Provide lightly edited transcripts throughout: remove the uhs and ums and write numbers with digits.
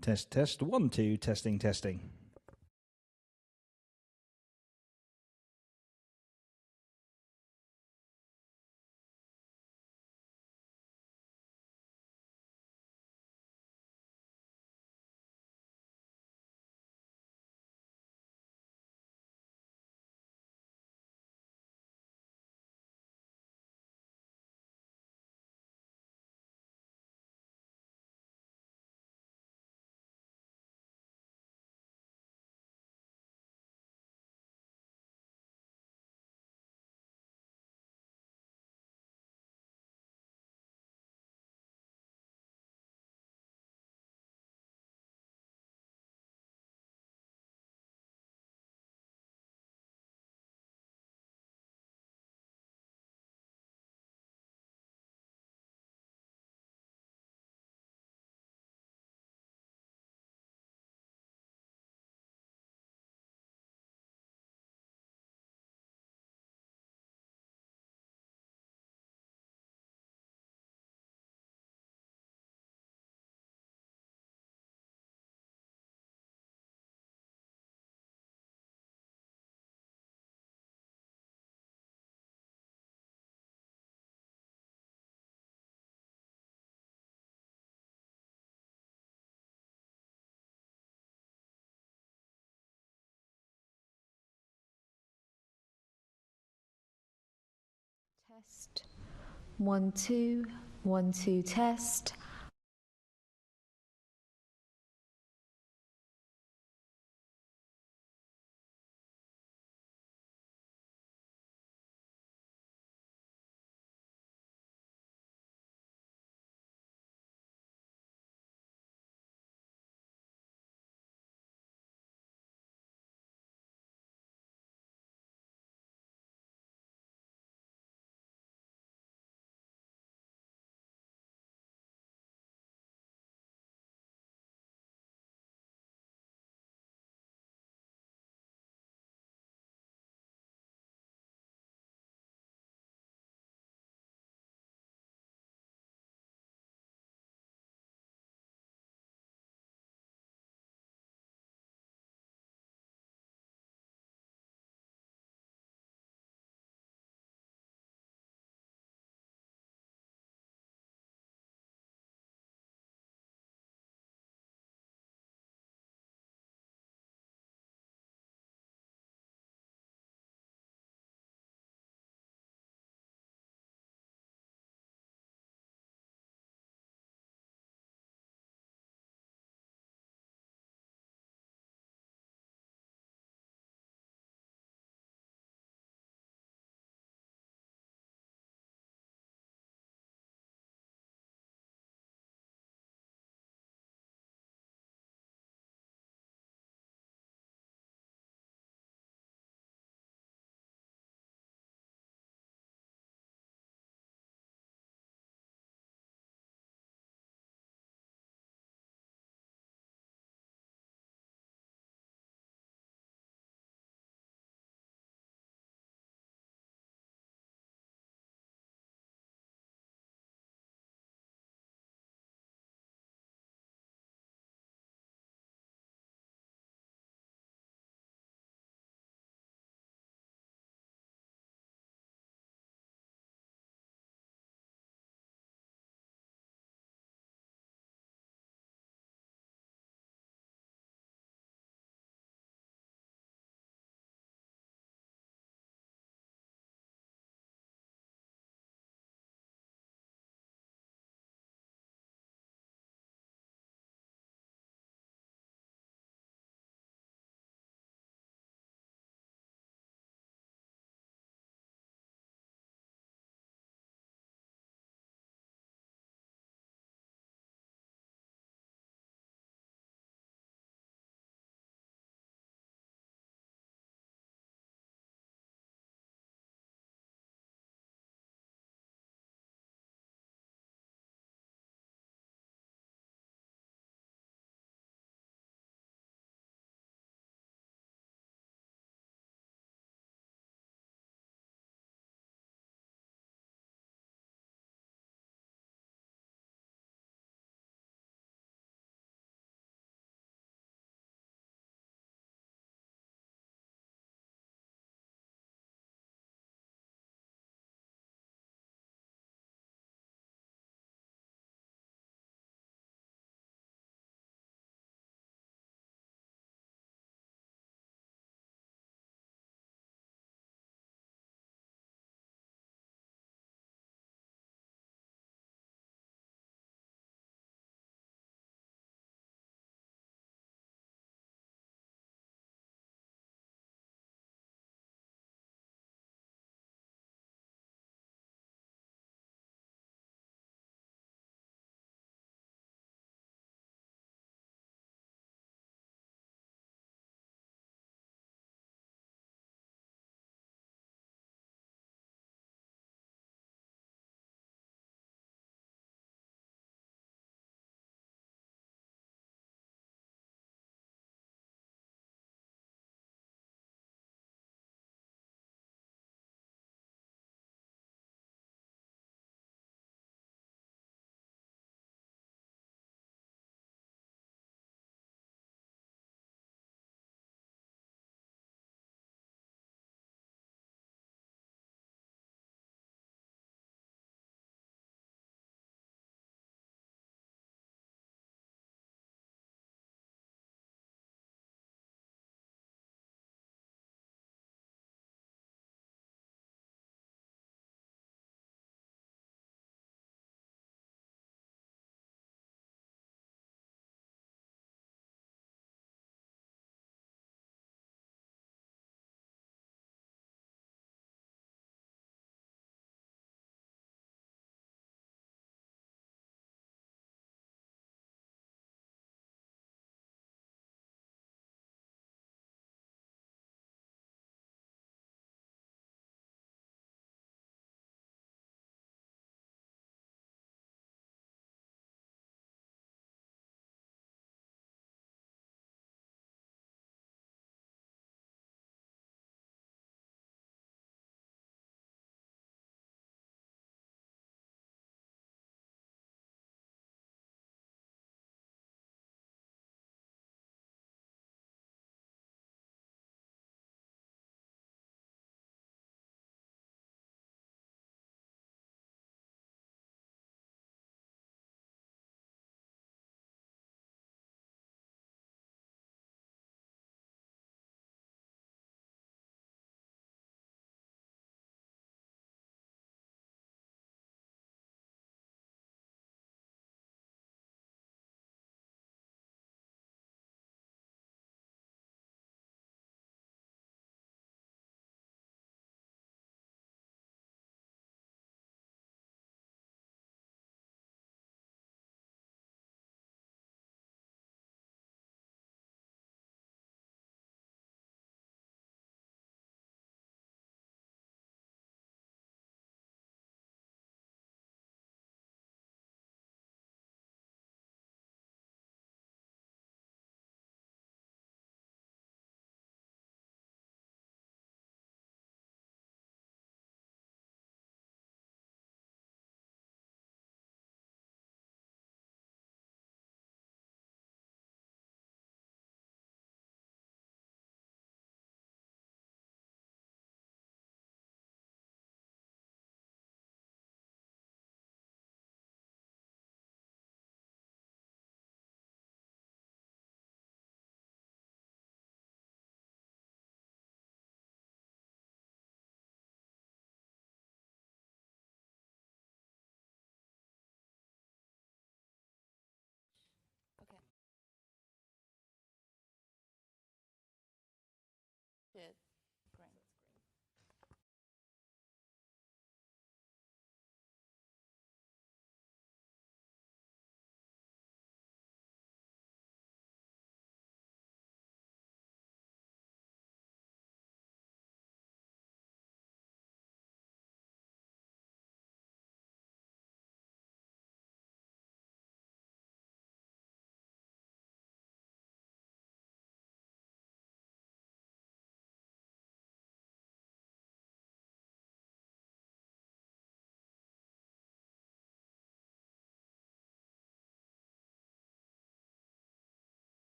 Test, test. 1, 2, testing, testing. Test. 1, 2, 1, 2, test.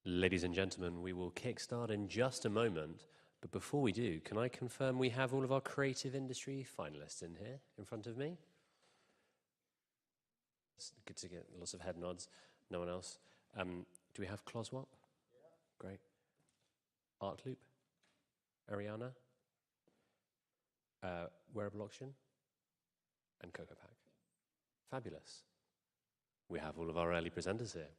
Ladies and gentlemen, we will kickstart in just a moment. But before we do, can I confirm we have all of our creative industry finalists in here in front of me? It's good to get lots of head nods. No one else. Do we have Closwap? Yeah. Great. Artloop? Ariana? Wearable Auction? And CocoPack. Fabulous. We have all of our early presenters here.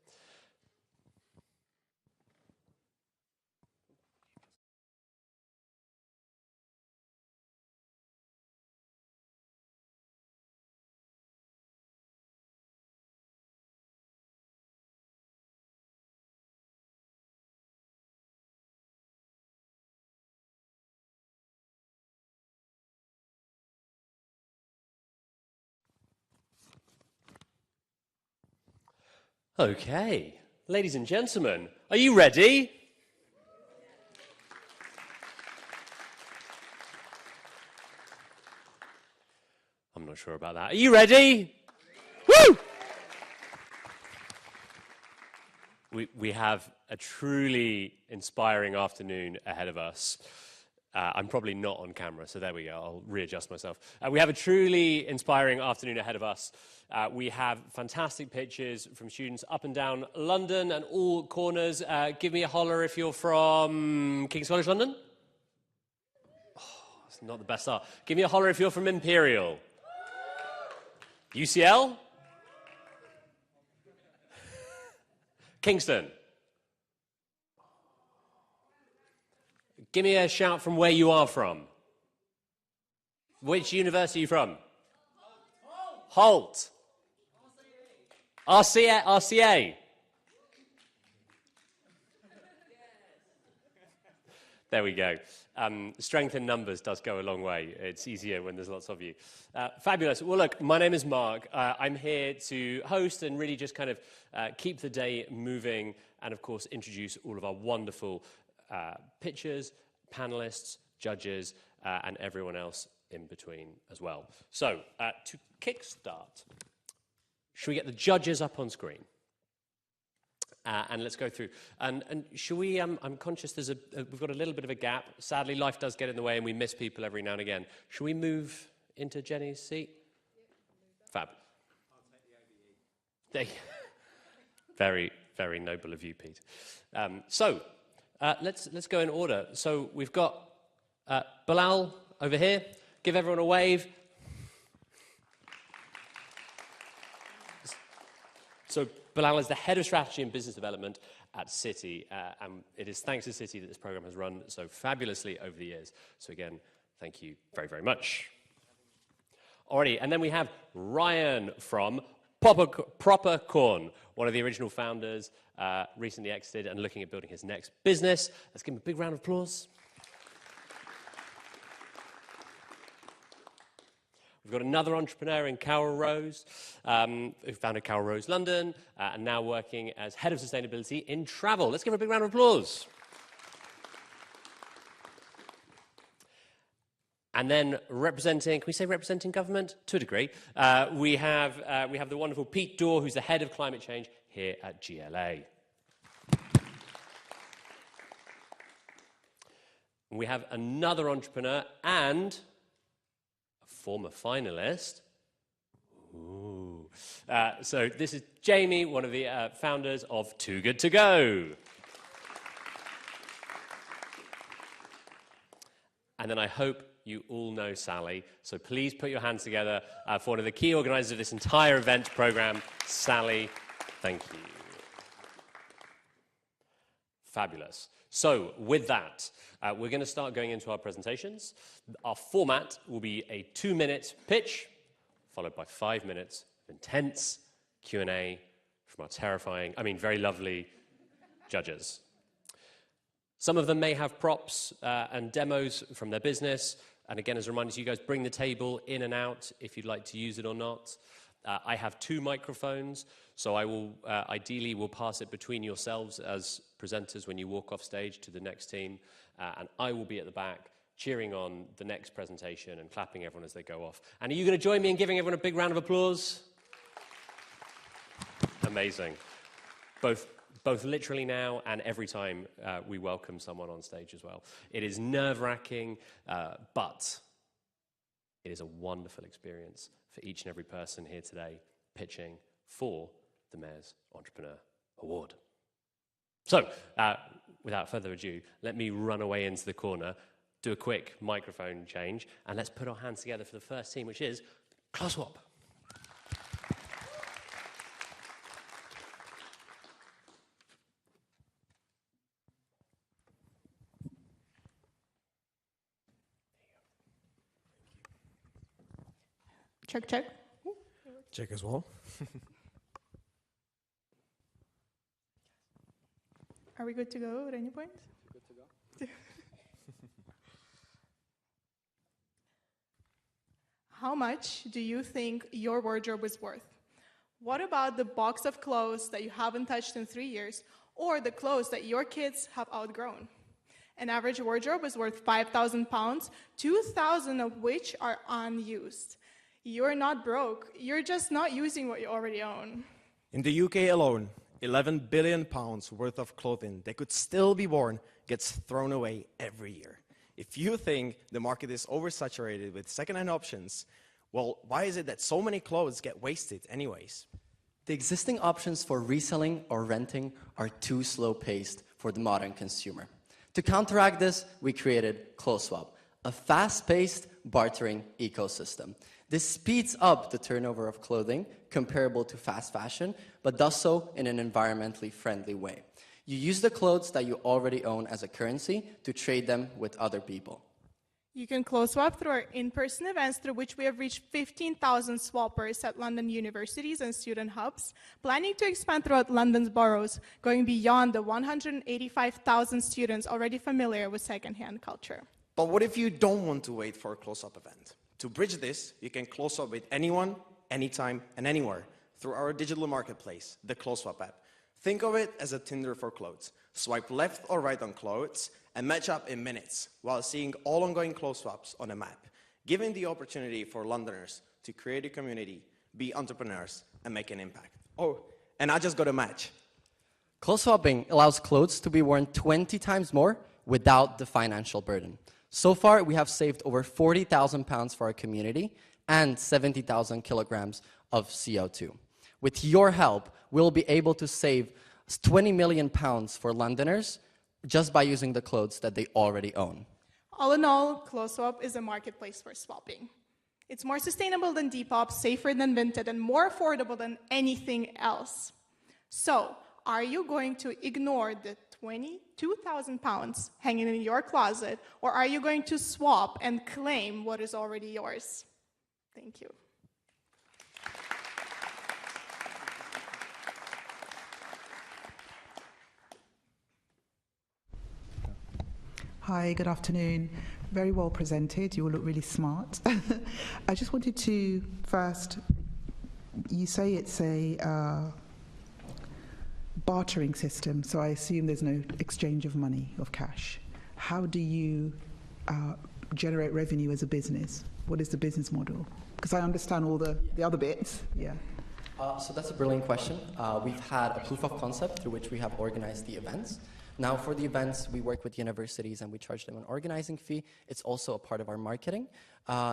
Okay, ladies and gentlemen, are you ready? I'm not sure about that. Are you ready? Woo! We have a truly inspiring afternoon ahead of us. I'm probably not on camera, so there we go. I'll readjust myself. We have a truly inspiring afternoon ahead of us. We have fantastic pictures from students up and down London and all corners. Give me a holler if you're from King's College London. Oh, that's not the best start. Give me a holler if you're from Imperial. UCL? Kingston? Give me a shout from where you are from. Which university are you from? Holt. RCA. There we go. Strength in numbers does go a long way. It's easier when there's lots of you. Fabulous. Well, look, my name is Mark. I'm here to host and really just kind of keep the day moving and, of course, introduce all of our wonderful pitchers, panelists, judges, and everyone else in between as well. So, to kickstart, should we get the judges up on screen? And let's go through. And shall we, I'm conscious we've got a little bit of a gap. Sadly, life does get in the way and we miss people every now and again. Shall we move into Jenny's seat? Fab. I'll take the OBE. Very, very noble of you, Pete. Let's go in order. So we've got Bilal over here. Give everyone a wave. So Bilal is the Head of Strategy and Business Development at City, and it is thanks to City that this program has run so fabulously over the years. So again, thank you very, very much. Alrighty, and then we have Ryan from Proper Corn, one of the original founders, recently exited and looking at building his next business. Let's give him a big round of applause. We've got another entrepreneur in Carol Rose, who founded Carol Rose London, and now working as Head of Sustainability in Travel. Let's give her a big round of applause. And then representing, can we say representing government? To a degree. We have the wonderful Pete Dorr, who's the Head of Climate Change here at GLA. We have another entrepreneur and former finalist. Ooh. So this is Jamie, one of the founders of Too Good To Go. And then I hope you all know Sally, so please put your hands together for one of the key organisers of this entire event programme, Sally. Thank you. Fabulous. So, with that, we're going to start going into our presentations. Our format will be a 2-minute pitch, followed by 5 minutes of intense Q&A from our very lovely judges. Some of them may have props and demos from their business. And again, as a reminder to you guys, bring the table in and out if you'd like to use it or not. I have 2 microphones, so I will ideally will pass it between yourselves as presenters when you walk off stage to the next team, and I will be at the back cheering on the next presentation and clapping everyone as they go off. And are you going to join me in giving everyone a big round of applause? Amazing. Both both literally now and every time we welcome someone on stage as well. It is nerve-wracking, but it is a wonderful experience for each and every person here today pitching for the Mayor's Entrepreneur Award. So, without further ado, let me run away into the corner, do a quick microphone change, and let's put our hands together for the first team, which is CloseSwap. Check, check. Check as well. Are we good to go at any point? Good to go. How much do you think your wardrobe is worth? What about the box of clothes that you haven't touched in 3 years, or the clothes that your kids have outgrown? An average wardrobe is worth £5,000, 2,000 of which are unused. You're not broke, you're just not using what you already own. In the UK alone, £11 billion worth of clothing that could still be worn gets thrown away every year. If you think the market is oversaturated with second-hand options, well, why is it that so many clothes get wasted anyways? The existing options for reselling or renting are too slow-paced for the modern consumer. To counteract this, we created CloseSwap, a fast-paced bartering ecosystem. This speeds up the turnover of clothing comparable to fast fashion, but does so in an environmentally friendly way. You use the clothes that you already own as a currency to trade them with other people. You can CloseSwap through our in-person events, through which we have reached 15,000 swappers at London universities and student hubs, planning to expand throughout London's boroughs, going beyond the 185,000 students already familiar with second-hand culture. But what if you don't want to wait for a CloseSwap event? To bridge this, you can CloseSwap with anyone, anytime, and anywhere through our digital marketplace, the CloseSwap app. Think of it as a Tinder for clothes. Swipe left or right on clothes and match up in minutes while seeing all ongoing CloseSwaps on a map, giving the opportunity for Londoners to create a community, be entrepreneurs, and make an impact. Oh, and I just got a match. CloseSwapping allows clothes to be worn 20 times more without the financial burden. So far, we have saved over £40,000 for our community and 70,000 kilograms of CO2. With your help, we'll be able to save £20 million for Londoners just by using the clothes that they already own. All in all, CloseSwap is a marketplace for swapping. It's more sustainable than Depop, safer than Vinted, and more affordable than anything else. So, are you going to ignore the £22,000 hanging in your closet, or are you going to swap and claim what is already yours? Thank you. Hi, good afternoon. Very well presented. You all look really smart. I just wanted to first, you say it's a bartering system, so I assume there's no exchange of money, of cash. How do you generate revenue as a business? What is the business model? Because I understand all the other bits. Yeah. So that's a brilliant question. We've had a proof of concept through which we have organized the events. Now, for the events, we work with universities and we charge them an organizing fee. It's also a part of our marketing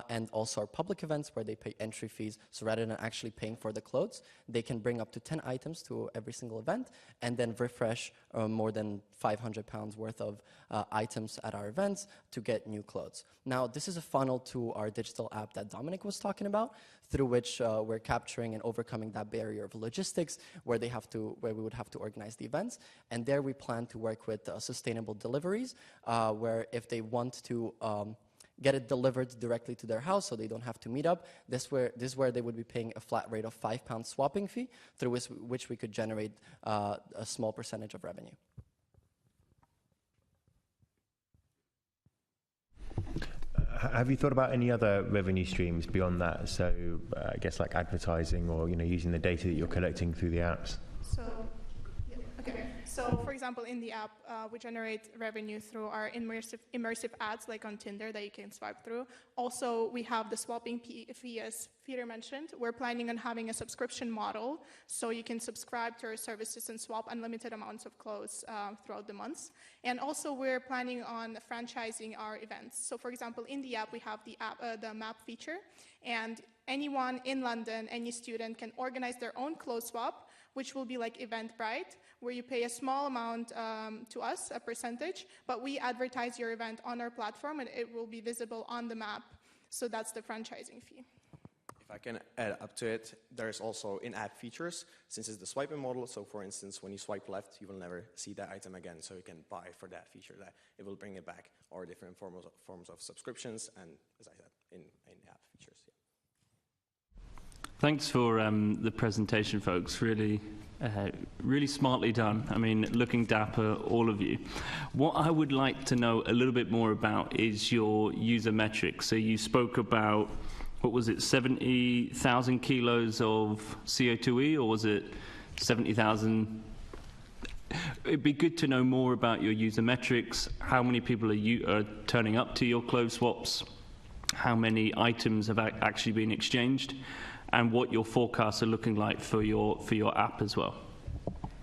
and also our public events where they pay entry fees. So rather than actually paying for the clothes, they can bring up to 10 items to every single event and then refresh more than £500 worth of items at our events to get new clothes. Now, this is a funnel to our digital app that Dominic was talking about, through which we're capturing and overcoming that barrier of logistics where we would have to organize the events. And there we plan to work with sustainable deliveries, where if they want to get it delivered directly to their house so they don't have to meet up, this is where they would be paying a flat rate of £5 swapping fee, through which we could generate a small percentage of revenue. Have you thought about any other revenue streams beyond that? So I guess like advertising or using the data that you're collecting through the apps. So, for example, in the app, we generate revenue through our immersive ads, like on Tinder, that you can swipe through. Also, we have the swapping fee, as Peter mentioned. We're planning on having a subscription model, so you can subscribe to our services and swap unlimited amounts of clothes throughout the months. And also, we're planning on franchising our events. So, for example, in the app, we have the map feature, and anyone in London, any student, can organize their own clothes swap, which will be like Eventbrite, where you pay a small amount to us, a percentage, but we advertise your event on our platform and it will be visible on the map. So that's the franchising fee. If I can add up to it, there's also in-app features, since it's the swiping model. So for instance, when you swipe left, you will never see that item again. So you can buy for that feature, that it will bring it back, or different forms of subscriptions, and as I said, in-app features. Yeah. Thanks for the presentation, folks. Really, really smartly done. I mean, looking dapper, all of you. What I would like to know a little bit more about is your user metrics. So you spoke about, what was it, 70,000 kilos of CO2e, or was it 70,000? It'd be good to know more about your user metrics. How many people are turning up to your clothes swaps? How many items have actually been exchanged? And what your forecasts are looking like for your app as well.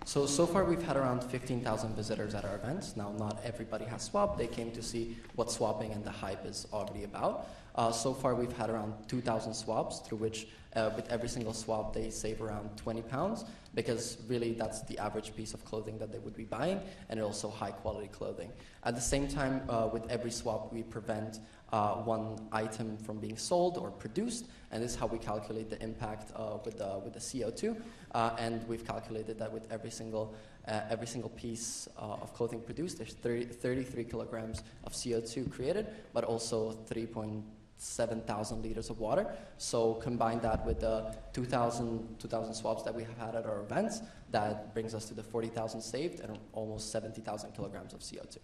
So far we've had around 15,000 visitors at our events. Now, not everybody has swapped. They came to see what swapping and the hype is already about. So far we've had around 2,000 swaps, through which with every single swap they save around £20, because really that's the average piece of clothing that they would be buying, and also high quality clothing. At the same time, with every swap we prevent one item from being sold or produced, and this is how we calculate the impact with the CO2. And we've calculated that with every single piece of clothing produced, there's 33 kilograms of CO2 created, but also 3,700 liters of water. So combine that with the 2,000 swaps that we have had at our events, that brings us to the 40,000 saved and almost 70,000 kilograms of CO2.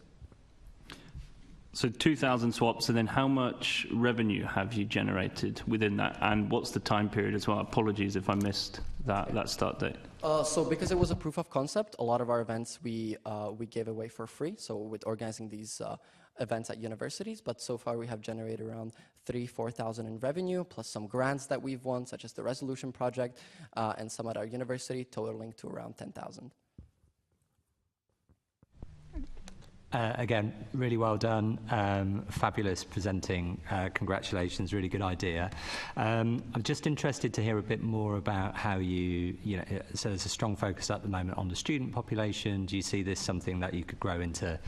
So 2,000 swaps, and then how much revenue have you generated within that? And what's the time period as well? Apologies if I missed that start date. So because it was a proof of concept, a lot of our events we gave away for free. So with organizing these events at universities, but so far we have generated around 4,000 in revenue, plus some grants that we've won, such as the Resolution Project, and some at our university, totaling to around 10,000. Again, really well done. Fabulous presenting. Congratulations, really good idea. I'm just interested to hear a bit more about how so there's a strong focus at the moment on the student population. Do you see this something that you could grow into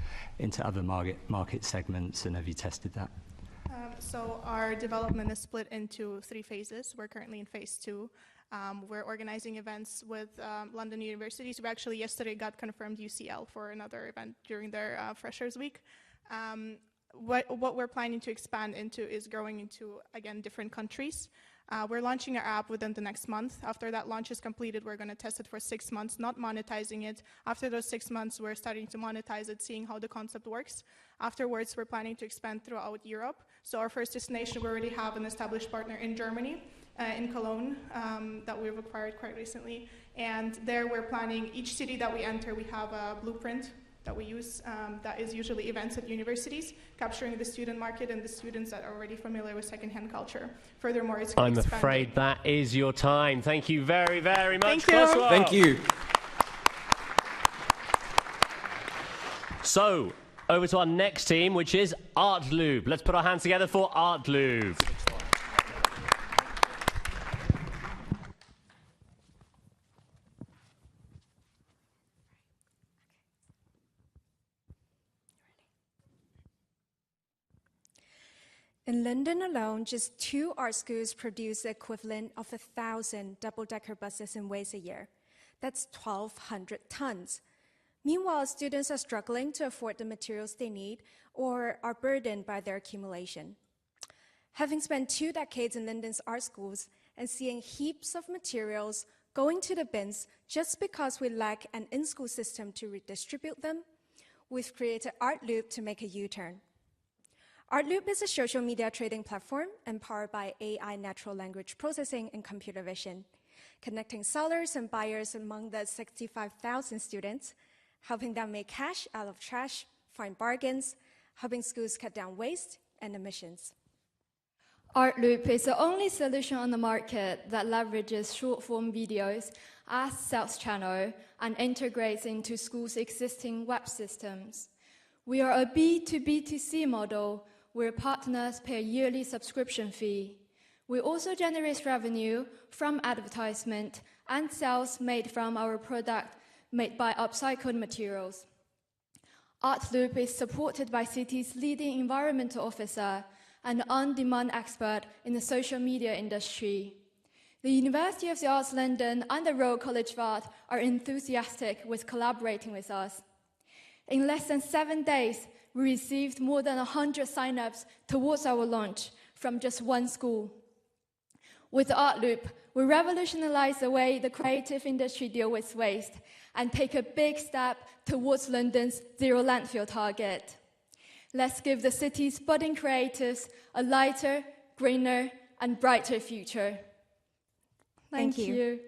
other market segments, and have you tested that? So our development is split into 3 phases. We're currently in phase 2. We're organizing events with London universities. We actually yesterday got confirmed UCL for another event during their Freshers Week. What we're planning to expand into is growing into, again, different countries. We're launching our app within the next month. After that launch is completed, we're going to test it for 6 months, not monetizing it. After those 6 months, we're starting to monetize it, seeing how the concept works. Afterwards, we're planning to expand throughout Europe. So our first destination, we already have an established partner in Germany, in Cologne, that we've acquired quite recently. And there we're planning, each city that we enter, we have a blueprint that we use, that is usually events at universities, capturing the student market and the students that are already familiar with secondhand culture. Furthermore, it's I'm afraid that is your time. Thank you very, very much. Thank you. Thank you. So, over to our next team, which is Artlube. Let's put our hands together for Artlube. In London alone, just 2 art schools produce the equivalent of 1,000 double-decker buses in waste a year. That's 1,200 tons. Meanwhile, students are struggling to afford the materials they need or are burdened by their accumulation. Having spent 2 decades in London's art schools and seeing heaps of materials going to the bins just because we lack an in-school system to redistribute them, we've created Artlube to make a U-turn. Artlube is a social media trading platform empowered by AI natural language processing and computer vision, connecting sellers and buyers among the 65,000 students helping them make cash out of trash, find bargains, helping schools cut down waste and emissions. ArtLoop is the only solution on the market that leverages short-form videos as sales channel and integrates into schools' existing web systems. We are a B2B2C model where partners pay a yearly subscription fee. We also generate revenue from advertisement and sales made from our product made by upcycled materials. ArtLoop is supported by City's leading environmental officer and on-demand expert in the social media industry. The University of the Arts London and the Royal College of Art are enthusiastic with collaborating with us. In less than 7 days, we received more than 100 sign-ups towards our launch from just one school. With ArtLoop, we revolutionize the way the creative industry deals with waste and take a big step towards London's zero landfill target. Let's give the city's budding creatives a lighter, greener, and brighter future. Thank you.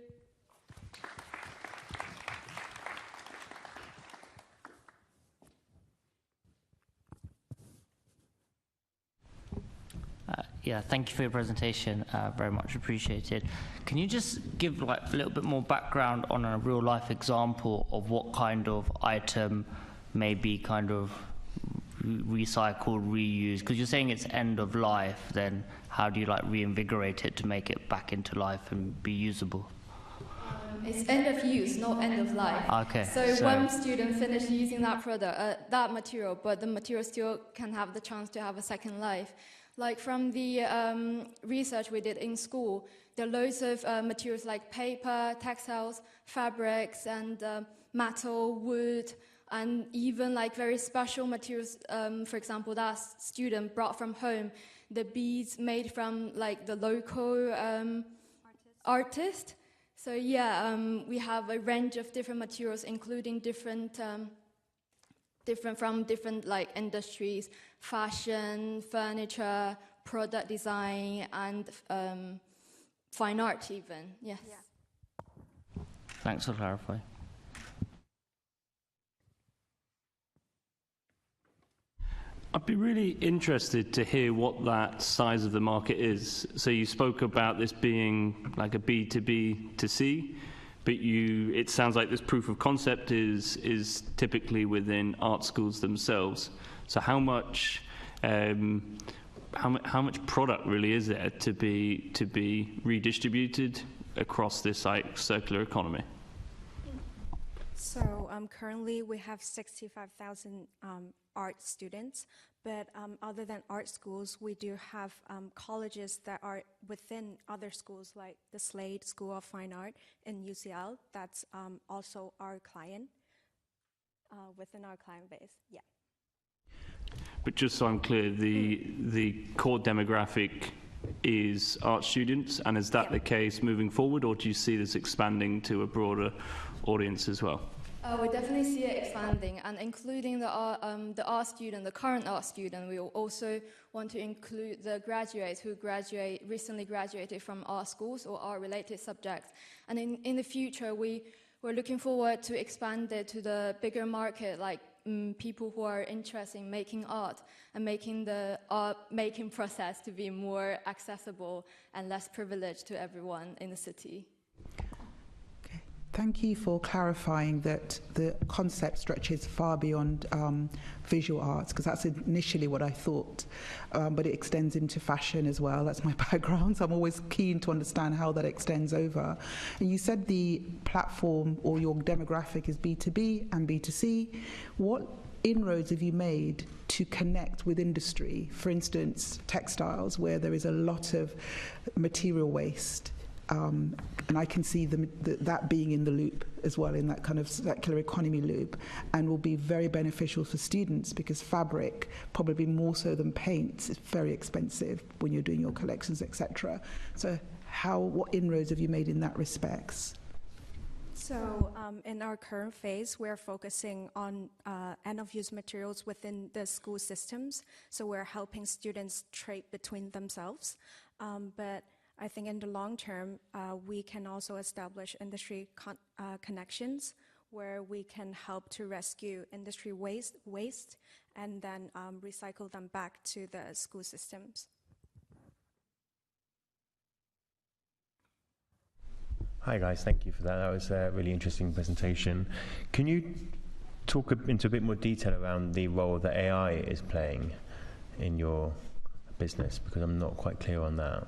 Yeah, thank you for your presentation. Very much appreciated. Can you just give like a little bit more background on a real life example of what kind of item may be kind of recycled, reused? Because you're saying it's end of life, then how do you like reinvigorate it to make it back into life and be usable? It's end of use, not end of life. Okay. So one student finished using that product, that material, but the material still can have the chance to have a second life. Like from the research we did in school, there are loads of materials like paper, textiles, fabrics, and metal, wood, and even like very special materials. For example, that student brought from home the beads made from like the local artist. So yeah, we have a range of different materials, including different from different like industries, fashion, furniture, product design, and fine art even. Yes. Yeah. Thanks for clarifying. I'd be really interested to hear what that size of the market is. So you spoke about this being like a B2B to C, but it sounds like this proof of concept is typically within art schools themselves. So how much product really is there to be redistributed across this like circular economy? So currently we have 65,000 art students, but other than art schools, we do have colleges that are within other schools like the Slade School of Fine Art in UCL. That's also our client, within our client base, yeah. But just so I'm clear, the core demographic is art students, and is that the case moving forward, or do you see this expanding to a broader audience as well? We definitely see it expanding, and including the art student, the current art student. We also want to include the graduates who recently graduated from art schools or art-related subjects. And in the future, we're looking forward to expand it to the bigger market, like people who are interested in making art and making the art making process to be more accessible and less privileged to everyone in the city. Thank you for clarifying that the concept stretches far beyond visual arts, because that's initially what I thought, but it extends into fashion as well. That's my background, so I'm always keen to understand how that extends over. And you said the platform or your demographic is B2B and B2C. What inroads have you made to connect with industry? For instance, textiles, where there is a lot of material waste. And I can see that being in the loop as well, in that kind of circular economy loop, and will be very beneficial for students, because fabric, probably more so than paints, is very expensive when you're doing your collections, etc. So what inroads have you made in that respects? So in our current phase, we're focusing on end-of-use materials within the school systems. So we're helping students trade between themselves. But I think in the long term, we can also establish industry connections where we can help to rescue industry waste and then recycle them back to the school systems. Hi guys, thank you for that. That was a really interesting presentation. Can you talk into a bit more detail around the role that AI is playing in your business? Because I'm not quite clear on that.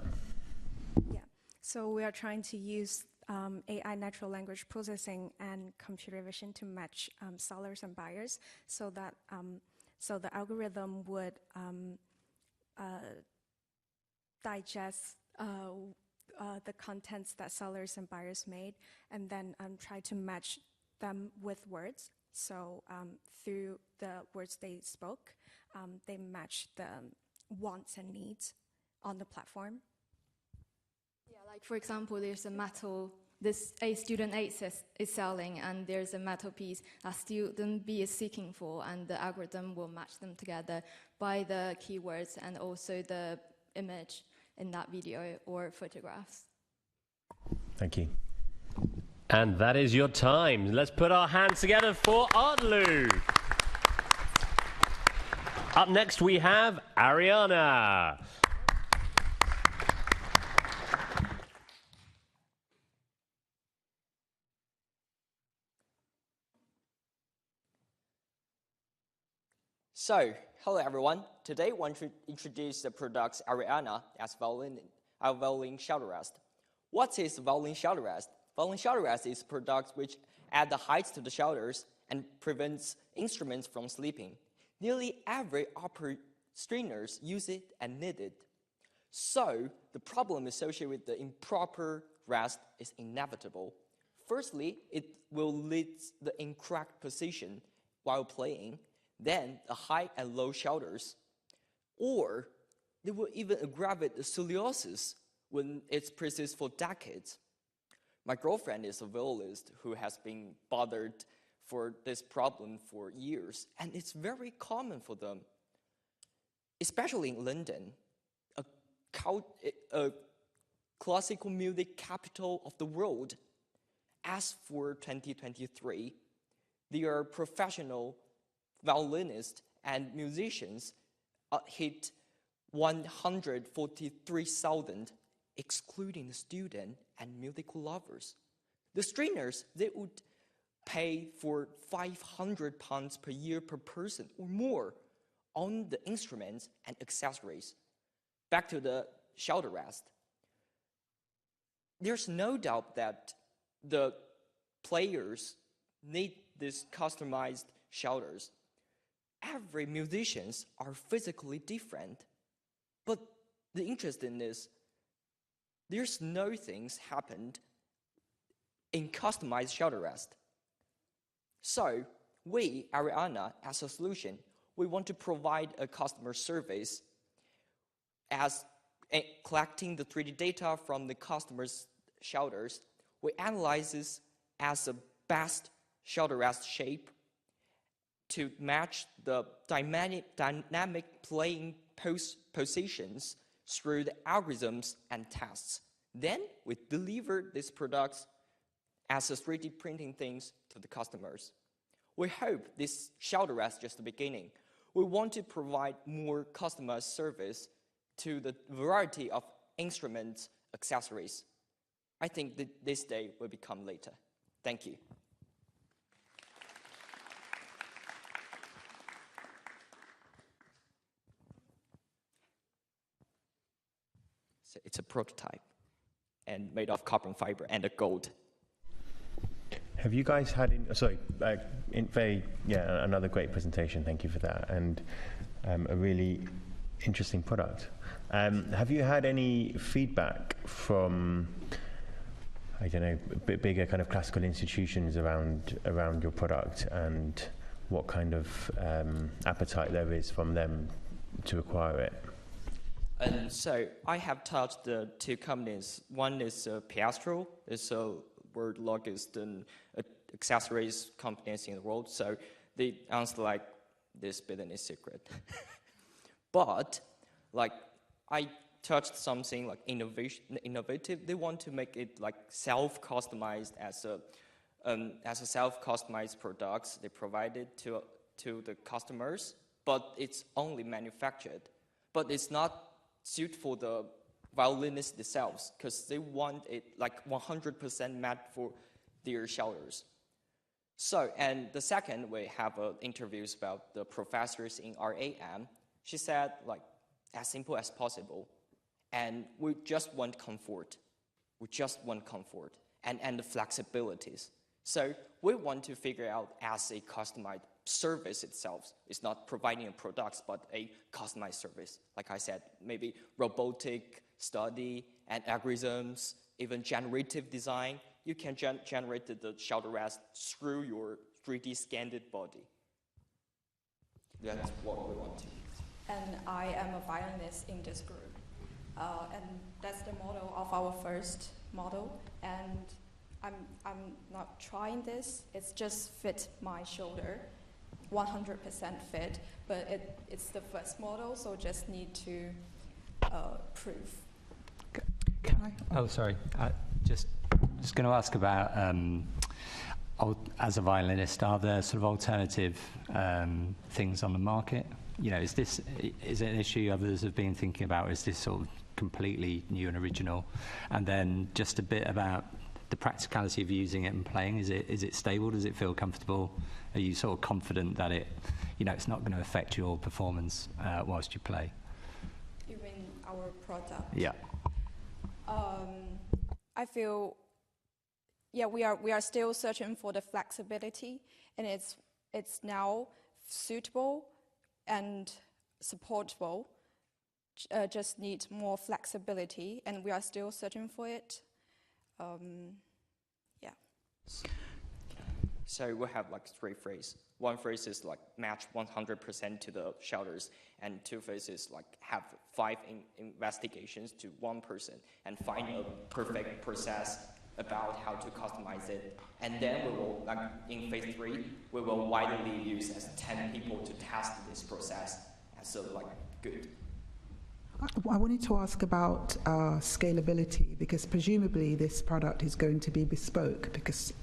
Yeah, so we are trying to use AI, natural language processing, and computer vision to match sellers and buyers, so that so the algorithm would digest the contents that sellers and buyers made, and then try to match them with words. So through the words they spoke, they match the wants and needs on the platform. Yeah, like for example, there's a metal, student A is selling, and there's a metal piece that student B is seeking for, and the algorithm will match them together by the keywords and also the image in that video or photographs. Thank you. And that is your time. Let's put our hands together for Artlu. Up next we have Ariana. So, hello everyone. Today I want to introduce the product Ariana as violin shoulder rest. What is violin shoulder rest? Violin shoulder rest is a product which adds the height to the shoulders and prevents instruments from sleeping. Nearly every opera stringers use it and need it. So, the problem associated with the improper rest is inevitable. Firstly, it will lead the incorrect position while playing, then the high and low shoulders, or they will even aggravate the scoliosis when it's persists for decades. My girlfriend is a violist who has been bothered for this problem for years, and it's very common for them, especially in London, a classical music capital of the world. As for 2023, there are professional violinists and musicians hit 143,000, excluding the student and musical lovers. The stringers, they would pay for £500 per year per person or more on the instruments and accessories. Back to the shoulder rest. There's no doubt that the players need these customized shoulders. Every musicians are physically different, but the interesting is there's no things happened in customized shoulder rest. So we, Ariana, as a solution, we want to provide a customer service as collecting the 3D data from the customer's shoulders. We analyze this as a best shoulder rest shape to match the dynamic playing positions through the algorithms and tests. Then we deliver these products as a 3D printing things to the customers. We hope this shoulder rest is just the beginning. We want to provide more customized service to the variety of instruments, accessories. I think that this day will become later. Thank you. So it's a prototype and made of carbon fiber and a gold. Have you guys had, another great presentation, thank you for that, and a really interesting product. Have you had any feedback from, I don't know, bigger kind of classical institutions around your product, and what kind of appetite there is from them to acquire it? And so I have touched the two companies. One is Piastro, it's a world largest accessories companies in the world. So they answer like this business secret. But like I touched something like innovative. They want to make it like self-customized as as a self-customized products, they provide it to the customers, but it's only manufactured. But it's not suited for the violinists themselves, because they want it like 100% made for their shoulders. So, and the second, we have interviews about the professors in RAM. She said, like, as simple as possible. And we just want comfort. We just want comfort and the flexibilities. So we want to figure out as a customized service itself. It's not providing a product, but a customized service. Like I said, maybe robotic study and algorithms, even generative design. You can generate the shoulder rest through your 3D scanned body. That's what we want to. And I am a violinist in this group. And that's the model of our first model. And I'm not trying this. It's just fit my shoulder, 100% fit. But it's the first model, so just need to prove. Can I? Oh, sorry. Just going to ask about, as a violinist, are there sort of alternative things on the market? You know, is it an issue others have been thinking about? Is this sort of completely new and original? And then just a bit about the practicality of using it and playing. Is it stable? Does it feel comfortable? Are you sort of confident that it's not going to affect your performance whilst you play? You mean our product? Yeah. I feel, yeah, we are still searching for the flexibility, and it's now suitable and supportable. Just need more flexibility, and we are still searching for it. Yeah. So we have like 3 phrases. One phrase is like match 100% to the shoulders, and 2 phrases like have 5 investigations to 1 person and find a perfect process about how to customize it. And then we will, like in phase 3, we will widely use as 10 people to test this process. And so like good. I wanted to ask about scalability, because presumably this product is going to be bespoke, because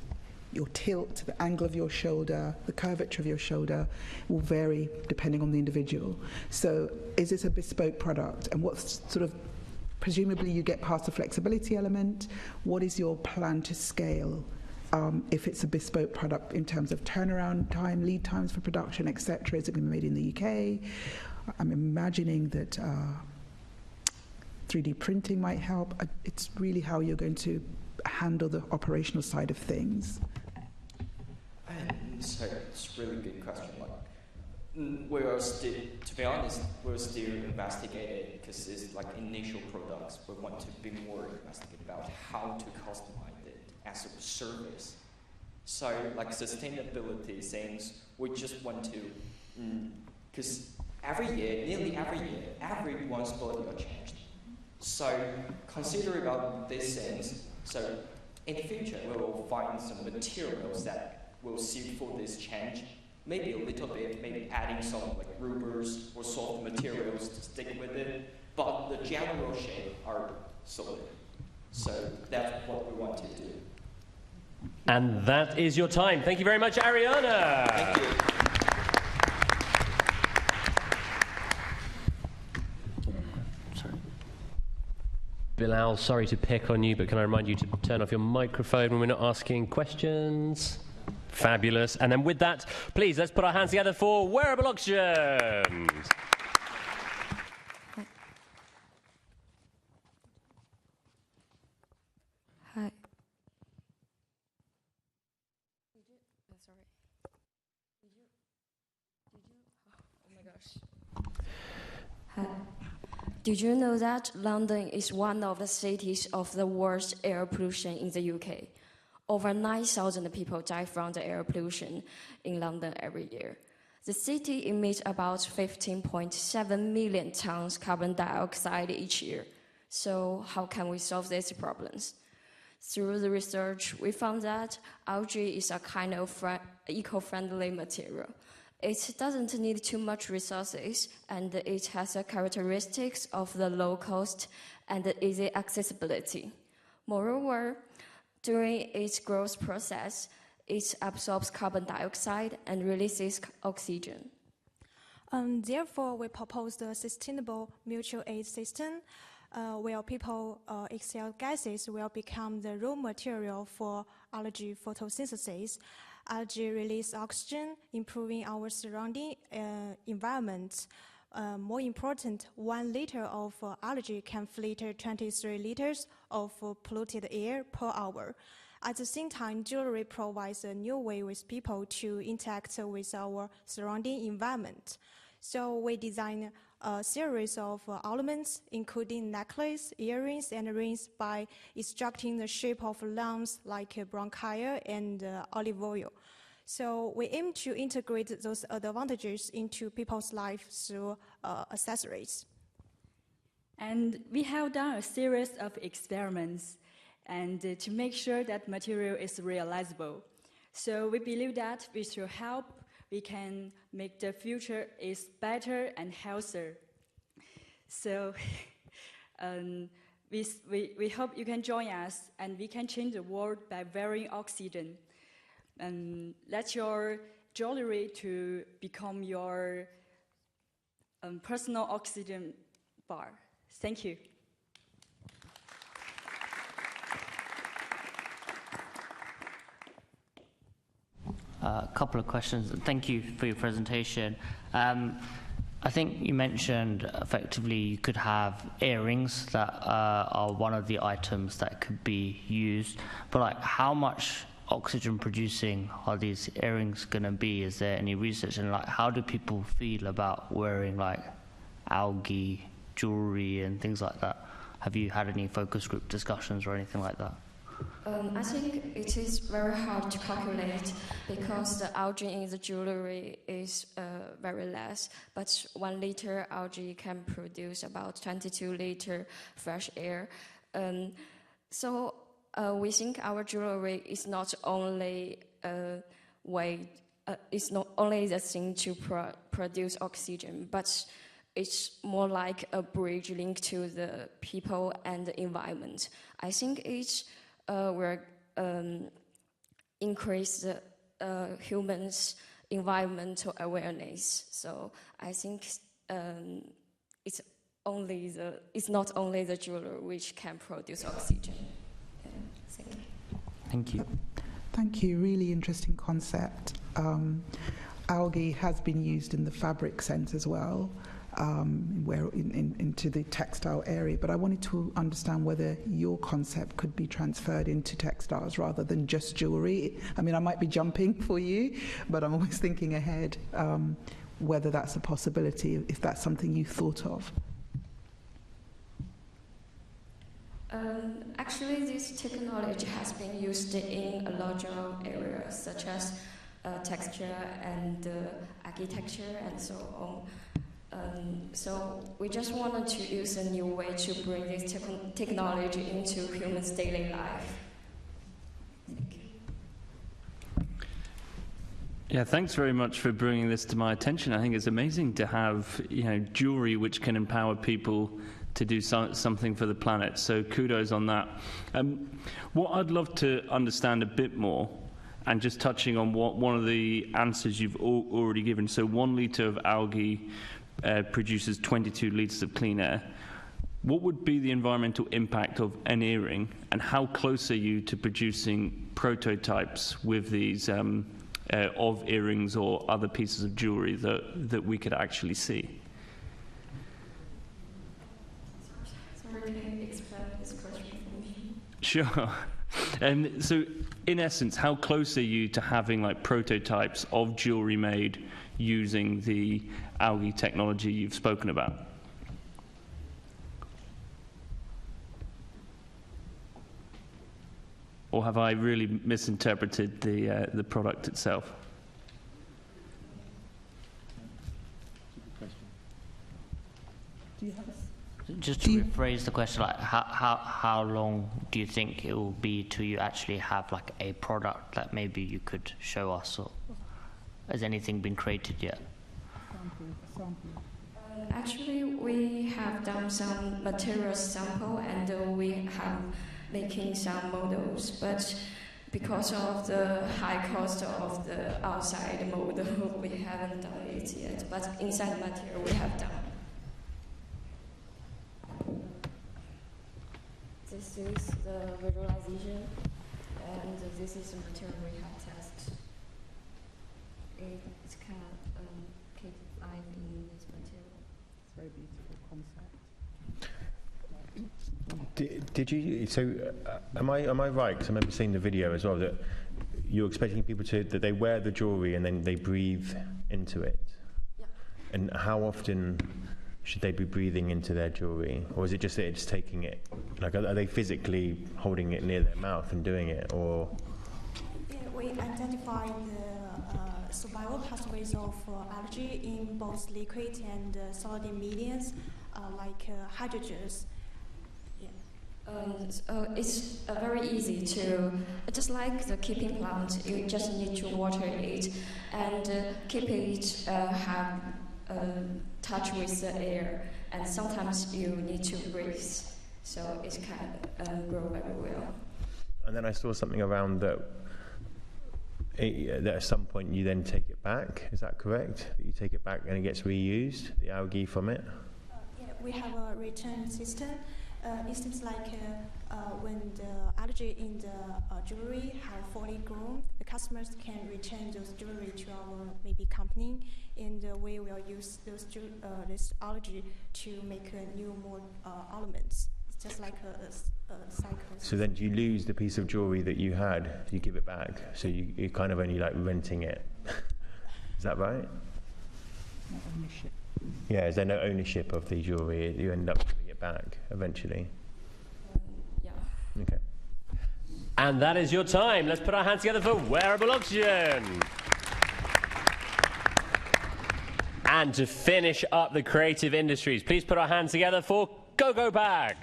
your tilt, the angle of your shoulder, the curvature of your shoulder will vary depending on the individual. So is this a bespoke product? And what's sort of, presumably you get past the flexibility element. What is your plan to scale if it's a bespoke product in terms of turnaround time, lead times for production, etc.? Is it going to be made in the UK? I'm imagining that 3D printing might help. It's really how you're going to handle the operational side of things. So it's a really good question. Like, we are still, to be honest, we're still investigating because it's like initial products. We want to be more investigated about how to customize it as a service. So like sustainability things, we just want to, because nearly every year, everyone's body will change. So consider about these things. So in the future, we will find some materials that will suit for this change. Maybe a little bit, maybe adding some like rubbers or soft materials to stick with it. But the general shape are solid. So that's what we want to do. And that is your time. Thank you very much, Ariana. Thank you. Bilal, sorry to pick on you, but can I remind you to turn off your microphone when we're not asking questions? Fabulous. And then with that, please, let's put our hands together for Wearable Auctions. Hi. Hi. Did you know that London is one of the cities of the worst air pollution in the UK? Over 9,000 people die from the air pollution in London every year. The city emits about 15.7 million tons carbon dioxide each year. So how can we solve these problems? Through the research, we found that algae is a kind of eco-friendly material. It doesn't need too much resources, and it has the characteristics of the low cost and easy accessibility. Moreover, during its growth process, It absorbs carbon dioxide and releases oxygen. Therefore, we proposed a sustainable mutual aid system where people exhale gases will become the raw material for algae photosynthesis. Algae release oxygen, improving our surrounding environment. More important, 1 liter of algae can filter 23 liters of polluted air per hour. At the same time, jewelry provides a new way with people to interact with our surrounding environment. So we designed a series of ornaments, including necklace, earrings, and rings by extracting the shape of lamps like bronchial and olive oil. So we aim to integrate those advantages into people's life through accessories. And we have done a series of experiments and to make sure that material is realizable. So we believe that with your help, we can make the future is better and healthier. So we hope you can join us and we can change the world by wearing oxygen. Let your jewelry to become your personal oxygen bar. Thank you. A couple of questions. Thank you for your presentation. I think you mentioned effectively you could have earrings that are one of the items that could be used, but like how much oxygen producing are these earrings going to be? Is there any research, and like how do people feel about wearing like algae jewelry and things like that? Have you had any focus group discussions or anything like that? I think it is very hard to calculate because the algae in the jewelry is very less, but 1 liter algae can produce about 22 liter fresh air. So we think our jewelry is not only a way, it's not only the thing to produce oxygen, but it's more like a bridge link to the people and the environment. I think it will increase the humans' environmental awareness. So I think it's not only the jewelry which can produce oxygen. Yeah, thank you. Thank you. Really interesting concept. Algae has been used in the fabric sense as well. Where into the textile area, but I wanted to understand whether your concept could be transferred into textiles rather than just jewelry. I mean, I might be jumping for you, but I'm always thinking ahead, whether that's a possibility, if that's something you thought of. Actually, this technology has been used in a larger area, such as texture and architecture and so on. So we just wanted to use a new way to bring this technology into humans' daily life. Yeah, thanks very much for bringing this to my attention. I think it's amazing to have, jewelry which can empower people to do something for the planet. So kudos on that. What I'd love to understand a bit more, and just touching on one of the answers you've already given. So 1 liter of algae produces 22 litres of clean air. What would be the environmental impact of an earring, and how close are you to producing prototypes with these of earrings or other pieces of jewelry that we could actually see? Sorry, can you explain this question for me? Sure. And so, in essence, how close are you to having like prototypes of jewelry made using the algae technology you've spoken about? Or have I really misinterpreted the product itself? Do you have Just to rephrase the question, like how long do you think it will be till you actually have like a product that maybe you could show us, or has anything been created yet? Actually, we have done some material sample and we have making some models, but because of the high cost of the outside model, we haven't done it yet, but inside material we have done. This is the visualization, and this is the material we have tested. It's kind of K5 in this material. It's a very beautiful concept. Did you? So, am I right? Because I remember seeing the video as well that you're expecting people that they wear the jewelry and then they breathe into it. Yeah. And how often should they be breathing into their jewelry, or is it just that it's taking it? Like, are they physically holding it near their mouth and doing it, or? Yeah, we identify the survival pathways of allergy in both liquid and solid mediums, like hydrogens. It's very easy to, just like the keeping plant, you just need to water it and keep it have touch with the air, and sometimes you need to breathe, so it can grow very well. And then I saw something around that at some point you then take it back, is that correct? You take it back and it gets reused, the algae from it? Yeah, we have a return system. It seems like when the algae in the jewelry have fully grown, the customers can return those jewelry to our maybe company, and we will use those this algae to make new more ornaments. It's just like a cycle. So then do you lose the piece of jewelry that you had? You give it back, so you're kind of only like renting it. Is that right? No ownership. Yeah, is there no ownership of the jewelry? You end up giving it back eventually? Yeah. Okay. And that is your time. Let's put our hands together for wearable oxygen. And to finish up the creative industries, please put our hands together for GoGoBag.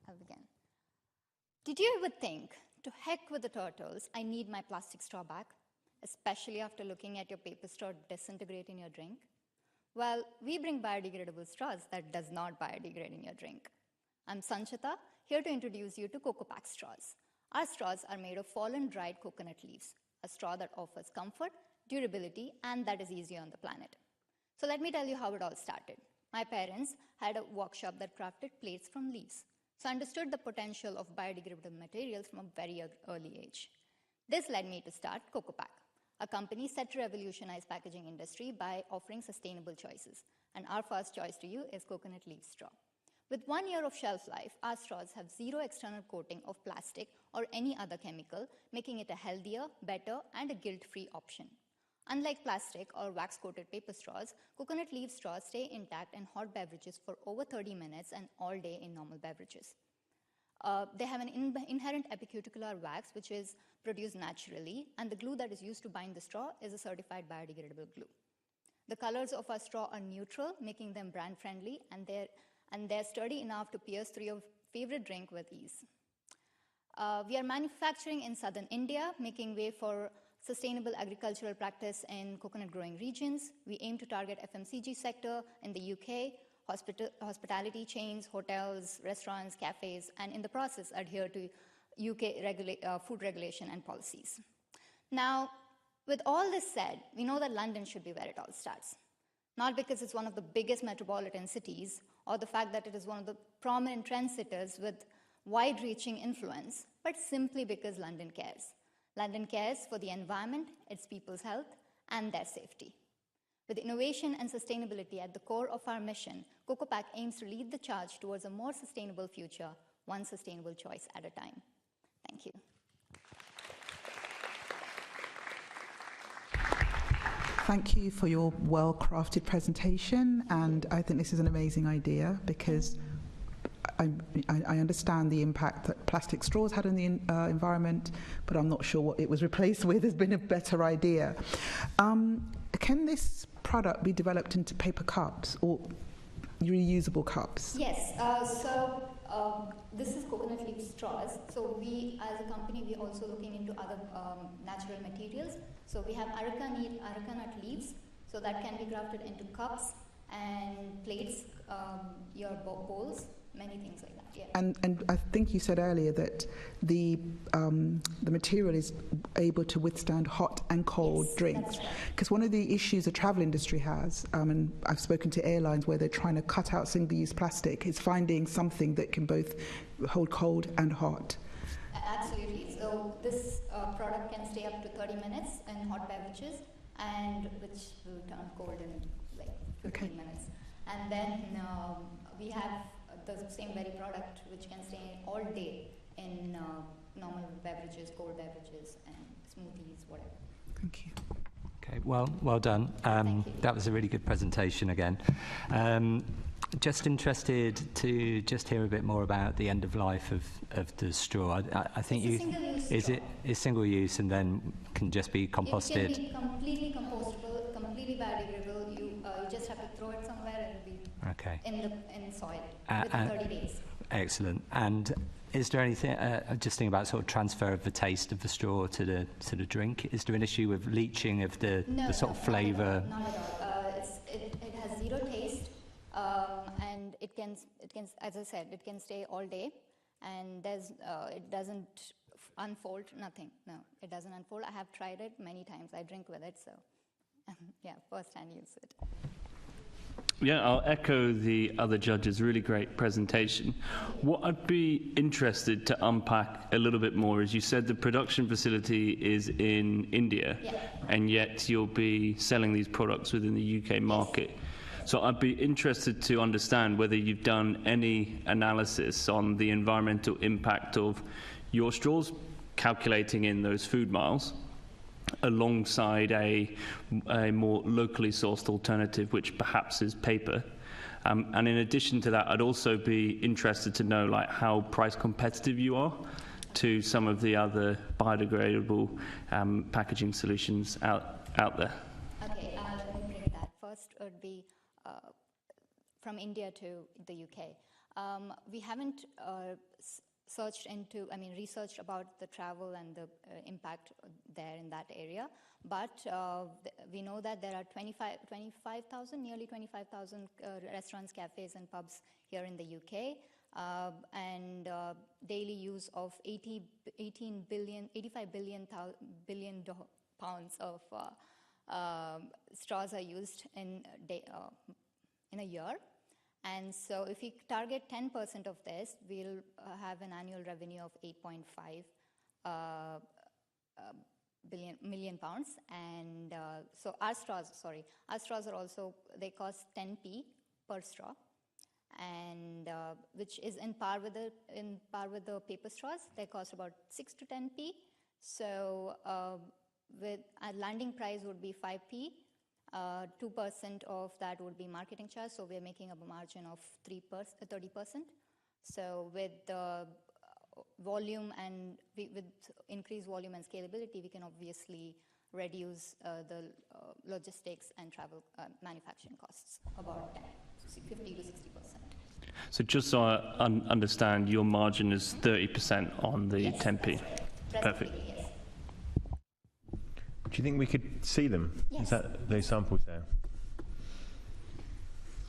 I'll begin. Did you ever think, to heck with the turtles, I need my plastic straw back, especially after looking at your paper straw disintegrate in your drink? Well, we bring biodegradable straws that does not biodegrade in your drink. I'm Sanchita, here to introduce you to CocoPack straws. Our straws are made of fallen dried coconut leaves, a straw that offers comfort, durability, and that is easier on the planet. So let me tell you how it all started. My parents had a workshop that crafted plates from leaves, so I understood the potential of biodegradable materials from a very early age. This led me to start CocoPack, a company set to revolutionize packaging industry by offering sustainable choices. And our first choice to you is coconut leaf straw. With 1 year of shelf life, our straws have zero external coating of plastic or any other chemical, making it a healthier, better, and a guilt-free option. Unlike plastic or wax-coated paper straws, coconut leaf straws stay intact in hot beverages for over 30 minutes and all day in normal beverages. They have an inherent epicuticular wax, which is produced naturally, and the glue that is used to bind the straw is a certified biodegradable glue. The colors of our straw are neutral, making them brand-friendly, and they're sturdy enough to pierce through your favorite drink with ease. We are manufacturing in southern India, making way for sustainable agricultural practice in coconut growing regions. We aim to target FMCG sector in the UK, hospitality chains, hotels, restaurants, cafes, and in the process adhere to UK food regulation and policies. Now, with all this said, we know that London should be where it all starts. Not because it's one of the biggest metropolitan cities or the fact that it is one of the prominent trendsetters with wide-reaching influence, but simply because London cares. London cares for the environment, its people's health, and their safety. With innovation and sustainability at the core of our mission, CocoPack aims to lead the charge towards a more sustainable future, one sustainable choice at a time. Thank you. Thank you for your well-crafted presentation, and I think this is an amazing idea because I understand the impact that plastic straws had on the environment, but I'm not sure what it was replaced with has been a better idea. Can this product be developed into paper cups or reusable cups? Yes, this is coconut leaf straws. So we, as a company, we're also looking into other natural materials. So we have areca nut leaves, so that can be grafted into cups and plates, your bowls, many things like that. Yeah. And I think you said earlier that the material is able to withstand hot and cold drinks. Because one of the issues the travel industry has, and I've spoken to airlines where they're trying to cut out single-use plastic, is finding something that can both hold cold and hot. Absolutely. So this product can stay up to 30 minutes in hot beverages, and which will turn cold in like 15 minutes. And then we have the same very product which can stay all day in normal beverages, cold beverages, and smoothies, whatever. Thank you. Okay, well done. That was a really good presentation again. Just interested to just hear a bit more about the end of life of the straw. I think it's single use and then can just be composted. It can be completely compostable, completely biodegradable. You just have to throw it somewhere and it'll be in soil within 30 days. Excellent. And is there anything, just thinking about sort of transfer of the taste of the straw to the drink? Is there an issue with leaching of the sort of flavour? Not at all. It has zero taste, and it can, as I said, it can stay all day, and it doesn't unfold. Nothing. No, it doesn't unfold. I have tried it many times. I drink with it, so yeah, first-hand use it. Yeah, I'll echo the other judges. Really great presentation. What I'd be interested to unpack a little bit more is you said the production facility is in India, and yet you'll be selling these products within the UK market. So I'd be interested to understand whether you've done any analysis on the environmental impact of your straws, calculating in those food miles, alongside a more locally sourced alternative, which perhaps is paper. And in addition to that, I'd also be interested to know how price competitive you are to some of the other biodegradable packaging solutions out there. Okay, let me break that. First would be from India to the UK. We haven't researched about the travel and the impact there in that area, but we know that there are 25,000, nearly 25,000 restaurants, cafes and pubs here in the UK, and daily use of 85 billion pounds of straws are used in a year. And so if we target 10% of this, we'll have an annual revenue of 8.5 million pounds. And so our straws are also, they cost 10p per straw, and which is in par with the paper straws. They cost about 6 to 10p. So with a landing price would be 5p. 2% of that would be marketing charge, so we're making up a margin of 30%. So with the volume and with increased volume and scalability, we can obviously reduce the logistics and travel manufacturing costs about 50 to 60%. So just so I understand, your margin is 30% on the 10p. Perfect. Do you think we could see them? Yes. Is that those samples there?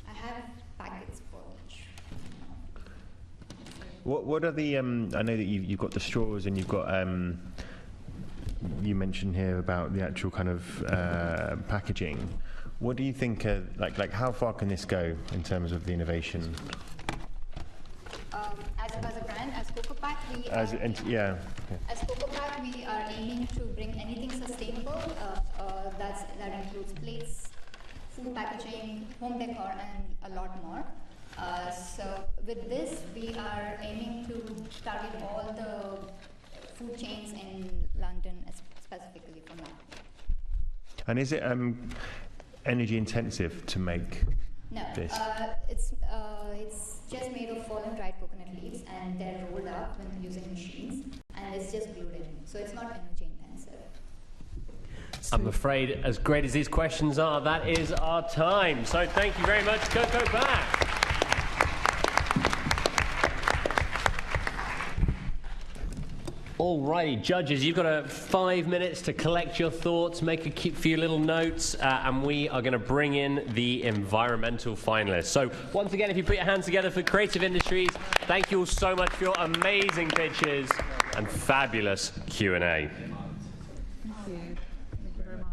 I have packets for each. What are the? I know that you've got the straws and you've got. You mentioned here about the actual kind of packaging. What do you think? Like how far can this go in terms of the innovation? As a brand, as CocoPack, As CocoPack, we are aiming to bring anything sustainable. That includes plates, food packaging, home decor, and a lot more. So with this, we are aiming to target all the food chains in London, specifically from that. And is it energy intensive to make this? No, it's just made of fallen dried coconut leaves, and they're rolled up when using machines, and it's just glued in. So it's not energy intensive. I'm afraid, as great as these questions are, that is our time. So thank you very much, Coco Back. Alrighty, judges, you've got 5 minutes to collect your thoughts, make a few little notes, and we are going to bring in the environmental finalists. So once again, if you put your hands together for Creative Industries, thank you all so much for your amazing pitches and fabulous Q&A. Thank you. Thank you very much.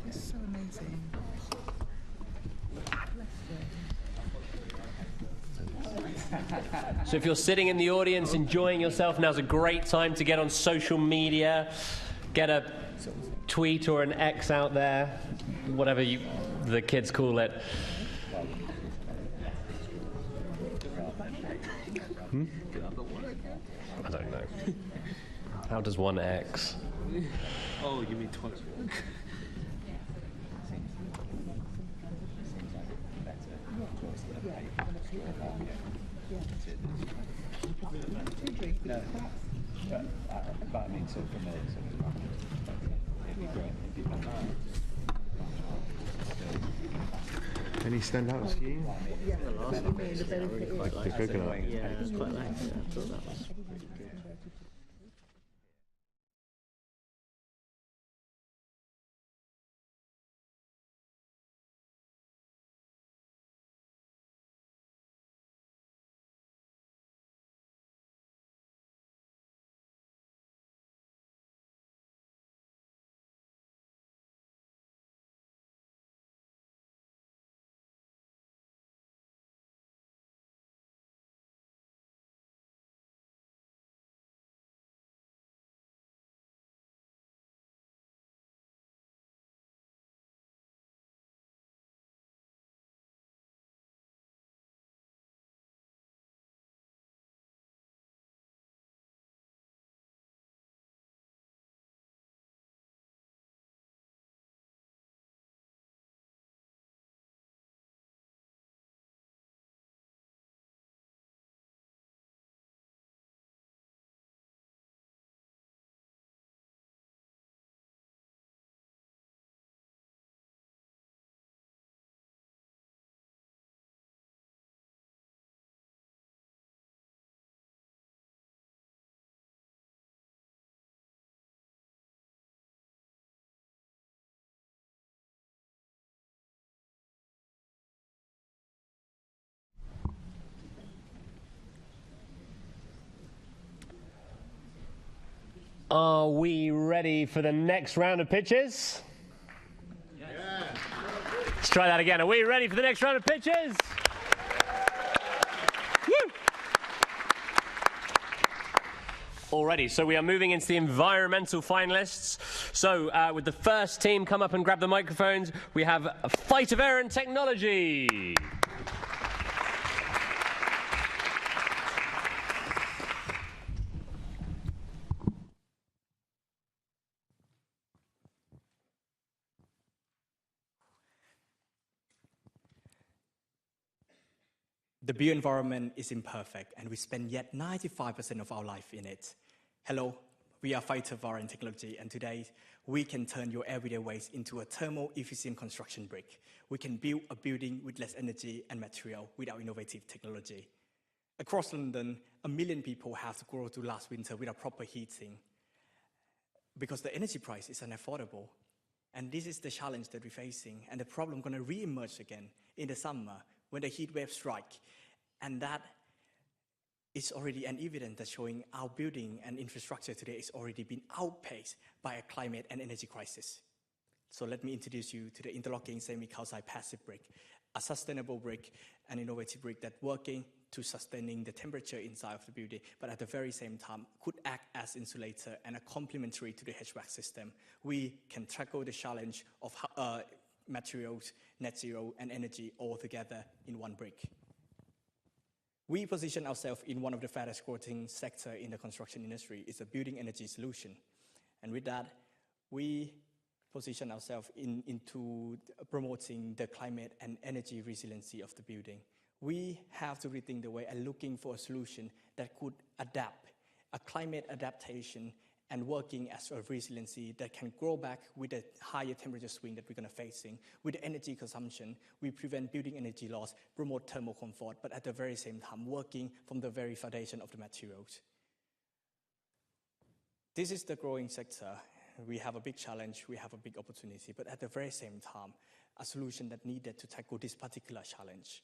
It's so amazing. So if you're sitting in the audience enjoying yourself, now's a great time to get on social media, get a tweet or an X out there, whatever the kids call it. I don't know. How does one X? Oh, you mean twice? No, but I mean, so for me, it'd be great if you Any standouts for you? Yeah, the last one was really quite the coconut. Yeah, it was quite nice. Yeah, I thought that was pretty good. Are we ready for the next round of pitches? Yeah. Let's try that again. Are we ready for the next round of pitches? Woo! Alrighty, so we are moving into the environmental finalists. So with the first team, come up and grab the microphones. We have Phytoveran and Technology. The built environment is imperfect, and we spend yet 95% of our life in it. Hello, we are Phytoveran Technology, and today we can turn your everyday waste into a thermal-efficient construction brick. We can build a building with less energy and material with our innovative technology. Across London, 1 million people have to go through last winter without proper heating because the energy price is unaffordable. And this is the challenge that we're facing, and the problem going to re-emerge again in the summer when the heat waves strike. And that is already an evidence that showing our building and infrastructure today is already been outpaced by a climate and energy crisis. So let me introduce you to the interlocking semi-calcite passive brick, a sustainable brick, an innovative brick that's working to sustaining the temperature inside of the building, but at the very same time could act as insulator and a complementary to the HVAC system. We can tackle the challenge of materials, net zero, and energy all together in one brick. We position ourselves in one of the fastest growing sectors in the construction industry. It's a building energy solution. And with that, we position ourselves into promoting the climate and energy resiliency of the building. We have to rethink the way and looking for a solution that could adapt, a climate adaptation and working as a resiliency that can grow back with a higher temperature swing that we're going to facing. With energy consumption, we prevent building energy loss, promote thermal comfort, but at the very same time, working from the very foundation of the materials. This is the growing sector. We have a big challenge, we have a big opportunity, but at the very same time, a solution that needed to tackle this particular challenge.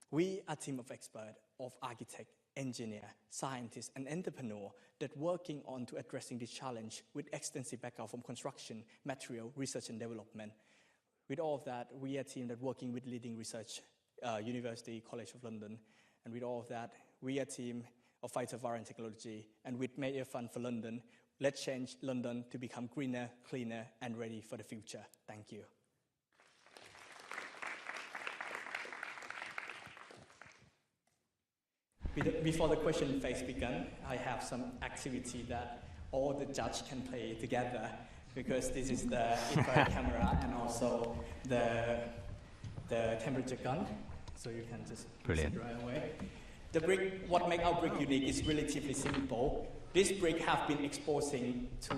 We are a team of experts, of architects, engineers, scientists, and entrepreneurs that working on to addressing this challenge with extensive background from construction, material, research, and development. With all of that, we are a team that working with leading research, University College of London, and with all of that, we are a team of Fighter Variant Technology, and with Mayor Fund for London, let's change London to become greener, cleaner, and ready for the future. Thank you. Before the question phase begins, I have some activity that all the judges can play together, because this is the infrared camera and also the temperature gun, so you can just Brilliant. sit right away. The brick, what makes our brick unique is relatively simple. This brick have been exposing to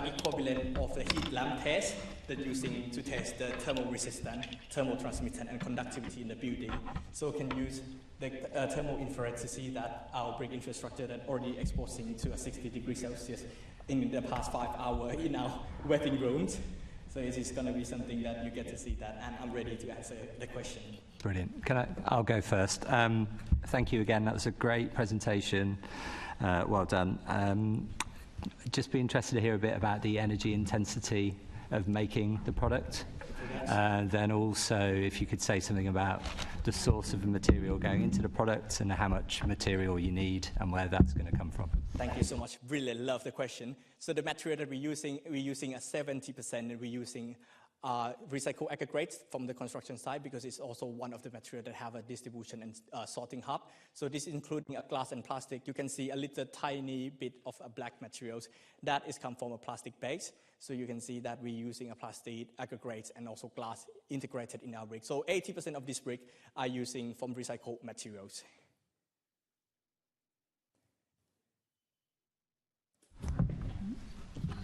equivalent of the heat lamp test that using to test the thermal resistance, thermal transmittance, and conductivity in the building. So we can use the thermal infrared to see that our brick infrastructure that already exposing to a 60 degrees Celsius in the past 5 hours in our waiting rooms. So it is going to be something that you get to see that, and I'm ready to answer the question. Brilliant. I'll go first. Thank you again. That was a great presentation. Well done. Just be interested to hear a bit about the energy intensity of making the product. Then also, if you could say something about the source of the material going into the product and how much material you need and where that's going to come from. Thank you so much. Really love the question. So the material that we're using a 70%, and we're using recycled aggregates from the construction site, because it's also one of the materials that have a distribution and sorting hub. So this is including glass and plastic. You can see a little tiny bit of black materials that is come from a plastic base. So you can see that we're using a plastic aggregates and also glass integrated in our brick. So 80% of this brick are using from recycled materials.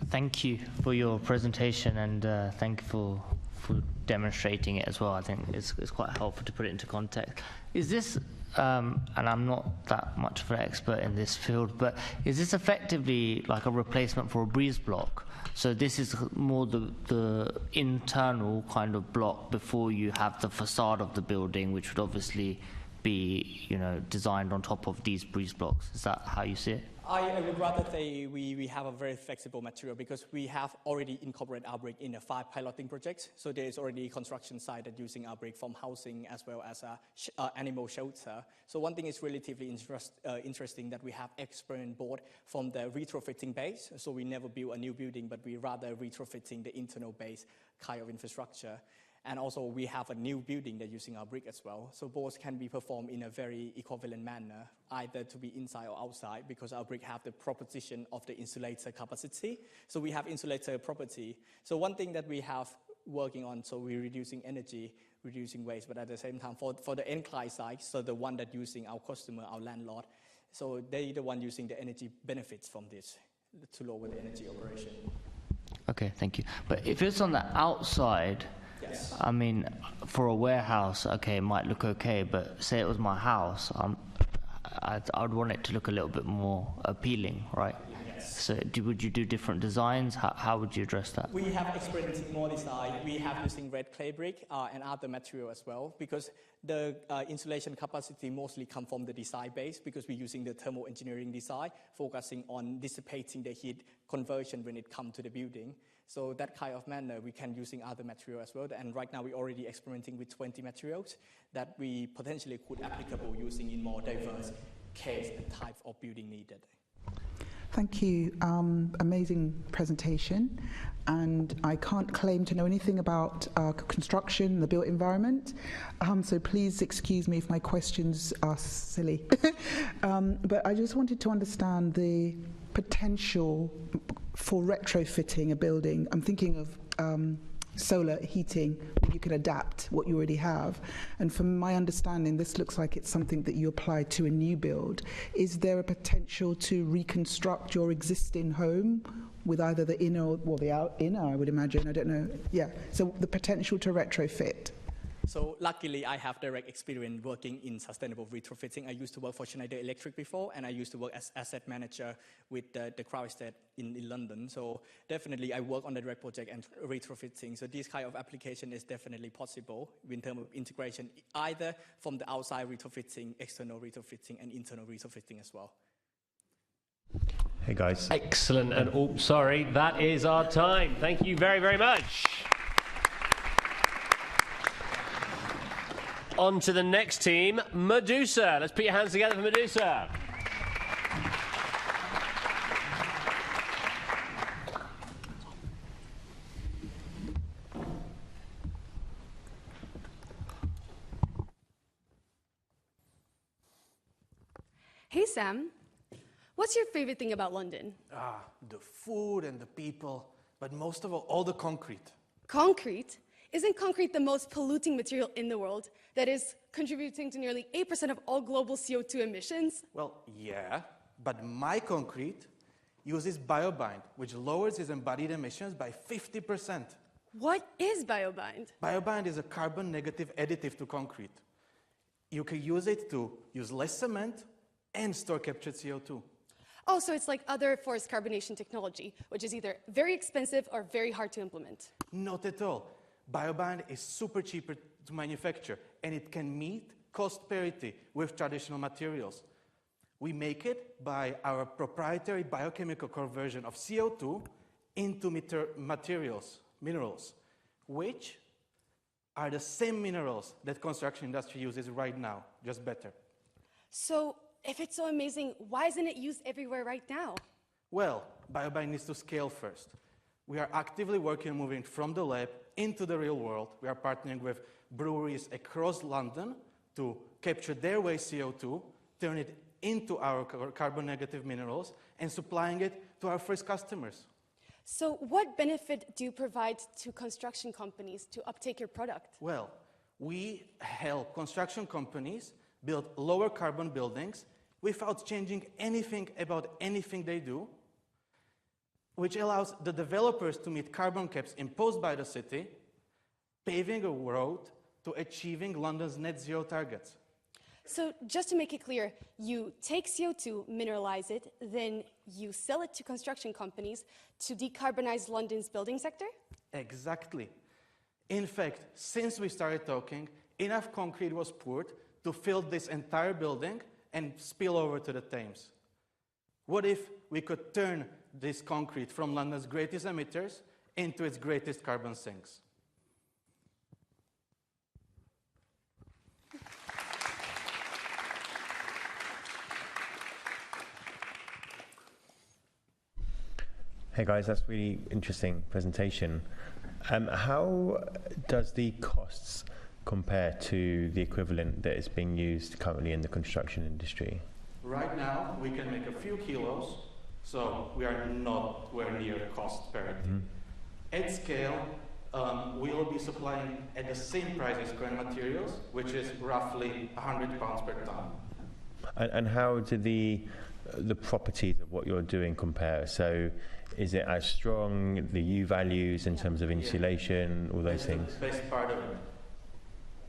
Thank you for your presentation, and thank you for demonstrating it as well. I think it's quite helpful to put it into context. Is this, and I'm not that much of an expert in this field, but is this effectively like a replacement for a breeze block? So this is more the internal kind of block before you have the facade of the building, which would obviously be, designed on top of these breeze blocks. Is that how you see it? I would rather say we have a very flexible material, because we have already incorporated our brick in 5 piloting projects. So there is already a construction site that using our brick from housing as well as animal shelter. So one thing is relatively interesting that we have experience board from the retrofitting base. So we never build a new building, but we rather retrofitting the internal base kind of infrastructure. And also we have a new building that using our brick as well. So both can be performed in a very equivalent manner, either to be inside or outside, because our brick have the proposition of the insulator capacity. So we have insulator property. So one thing that we have working on, so we're reducing energy, reducing waste, but at the same time for the end client side, so the one that using our customer, our landlord, so they the one using the energy benefits from this to lower the energy operation. Okay, thank you. But if it's on the outside, yes. I mean, for a warehouse, okay, it might look okay, but say it was my house, I'd want it to look a little bit more appealing, right? Yes. So would you do different designs? How would you address that? We have experimented more design. We have using red clay brick and other material as well, because the insulation capacity mostly come from the design base, because we're using the thermal engineering design, focusing on dissipating the heat conversion when it comes to the building. So that kind of manner, we can using other material as well. And right now, we're already experimenting with 20 materials that we potentially could applicable using in more diverse case and types of building needed. Thank you. Amazing presentation. And I can't claim to know anything about construction, the built environment. So please excuse me if my questions are silly. But I just wanted to understand the potential for retrofitting a building. I'm thinking of solar heating. You can adapt what you already have. And from my understanding, this looks like it's something that you apply to a new build. Is there a potential to reconstruct your existing home with either the inner or the inner, I would imagine, I don't know. Yeah, so the potential to retrofit. So luckily, I have direct experience working in sustainable retrofitting. I used to work for Schneider Electric before, and I used to work as asset manager with the Crown Estate in London. So definitely, I work on the direct project and retrofitting. So this kind of application is definitely possible in terms of integration, either from the outside retrofitting, external retrofitting, and internal retrofitting as well. Hey guys. Excellent. And oh, sorry, that is our time. Thank you very, very much. On to the next team, Medusa. Let's put your hands together for Medusa. Hey Sam, what's your favorite thing about London? The food and the people, but most of all the concrete. Concrete? Isn't concrete the most polluting material in the world that is contributing to nearly 8% of all global CO2 emissions? Well, yeah, but my concrete uses BioBind, which lowers its embodied emissions by 50%. What is BioBind? BioBind is a carbon negative additive to concrete. You can use it to use less cement and store captured CO2. Oh, so it's like other forest carbonation technology, which is either very expensive or very hard to implement. Not at all. BioBind is super cheaper to manufacture, and it can meet cost parity with traditional materials. We make it by our proprietary biochemical conversion of CO2 into minerals, which are the same minerals that construction industry uses right now, just better. So if it's so amazing, why isn't it used everywhere right now? Well, BioBind needs to scale first. We are actively working on moving from the lab into the real world. We are partnering with breweries across London to capture their waste CO2, turn it into our carbon negative minerals, and supplying it to our first customers. So what benefit do you provide to construction companies to uptake your product? Well, we help construction companies build lower carbon buildings without changing anything about anything they do, which allows the developers to meet carbon caps imposed by the city, paving a road to achieving London's net zero targets. So just to make it clear, you take CO2, mineralize it, then you sell it to construction companies to decarbonize London's building sector? Exactly. In fact, since we started talking, enough concrete was poured to fill this entire building and spill over to the Thames. What if we could turn this concrete from London's greatest emitters into its greatest carbon sinks? Hey guys, that's really interesting presentation. How does the costs compare to the equivalent that is being used currently in the construction industry? Right now, we can make a few kilos, so we are nowhere near cost parity. At scale, we'll be supplying at the same price as current materials, which is roughly £100 per ton. And how do the properties of what you're doing compare? So is it as strong, the U values in terms of insulation, all those things? That's the best part of it.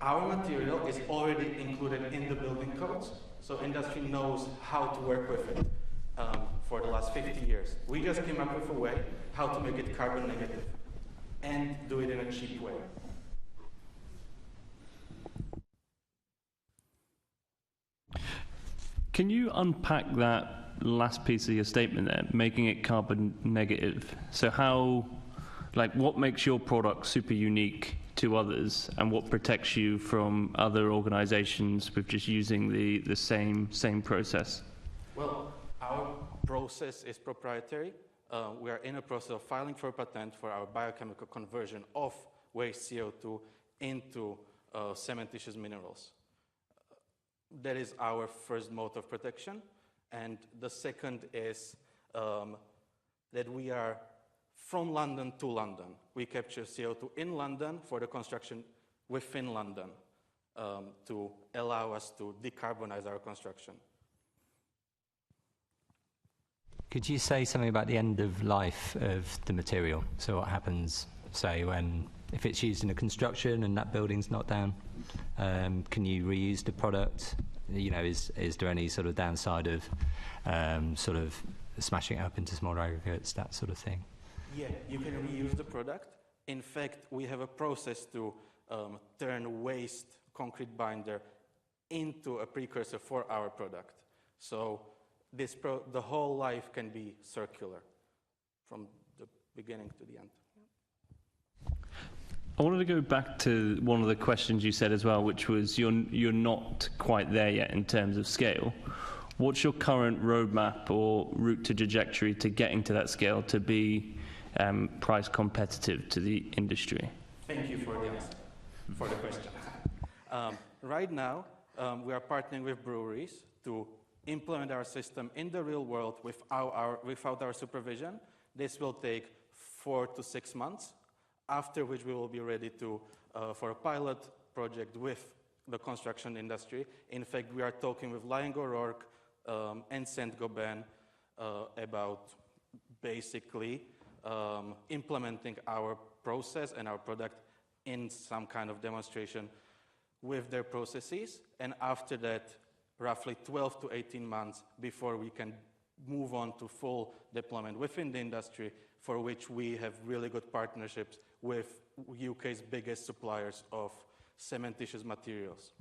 Our material is already included in the building codes, so industry knows how to work with it for the last 50 years. We just came up with a way how to make it carbon negative and do it in a cheap way. Can you unpack that last piece of your statement there, making it carbon negative? So how, like, what makes your product super unique to others, and what protects you from other organizations with just using the same process? Well, our process is proprietary. We are in a process of filing for a patent for our biochemical conversion of waste CO2 into cementitious minerals. That is our first mode of protection. And the second is that we are from London to London. We capture CO2 in London for the construction within London to allow us to decarbonize our construction. Could you say something about the end of life of the material? So what happens, say, if it's used in a construction and that building's not down? Can you reuse the product? You know, is there any sort of downside of sort of smashing it up into smaller aggregates, that sort of thing? Yeah, you can reuse the product. In fact, we have a process to turn waste concrete binder into a precursor for our product. So the whole life can be circular from the beginning to the end. I wanted to go back to one of the questions you said as well, which was you're not quite there yet in terms of scale. What's your current roadmap or route to trajectory to getting to that scale to be price competitive to the industry? Thank you for the answer, for the question. Right now, we are partnering with breweries to implement our system in the real world without our supervision. This will take 4 to 6 months, after which we will be ready for a pilot project with the construction industry. In fact, we are talking with Laing O'Rourke and Saint-Gobain about basically implementing our process and our product in some kind of demonstration with their processes. And after that, roughly 12 to 18 months before we can move on to full deployment within the industry, for which we have really good partnerships with UK's biggest suppliers of cementitious materials.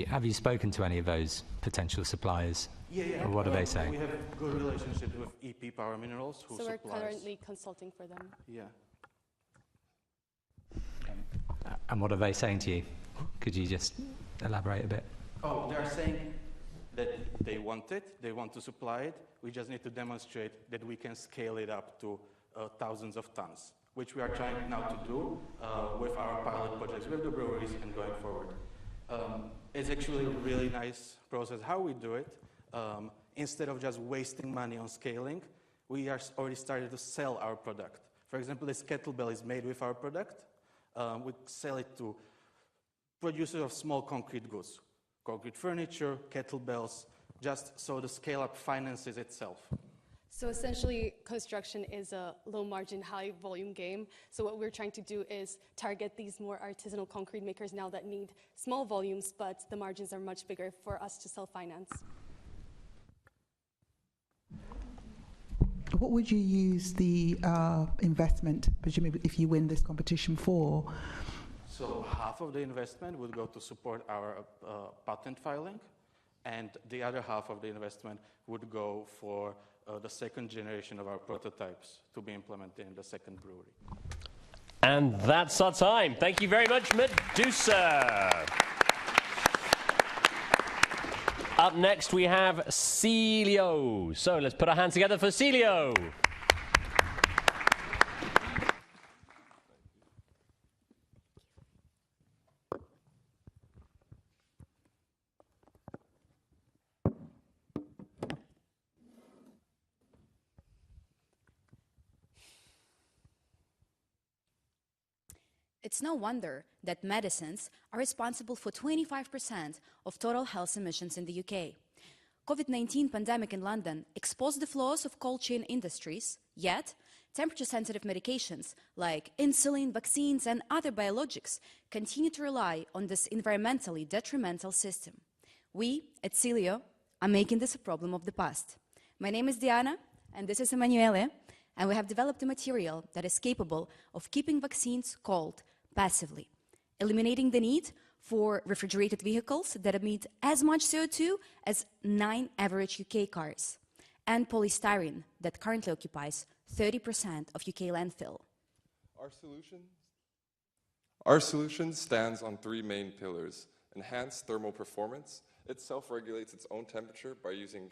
Have you spoken to any of those potential suppliers? Yeah. Or what are they saying? We have good relationships with EP Power Minerals, who supplies. So we're currently consulting for them. Yeah. And what are they saying to you? Could you just elaborate a bit? Oh, they're saying that they want it, they want to supply it. We just need to demonstrate that we can scale it up to thousands of tons, which we are trying now to do with our pilot projects with the breweries and going forward. It's actually a really nice process how we do it. Instead of just wasting money on scaling, we are already started to sell our product. For example, this kettlebell is made with our product. We sell it to producers of small concrete goods, concrete furniture, kettlebells, just so the scale-up finances itself. So essentially, construction is a low-margin, high-volume game. So what we're trying to do is target these more artisanal concrete makers now that need small volumes, but the margins are much bigger for us to self-finance. What would you use the investment, presumably, if you win this competition for? So half of the investment would go to support our patent filing, and the other half of the investment would go for the second generation of our prototypes to be implemented in the second brewery. And that's our time. Thank you very much, Medusa. Up next, we have Celio. So let's put our hands together for Celio. It's no wonder that medicines are responsible for 25% of total health emissions in the UK. COVID-19 pandemic in London exposed the flaws of cold chain industries, yet temperature-sensitive medications like insulin, vaccines, and other biologics continue to rely on this environmentally detrimental system. We, at Celio, are making this a problem of the past. My name is Diana, and this is Emanuele, and we have developed a material that is capable of keeping vaccines cold passively, eliminating the need for refrigerated vehicles that emit as much CO2 as 9 average UK cars, and polystyrene that currently occupies 30% of UK landfill. Our solution stands on 3 main pillars: enhanced thermal performance. It self-regulates its own temperature by using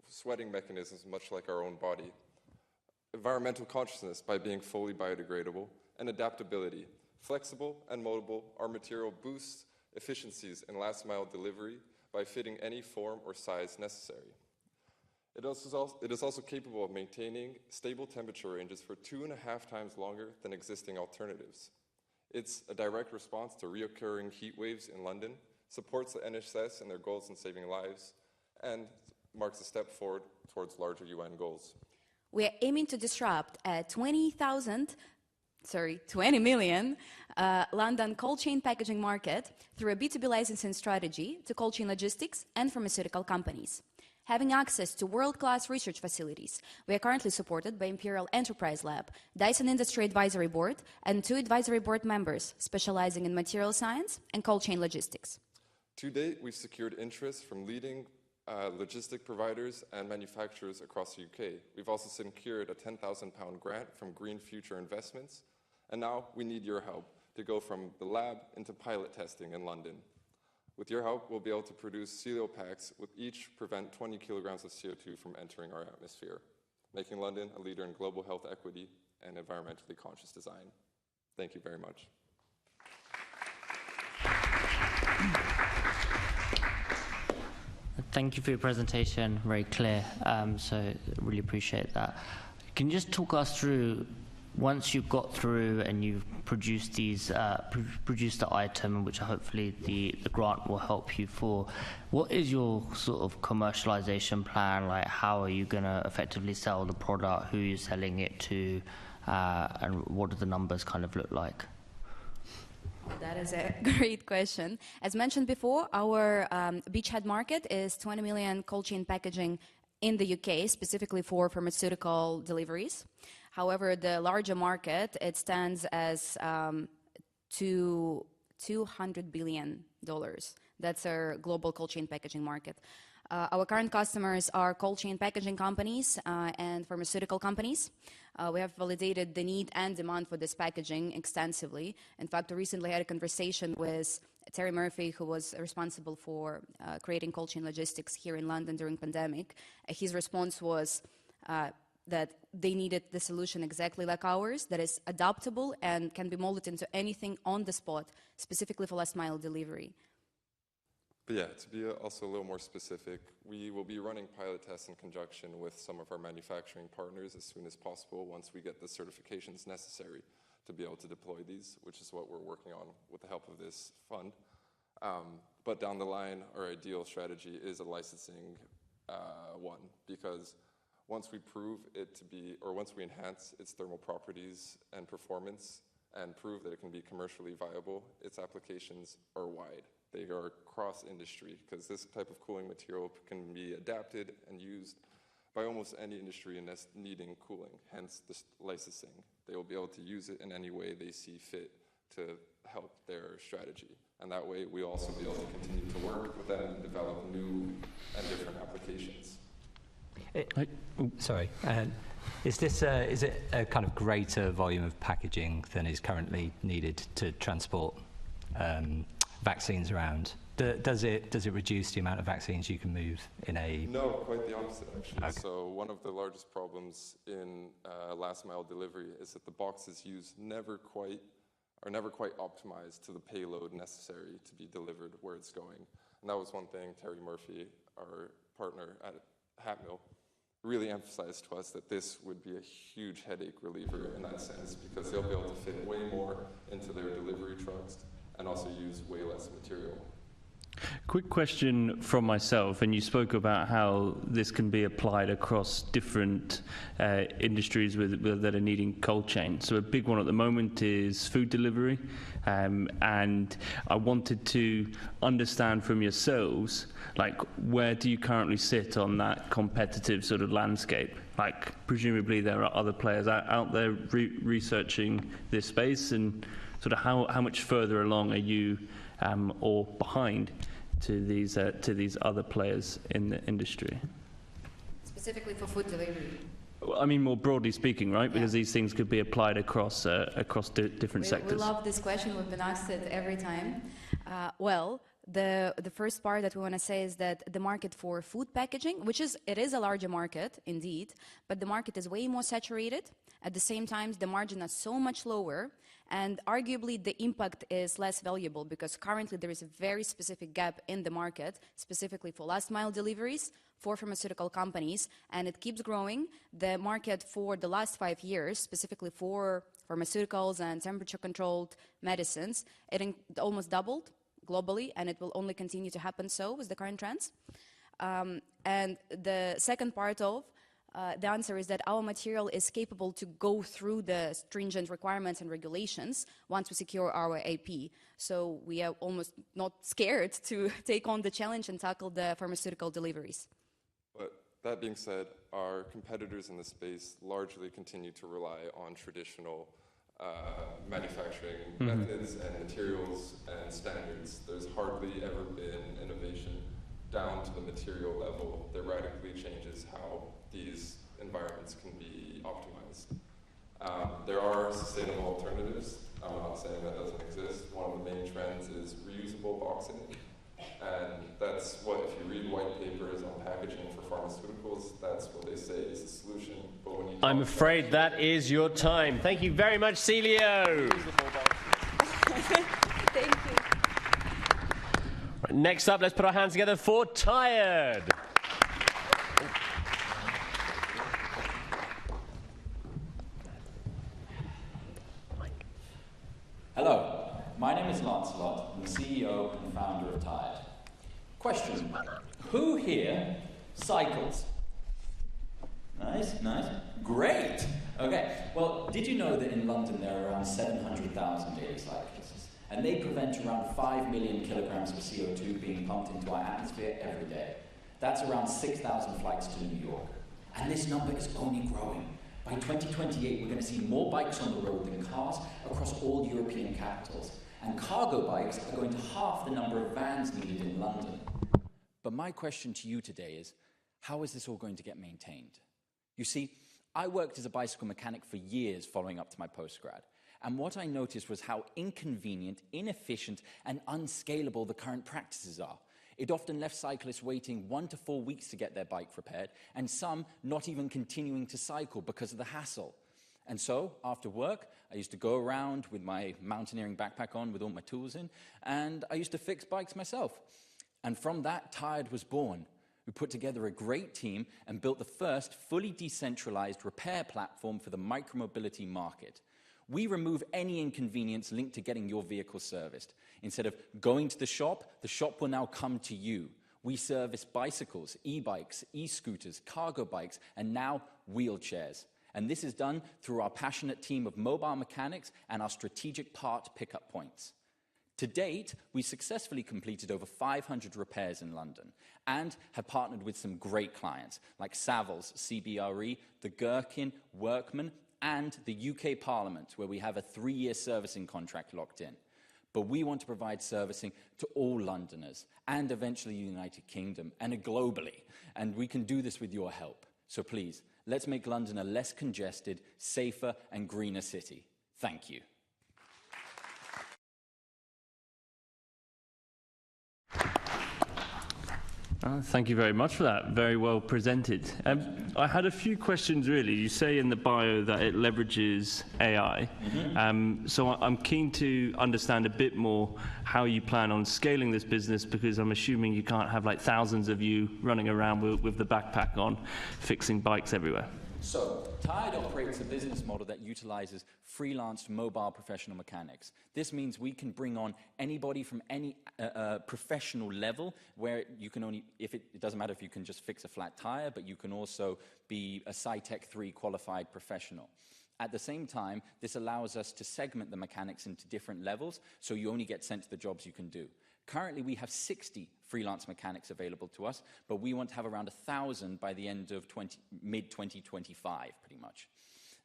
sweating mechanisms much like our own body. Environmental consciousness by being fully biodegradable, and adaptability. Flexible and moldable, our material boosts efficiencies in last-mile delivery by fitting any form or size necessary. It is also capable of maintaining stable temperature ranges for 2.5 times longer than existing alternatives. It's a direct response to reoccurring heat waves in London, supports the NHS and their goals in saving lives, and marks a step forward towards larger UN goals. We are aiming to disrupt a 20 million London cold chain packaging market through a B2B licensing strategy to cold chain logistics and pharmaceutical companies. Having access to world-class research facilities, we are currently supported by Imperial Enterprise Lab, Dyson Industry Advisory Board, and 2 advisory board members specializing in material science and cold chain logistics. To date, we've secured interest from leading logistic providers and manufacturers across the UK. We've also secured a £10,000 grant from Green Future Investments, and now we need your help to go from the lab into pilot testing in London. With your help, we'll be able to produce Celio packs with each prevent 20 kilograms of CO2 from entering our atmosphere, making London a leader in global health equity and environmentally conscious design. Thank you very much. Thank you for your presentation, very clear, so really appreciate that. Can you just talk us through, once you've got through and you've produced these, produced the item, which hopefully the grant will help you for, what is your sort of commercialization plan? Like, how are you going to effectively sell the product? Who are you selling it to? And what do the numbers kind of look like? That is a great question. As mentioned before, our beachhead market is 20 million cold chain packaging in the UK, specifically for pharmaceutical deliveries. However, the larger market, it stands as $200 billion. That's our global cold chain packaging market. Our current customers are cold chain packaging companies and pharmaceutical companies. We have validated the need and demand for this packaging extensively. In fact, I recently had a conversation with Terry Murphy, who was responsible for creating cold chain logistics here in London during pandemic. His response was that they needed the solution exactly like ours, that is adaptable and can be molded into anything on the spot, specifically for last mile delivery. But yeah, to be also a little more specific, we will be running pilot tests in conjunction with some of our manufacturing partners as soon as possible once we get the certifications necessary to be able to deploy these, which is what we're working on with the help of this fund. But down the line, our ideal strategy is a licensing one, because once we prove it to be, or once we enhance its thermal properties and performance and prove that it can be commercially viable, its applications are wide. They are cross-industry, because this type of cooling material can be adapted and used by almost any industry needing cooling, hence this licensing. They will be able to use it in any way they see fit to help their strategy. And that way, we'll also be able to continue to work with them and develop new and different applications. Sorry. Is it a kind of greater volume of packaging than is currently needed to transport vaccines around? Does it reduce the amount of vaccines you can move in a... No, quite the opposite, actually. Okay. So one of the largest problems in last mile delivery is that the boxes used are never quite optimized to the payload necessary to be delivered where it's going. And that was one thing Terry Murphy, our partner at Hatmill, really emphasized to us, that this would be a huge headache reliever in that sense, because they'll be able to fit way more into their delivery trucks and also use way less material. Quick question from myself, and you spoke about how this can be applied across different industries that are needing cold chain. So a big one at the moment is food delivery, and I wanted to understand from yourselves, like, where do you currently sit on that competitive sort of landscape? Like, presumably there are other players out there researching this space, and sort of how much further along are you or behind to these other players in the industry? Specifically for food delivery? Well, I mean, more broadly speaking, right? Yeah. Because these things could be applied across different sectors. We love this question. We've been asked it every time. Well, the first part that we want to say is that the market for food packaging, it is a larger market indeed, but the market is way more saturated. At the same time, the margin is so much lower, and arguably the impact is less valuable because currently there is a very specific gap in the market, specifically for last mile deliveries for pharmaceutical companies, and it keeps growing. The market for the last 5 years, specifically for pharmaceuticals and temperature-controlled medicines, it almost doubled globally, and it will only continue to happen so with the current trends. And the second part of the answer is that our material is capable to go through the stringent requirements and regulations once we secure our AP. So we are almost not scared to take on the challenge and tackle the pharmaceutical deliveries. But that being said, our competitors in the space largely continue to rely on traditional manufacturing methods and materials and standards. There's hardly ever been innovation down to the material level that radically changes how these environments can be optimized. There are sustainable alternatives. I'm not saying that doesn't exist. One of the main trends is reusable boxing. And that's what, if you read white papers on packaging for pharmaceuticals, that's what they say is the solution. But when you I'm afraid that is your time. Thank you very much, Celio. Thank you. Right, next up, let's put our hands together for Tired. Hello, my name is Lancelot. I'm the CEO and founder of Tired. Question, who here cycles? Nice, nice. Great! Okay, well, did you know that in London there are around 700,000 daily cyclists? And they prevent around 5 million kilograms of CO2 being pumped into our atmosphere every day. That's around 6,000 flights to New York. And this number is only growing. By 2028, we're going to see more bikes on the road than cars across all European capitals. And cargo bikes are going to halve the number of vans needed in London. But my question to you today is, how is this all going to get maintained? You see, I worked as a bicycle mechanic for years following up to my postgrad. And what I noticed was how inconvenient, inefficient, and unscalable the current practices are. It often left cyclists waiting 1 to 4 weeks to get their bike repaired, and some not even continuing to cycle because of the hassle. And so, after work, I used to go around with my mountaineering backpack on with all my tools in, and I used to fix bikes myself. And from that, Tired was born. We put together a great team and built the first fully decentralized repair platform for the micromobility market. We remove any inconvenience linked to getting your vehicle serviced. Instead of going to the shop will now come to you. We service bicycles, e-bikes, e-scooters, cargo bikes, and now wheelchairs. And this is done through our passionate team of mobile mechanics and our strategic part pickup points. To date, we successfully completed over 500 repairs in London and have partnered with some great clients like Savills, CBRE, the Gherkin, Workman, and the UK Parliament, where we have a 3-year servicing contract locked in. But we want to provide servicing to all Londoners and eventually the United Kingdom and globally. And we can do this with your help. So please, let's make London a less congested, safer, and greener city. Thank you. Thank you very much for that. Very well presented. I had a few questions, really. You say in the bio that it leverages AI. So I'm keen to understand a bit more how you plan on scaling this business, because I'm assuming you can't have like thousands of you running around with the backpack on, fixing bikes everywhere. So, Tired operates a business model that utilizes freelance mobile professional mechanics. This means we can bring on anybody from any professional level, where you can only, it doesn't matter if you can just fix a flat tire, but you can also be a Cytec 3 qualified professional. At the same time, this allows us to segment the mechanics into different levels, so you only get sent to the jobs you can do. Currently, we have 60 freelance mechanics available to us, but we want to have around 1,000 by the end of mid-2025, pretty much.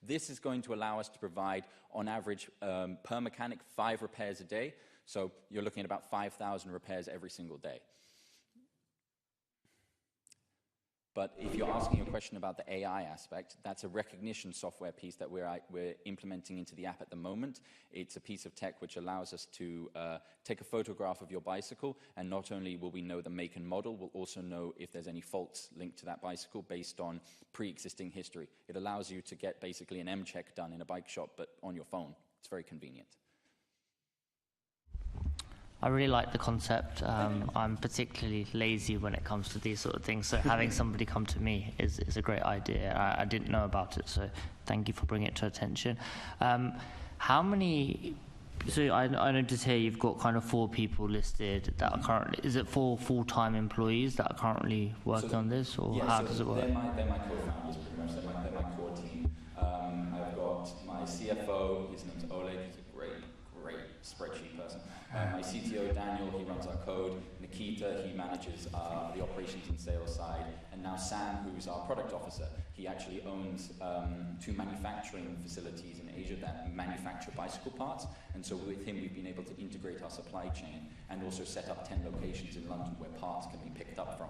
This is going to allow us to provide, on average, per mechanic, 5 repairs a day. So you're looking at about 5,000 repairs every single day. But if you're asking a question about the AI aspect, that's a recognition software piece that we're implementing into the app at the moment. It's a piece of tech which allows us to take a photograph of your bicycle, and not only will we know the make and model, we'll also know if there's any faults linked to that bicycle based on pre-existing history. It allows you to get basically an M-check done in a bike shop, but on your phone. It's very convenient. I really like the concept. I'm particularly lazy when it comes to these sort of things, so having somebody come to me is a great idea. I didn't know about it, so thank you for bringing it to attention. How many... So I noticed here you've got kind of 4 people listed that are currently... Is it 4 full-time employees that are currently working on this, or how does it work? They're my co-founders, pretty much. They're my core team. I've got my CFO, his name's Oleg, he's a great spreadsheet person. My CTO, Daniel, he runs our code. Nikita, he manages the operations and sales side. And now Sam, who's our product officer, he actually owns 2 manufacturing facilities in Asia that manufacture bicycle parts. And so with him, we've been able to integrate our supply chain and also set up 10 locations in London where parts can be picked up from.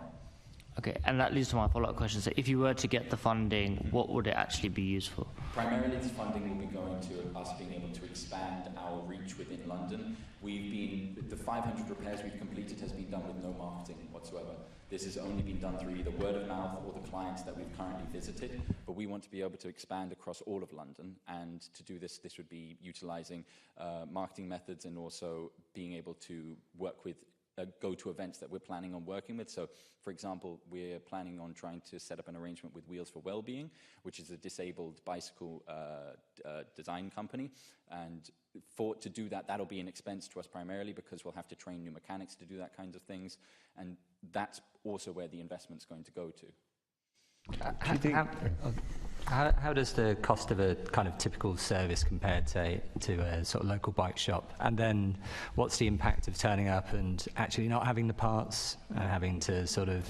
Okay, and that leads to my follow-up question. So if you were to get the funding, what would it actually be used for? Primarily, this funding will be going to us being able to expand our reach within London. The 500 repairs we've completed has been done with no marketing whatsoever. This has only been done through either word of mouth or the clients that we've currently visited, but we want to be able to expand across all of London, and to do this, this would be utilizing marketing methods and also being able to work with go to events that we're planning on working with. So, for example, we're planning on trying to set up an arrangement with Wheels for Wellbeing, which is a disabled bicycle design company. And to do that, that'll be an expense to us primarily because we'll have to train new mechanics to do that kinds of things. And that's also where the investment's going to go to. How does the cost of a kind of typical service compare to a sort of local bike shop? And then what's the impact of turning up and actually not having the parts and having to sort of,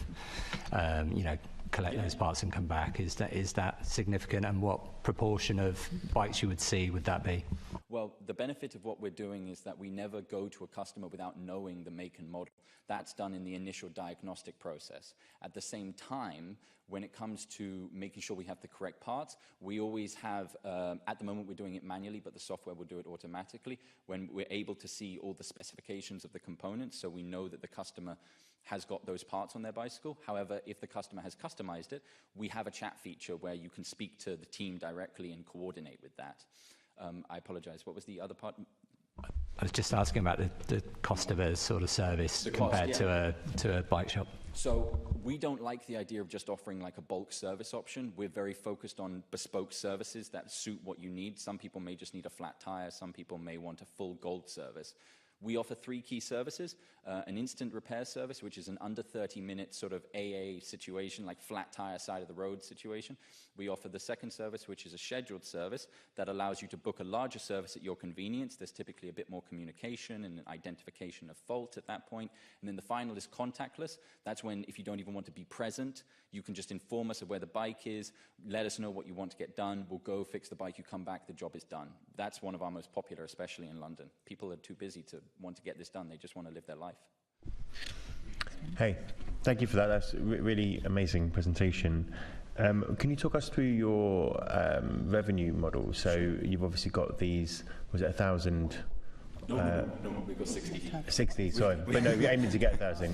collect those parts and come back? Is that significant, and what proportion of bikes you would see would that be? Well, the benefit of what we're doing is that we never go to a customer without knowing the make and model. That's done in the initial diagnostic process. At the same time, when it comes to making sure we have the correct parts, we always have, at the moment we're doing it manually, but the software will do it automatically, when we're able to see all the specifications of the components, so we know that the customer has got those parts on their bicycle. However, if the customer has customized it, we have a chat feature where you can speak to the team directly and coordinate with that. I apologize, what was the other part? I was just asking about the cost of a sort of service compared to a bike shop. So we don't like the idea of just offering like a bulk service option. We're very focused on bespoke services that suit what you need. Some people may just need a flat tire. Some people may want a full gold service. We offer 3 key services, an instant repair service, which is an under 30-minute sort of AA situation, like flat tire side of the road situation. We offer the second service, which is a scheduled service that allows you to book a larger service at your convenience. There's typically a bit more communication and identification of fault at that point. And then the final is contactless. That's when, if you don't even want to be present, you can just inform us of where the bike is, let us know what you want to get done, we'll go fix the bike, you come back, the job is done. That's one of our most popular, especially in London. People are too busy to want to get this done, they just want to live their life. Hey, thank you for that. That's a really amazing presentation. Can you talk us through your revenue model? So you've obviously got these, was it 1,000? No, we've got 60. 60, sorry. But no, we're aiming to get 1,000.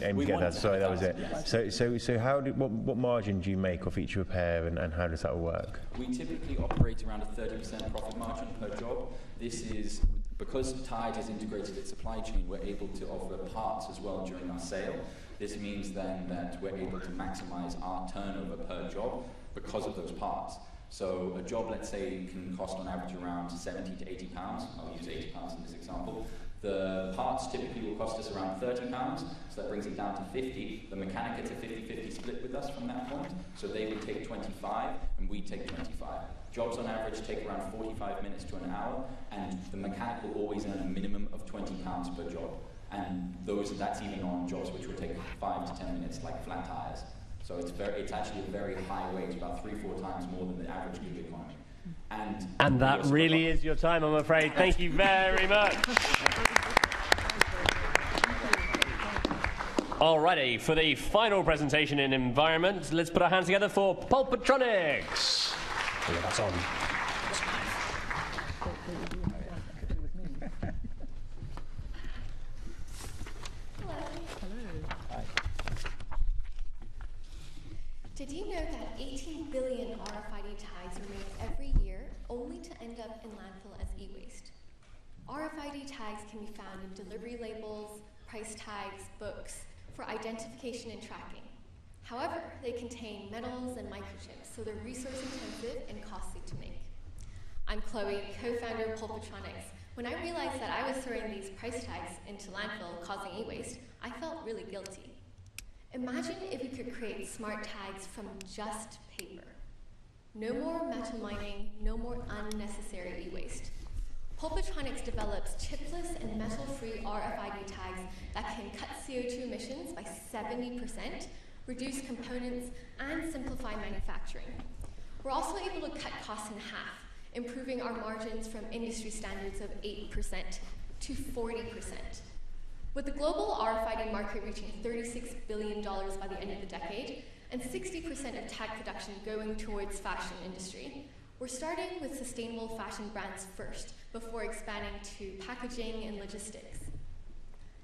Sorry, that was it. Yes. So what margin do you make off each repair, and how does that all work? We typically operate around a 30% profit margin per job. This is because Tide has integrated its supply chain, we're able to offer parts as well during our sale. This means then that we're able to maximize our turnover per job because of those parts. So a job, let's say, can cost on average around 70 to 80 pounds. I'll use 80 pounds in this example. The parts typically will cost us around 30 pounds, so that brings it down to 50. The mechanic gets a 50-50 split with us from that point, so they would take 25 and we take 25. Jobs on average take around 45 minutes to an hour, and the mechanic will always earn a minimum of 20 pounds per job. And that's even on jobs which would take 5 to 10 minutes, like flat tires. So it's actually a very high wage, about 3-4 times more than the average gig economy. And that really is your time, I'm afraid. Thank you very much. Alrighty, for the final presentation in environment, let's put our hands together for Pulpatronics. Yeah, that's on. Did you know that 18 billion RFID tags are made every year, only to end up in landfill as e-waste? RFID tags can be found in delivery labels, price tags, books, for identification and tracking. However, they contain metals and microchips, so they're resource intensive and costly to make. I'm Chloe, co-founder of Pulpatronics. When I realized that I was throwing these price tags into landfill causing e-waste, I felt really guilty. Imagine if we could create smart tags from just paper. No more metal mining, no more unnecessary e-waste. Pulpatronics develops chipless and metal-free RFID tags that can cut CO2 emissions by 70%, reduce components, and simplify manufacturing. We're also able to cut costs in half, improving our margins from industry standards of 8% to 40%. With the global RFID market reaching $36 billion by the end of the decade, and 60% of tag production going towards fashion industry, we're starting with sustainable fashion brands first, before expanding to packaging and logistics.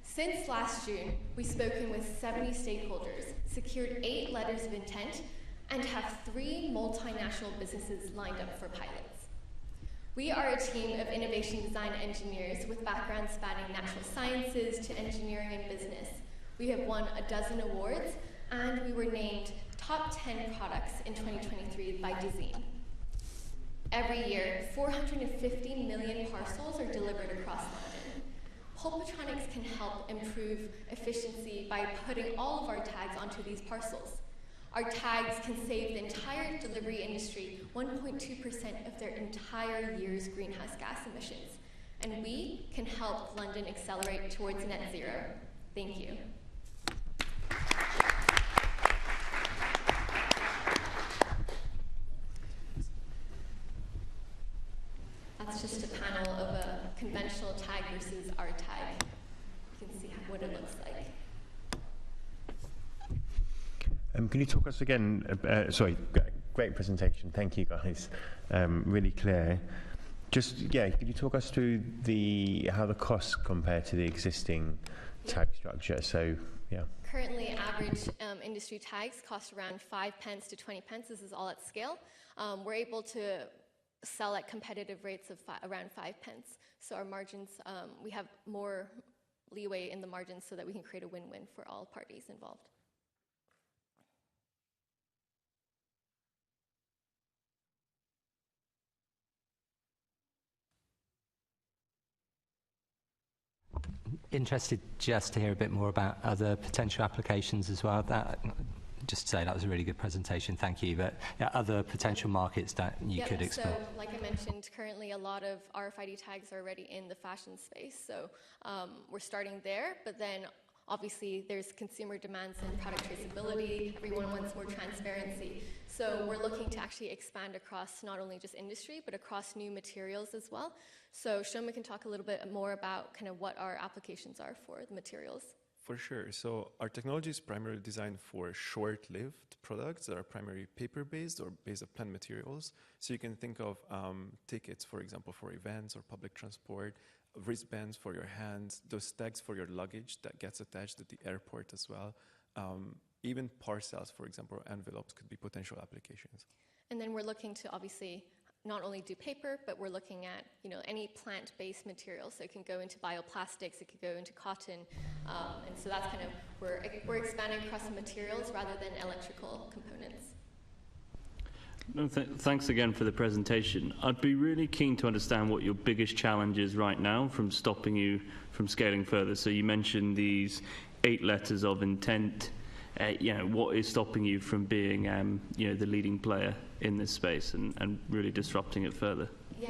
Since last June, we've spoken with 70 stakeholders, secured 8 letters of intent, and have 3 multinational businesses lined up for pilots. We are a team of innovation design engineers with backgrounds spanning natural sciences to engineering and business. We have won 12 awards, and we were named top 10 products in 2023 by Dezeen. Every year, 450 million parcels are delivered across London. Pulpatronics can help improve efficiency by putting all of our tags onto these parcels. Our tags can save the entire delivery industry 1.2% of their entire year's greenhouse gas emissions. And we can help London accelerate towards net zero. Thank you. That's just a panel of a conventional tag versus our tag. You can see what it looks like. Can you talk us again? Sorry, great presentation. Thank you, guys. Really clear. Just could you talk us through how the costs compare to the existing tag structure? So Currently, average industry tags cost around 5 pence to 20 pence. This is all at scale. We're able to sell at competitive rates of around 5 pence. So our margins, we have more leeway in the margins so that we can create a win-win for all parties involved. Interested just to hear a bit more about other potential applications as well. Just to say that was a really good presentation, thank you. But other potential markets that you could explore. So, like I mentioned, currently a lot of RFID tags are already in the fashion space. So we're starting there, but then obviously there's consumer demands and product traceability. Everyone wants more transparency. So we're looking to actually expand across not only just industry, but across new materials as well. So Shoma can talk a little bit more about kind of what our applications are for the materials. For sure. So our technology is primarily designed for short-lived products that are primarily paper-based or based on plant materials. So you can think of tickets, for example, for events or public transport, wristbands for your hands, those tags for your luggage that gets attached at the airport as well. Even parcels, for example, or envelopes could be potential applications. And then we're looking to obviously not only do paper, but we're looking at any plant-based material. So it can go into bioplastics, it could go into cotton, and so that's kind of we're expanding across the materials rather than electrical components. No, thanks again for the presentation. I'd be really keen to understand what your biggest challenge is right now from stopping you from scaling further. So you mentioned these 8 letters of intent. What is stopping you from being the leading player in this space and really disrupting it further? Yeah,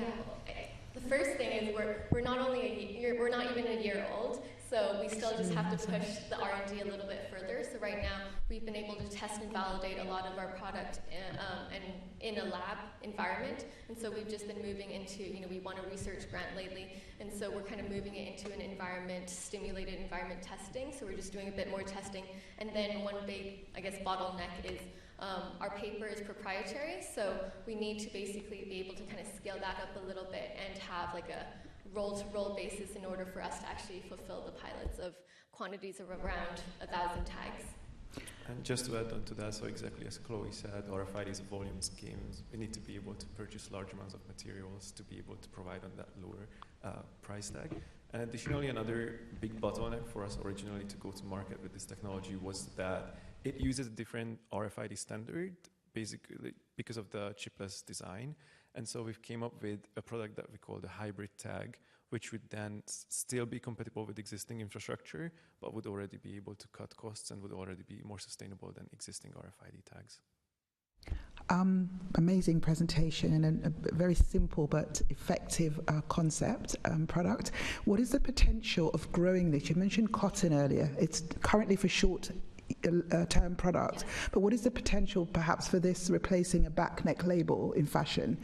the first thing is we're not only we're not even a year old, So we still just have to push the R&D a little bit further. So right now, we've been able to test and validate a lot of our product in a lab environment. And so we've just been moving into, we won a research grant lately. And so we're kind of moving it into an stimulated environment testing. So we're just doing a bit more testing. And then one big, bottleneck is our paper is proprietary. So we need to basically be able to kind of scale that up a little bit and have like a roll-to-roll basis in order for us to actually fulfill the pilots of quantities of around 1,000 tags. And just to add on to that, so exactly as Chloe said, RFID is a volumes game. We need to be able to purchase large amounts of materials to be able to provide on that lower price tag. And additionally, another big bottleneck for us originally to go to market with this technology was that it uses a different RFID standard, basically because of the chipless design. And so we've came up with a product that we call the hybrid tag, which would then still be compatible with existing infrastructure, but would already be able to cut costs and would already be more sustainable than existing RFID tags. Amazing presentation and a very simple but effective concept product. What is the potential of growing this? You mentioned cotton earlier. It's currently for short term product, but what is the potential perhaps for this replacing a back neck label in fashion?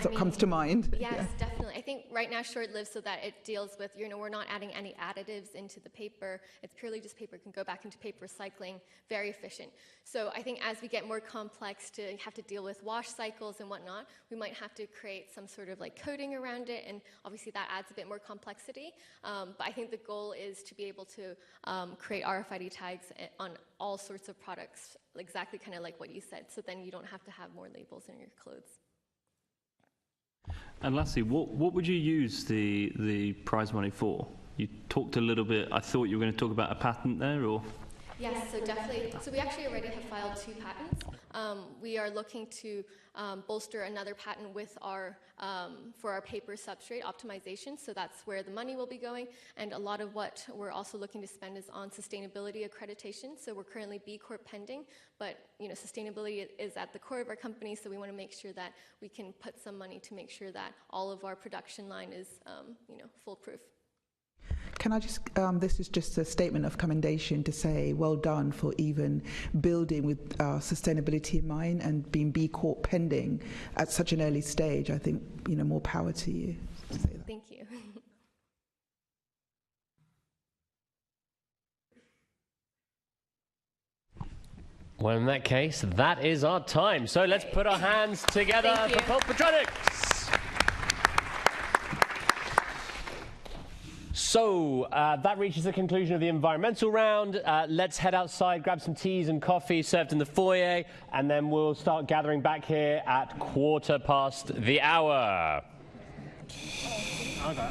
That comes to mind. Yes, definitely. I think right now short-lived so that it deals with, we're not adding any additives into the paper. It's purely just paper. It can go back into paper recycling, very efficient. So I think as we get more complex to have to deal with wash cycles and whatnot, we might have to create some sort of like coating around it, and obviously that adds a bit more complexity. But I think the goal is to be able to create RFID tags on all sorts of products, exactly kind of like what you said, so then you don't have to have more labels in your clothes. And lastly, what would you use the prize money for? You talked a little bit, I thought you were going to talk about a patent there, or? Yes, so definitely. So we actually already have filed 2 patents. We are looking to bolster another patent with for our paper substrate optimization. So that's where the money will be going. And a lot of what we're also looking to spend is on sustainability accreditation. So we're currently B Corp pending, but sustainability is at the core of our company. So we want to make sure that we can put some money to make sure that all of our production line is foolproof. Can I just, this is just a statement of commendation to say well done for even building with sustainability in mind and being B Corp pending at such an early stage. I think, more power to you to say that. Thank you. Well, in that case, that is our time. So let's put our hands together for Pulpatronics. So that reaches the conclusion of the environmental round. Let's head outside, grab some teas and coffee served in the foyer, and then we'll start gathering back here at 1:15. Okay.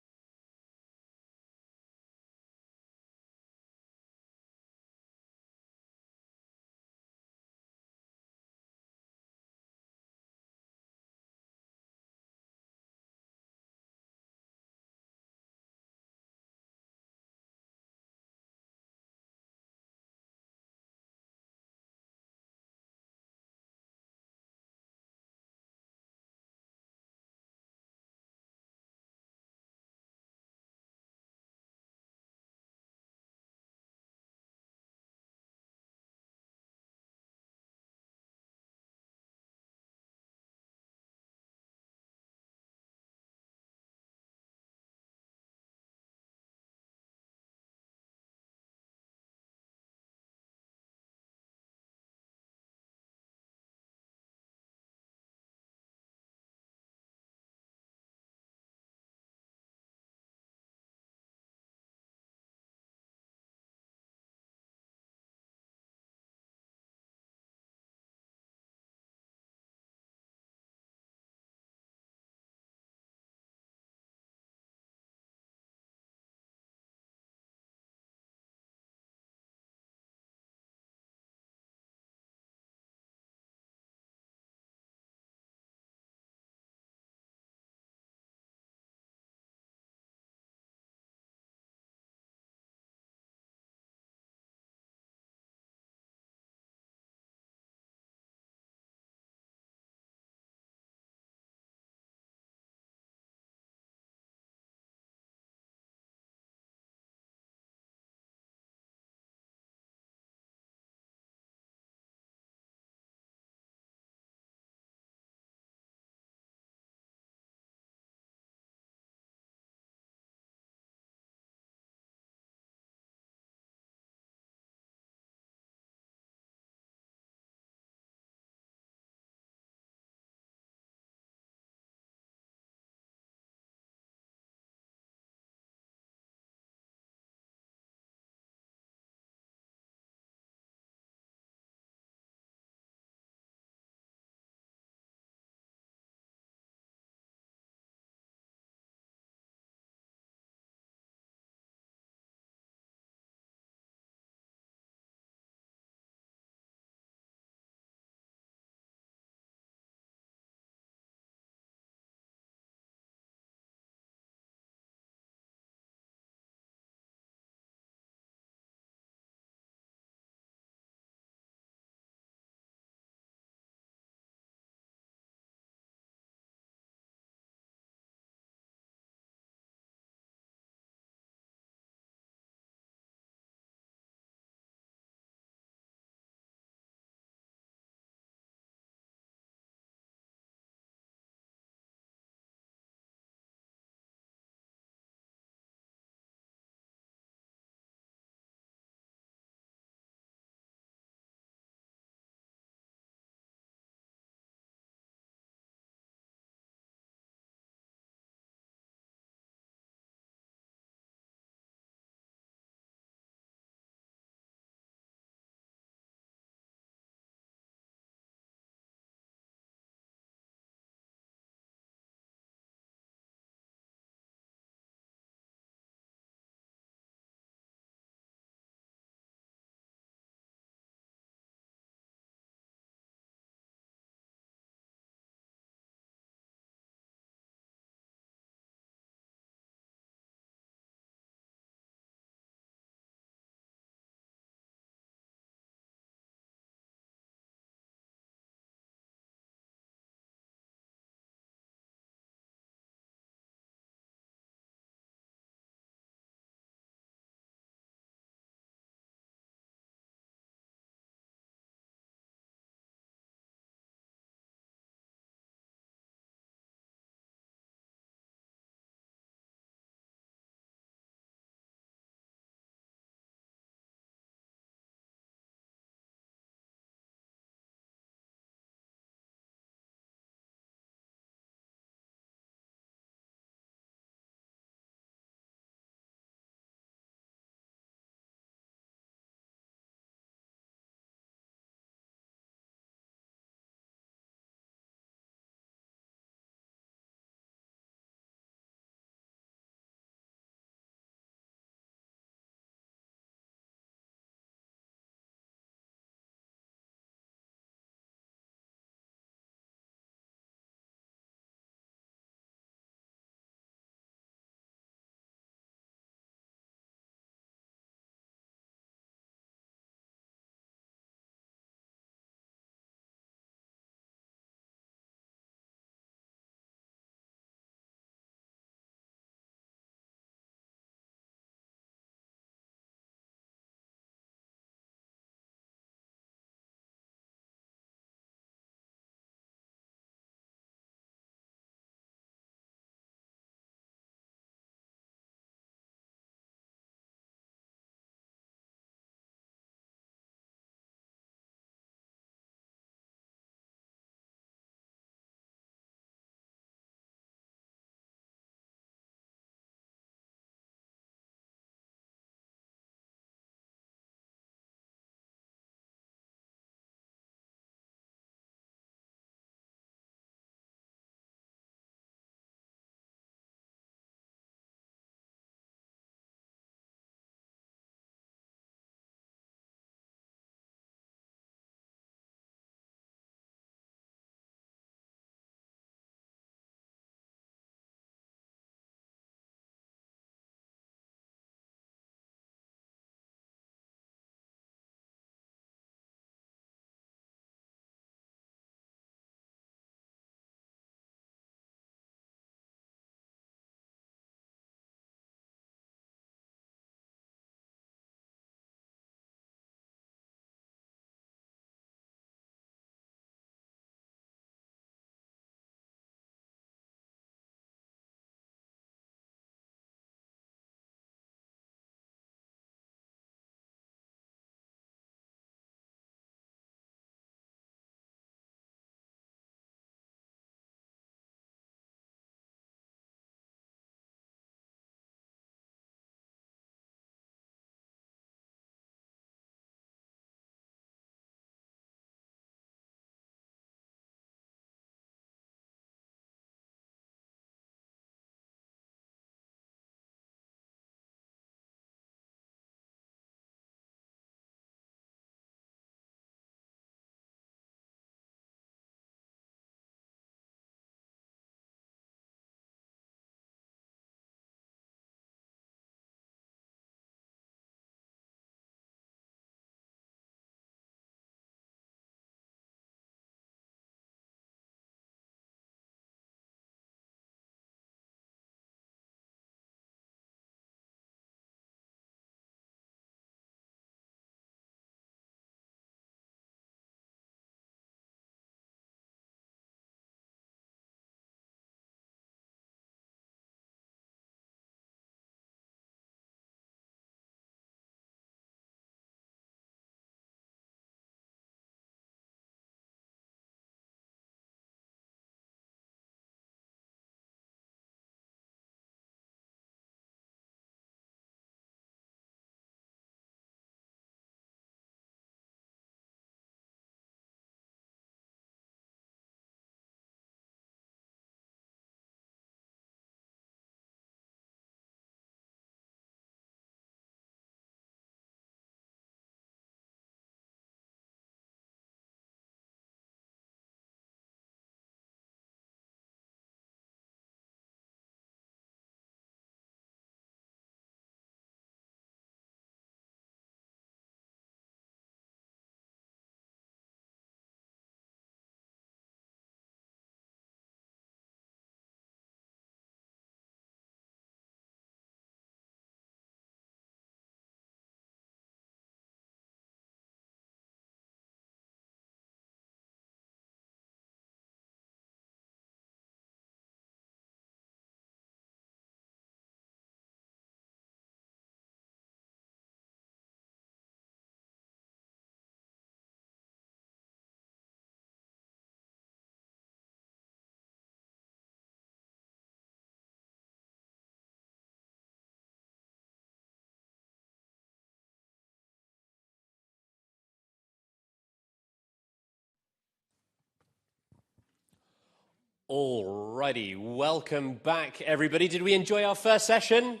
Alrighty, welcome back, everybody. Did we enjoy our first session?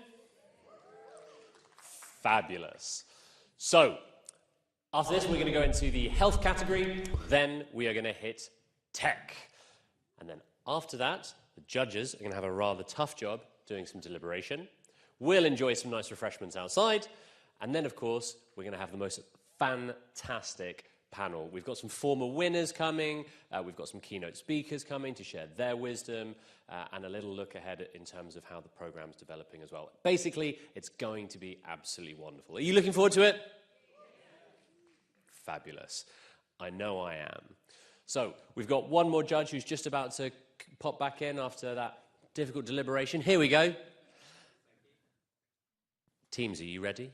Fabulous. So, after this, we're going to go into the health category. Then we are going to hit tech. And then after that, the judges are going to have a rather tough job doing some deliberation. We'll enjoy some nice refreshments outside. And then, of course, we're going to have the most fantastic panel. We've got some former winners coming, we've got some keynote speakers coming to share their wisdom, and a little look ahead in terms of how the program's developing as well. Basically, it's going to be absolutely wonderful. Are you looking forward to it? Fabulous. I know I am. So, we've got one more judge who's just about to pop back in after that difficult deliberation. Here we go. Teams, are you ready?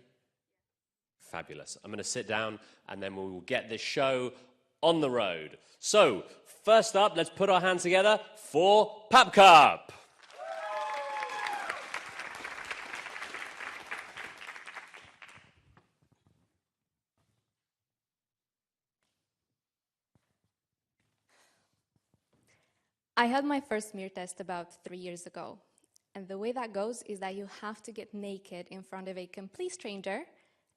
Fabulous. I'm going to sit down and then we will get this show on the road. So, first up, let's put our hands together for PapCup. I had my first smear test about 3 years ago. And the way that goes is that you have to get naked in front of a complete stranger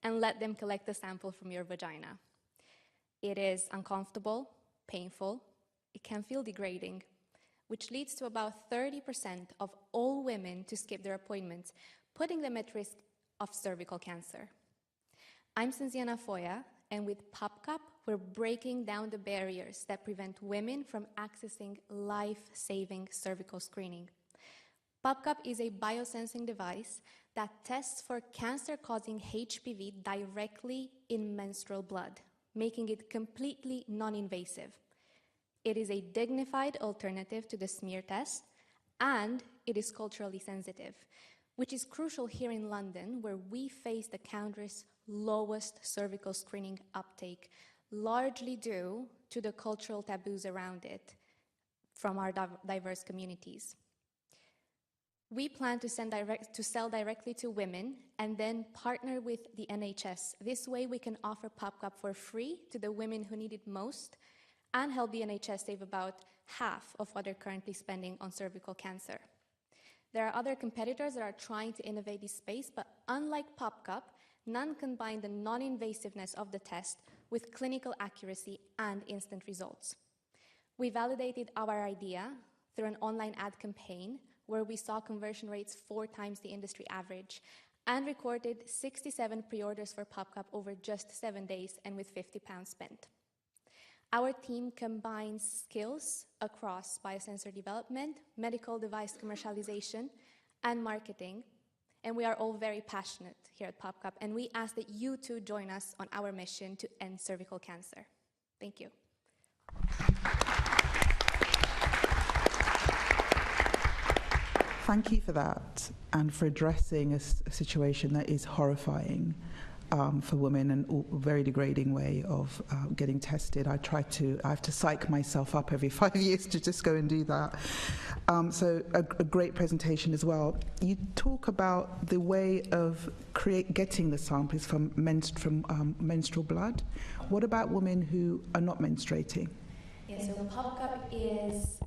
and let them collect the sample from your vagina. It is uncomfortable, painful, it can feel degrading, which leads to about 30% of all women to skip their appointments, putting them at risk of cervical cancer. I'm Cinziana Foya, and with PapCup, we're breaking down the barriers that prevent women from accessing life-saving cervical screening. PapCup is a biosensing device that tests for cancer-causing HPV directly in menstrual blood, making it completely non-invasive. It is a dignified alternative to the smear test, and it is culturally sensitive, which is crucial here in London, where we face the country's lowest cervical screening uptake, largely due to the cultural taboos around it from our diverse communities. We plan to sell directly to women and then partner with the NHS. This way we can offer PapCup for free to the women who need it most and help the NHS save about half of what they're currently spending on cervical cancer. There are other competitors that are trying to innovate this space, but unlike PapCup, none combine the non-invasiveness of the test with clinical accuracy and instant results. We validated our idea through an online ad campaign where we saw conversion rates 4 times the industry average, and recorded 67 pre-orders for PapCup over just 7 days and with £50 spent. Our team combines skills across biosensor development, medical device commercialization, and marketing, and we are all very passionate here at PapCup, and we ask that you too join us on our mission to end cervical cancer. Thank you. Thank you for that and for addressing a situation that is horrifying for women and a very degrading way of getting tested. I have to psych myself up every 5 years to just go and do that. So a great presentation as well. You talk about the way of getting the samples from menstrual blood. What about women who are not menstruating? Yeah, so PapCup is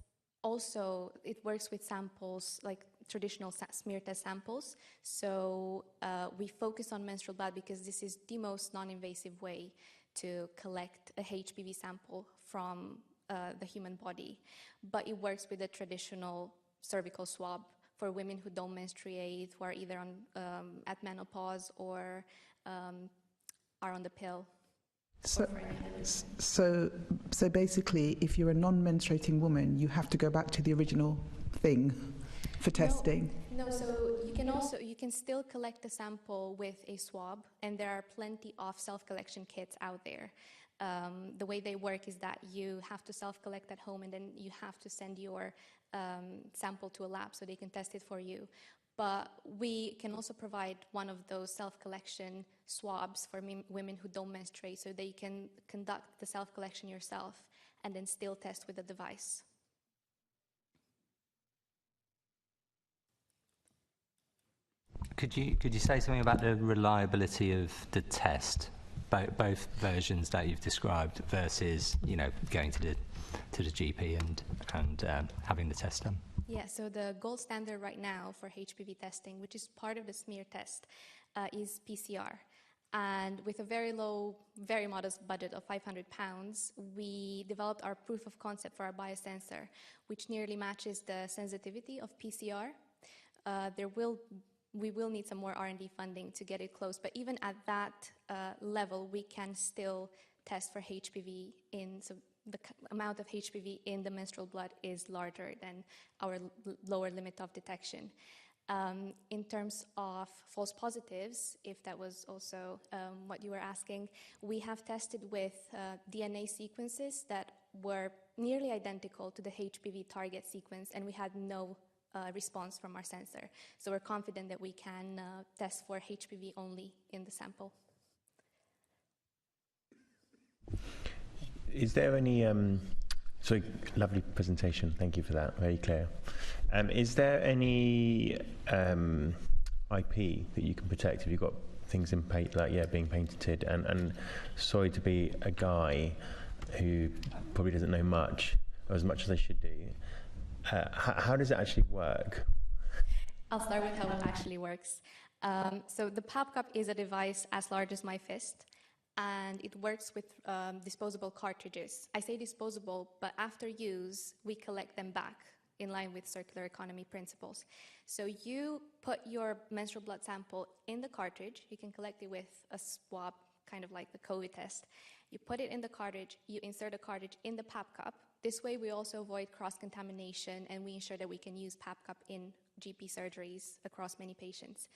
also, it works with samples like traditional smear test samples. So we focus on menstrual blood because this is the most non-invasive way to collect a HPV sample from the human body. But it works with a traditional cervical swab for women who don't menstruate, who are either at menopause or are on the pill. So basically, if you're a non-menstruating woman, you have to go back to the original thing for testing. No, so you can still collect a sample with a swab, and there are plenty of self-collection kits out there. The way they work is that you have to self-collect at home, and then you have to send your sample to a lab so they can test it for you. But we can also provide one of those self-collection swabs for women who don't menstruate, so they can conduct the self-collection yourself and then still test with the device. Could you say something about the reliability of the test? both versions that you've described versus, you know, going to the GP and having the test done? Yeah, so the gold standard right now for HPV testing, which is part of the smear test, is PCR. And with a very low, very modest budget of £500, we developed our proof of concept for our biosensor, which nearly matches the sensitivity of PCR. We will need some more R&D funding to get it close, but even at that level, we can still test for HPV so the amount of HPV in the menstrual blood is larger than our lower limit of detection. In terms of false positives, if that was also what you were asking, we have tested with DNA sequences that were nearly identical to the HPV target sequence, and we had no response from our sensor. So we're confident that we can test for HPV only in the sample. Is there any... So lovely presentation. Thank you for that. Very clear. Is there any IP that you can protect if you've got things in being patented? And sorry to be a guy who probably doesn't know much, or as much as I should do. How does it actually work? I'll start with how it actually works. So the PAP cup is a device as large as my fist, and it works with disposable cartridges. I say disposable, but after use, we collect them back in line with circular economy principles. So you put your menstrual blood sample in the cartridge. You can collect it with a swab, kind of like the COVID test. You put it in the cartridge, you insert a cartridge in the PAP cup. This way we also avoid cross-contamination, and we ensure that we can use PAP cup in GP surgeries across many patients.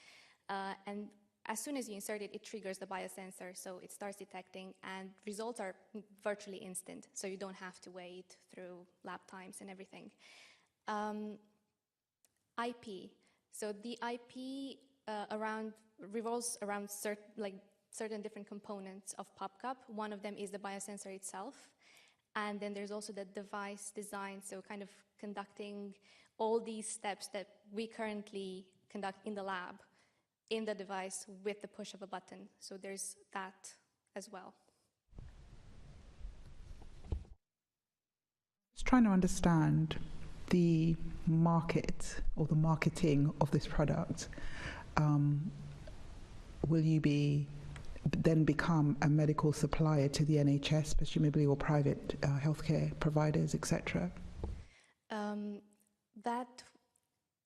And as soon as you insert it, it triggers the biosensor, so it starts detecting, and results are virtually instant, so you don't have to wait through lab times and everything. IP. So the IP revolves around certain different components of PopCup. One of them is the biosensor itself, and then there's also the device design, so kind of conducting all these steps that we currently conduct in the lab in the device with the push of a button. So there's that as well. Just trying to understand the market or the marketing of this product. Will you then become a medical supplier to the NHS, presumably, or private healthcare providers, etc.? That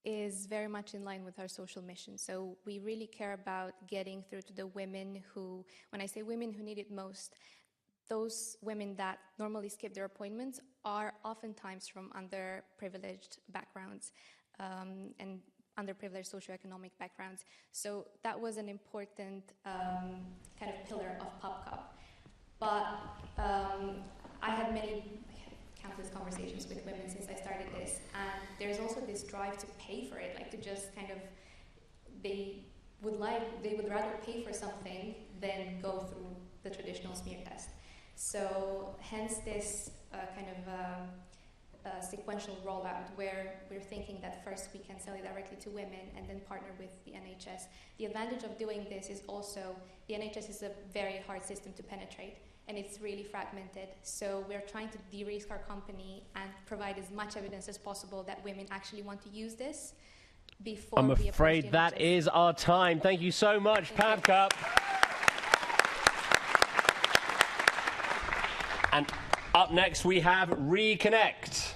is very much in line with our social mission. So we really care about getting through to the women who, when I say women who need it most, those women that normally skip their appointments are oftentimes from underprivileged backgrounds and underprivileged socioeconomic backgrounds. So that was an important kind of pillar of PopCup. But I had countless conversations with women since I started this, and there's also this drive to pay for it, like to just kind of, they would rather pay for something than go through the traditional smear test. So hence this kind of sequential rollout where we're thinking that first we can sell it directly to women and then partner with the NHS. The advantage of doing this is also the NHS is a very hard system to penetrate, and it's really fragmented. So we're trying to de-risk our company and provide as much evidence as possible that women actually want to use this before I'm afraid that is our time. Thank you so much, PAPCup. And up next we have Reconnect.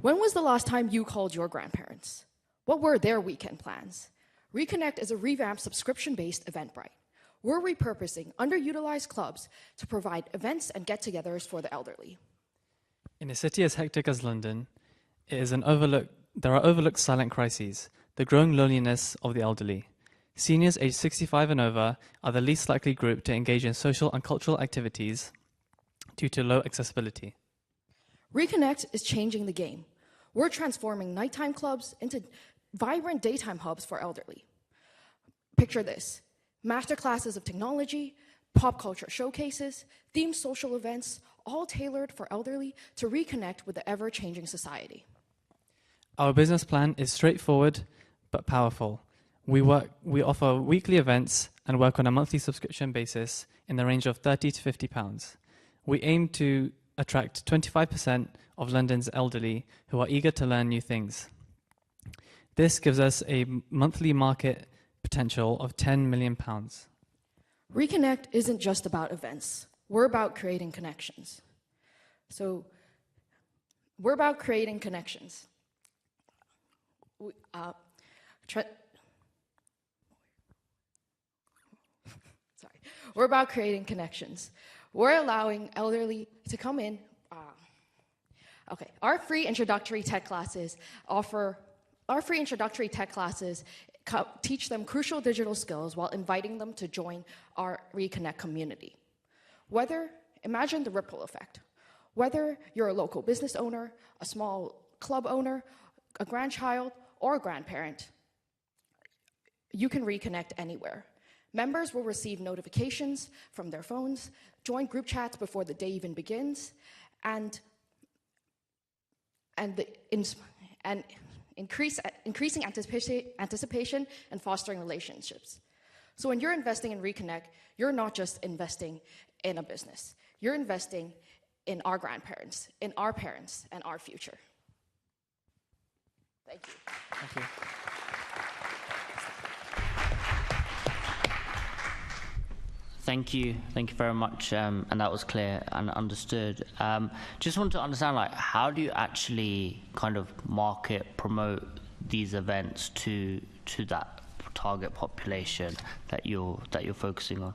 When was the last time you called your grandparents? What were their weekend plans? Reconnect is a revamped subscription-based Eventbrite. We're repurposing underutilized clubs to provide events and get-togethers for the elderly. In a city as hectic as London, there are overlooked silent crises, the growing loneliness of the elderly. Seniors aged 65 and over are the least likely group to engage in social and cultural activities due to low accessibility. Reconnect is changing the game. We're transforming nighttime clubs into vibrant daytime hubs for elderly. Picture this: masterclasses of technology, pop culture showcases, themed social events, all tailored for elderly to reconnect with the ever-changing society. Our business plan is straightforward but powerful. We offer weekly events and work on a monthly subscription basis in the range of £30 to £50. We aim to attract 25% of London's elderly who are eager to learn new things. This gives us a monthly market potential of £10 million. Reconnect isn't just about events. We're about creating connections. So, we're about creating connections. We're about creating connections. We're allowing elderly to come in. Our free introductory tech classes teach them crucial digital skills while inviting them to join our Reconnect community. Imagine the ripple effect. Whether you're a local business owner, a small club owner, a grandchild, or a grandparent, you can reconnect anywhere. Members will receive notifications from their phones, join group chats before the day even begins, and increasing anticipation and fostering relationships. So when you're investing in Reconnect, you're not just investing in a business. You're investing in our grandparents, in our parents, and our future. Thank you. Thank you. Thank you very much, and that was clear and understood. Just want to understand, like, how do you actually kind of market, promote these events to that target population that you're focusing on?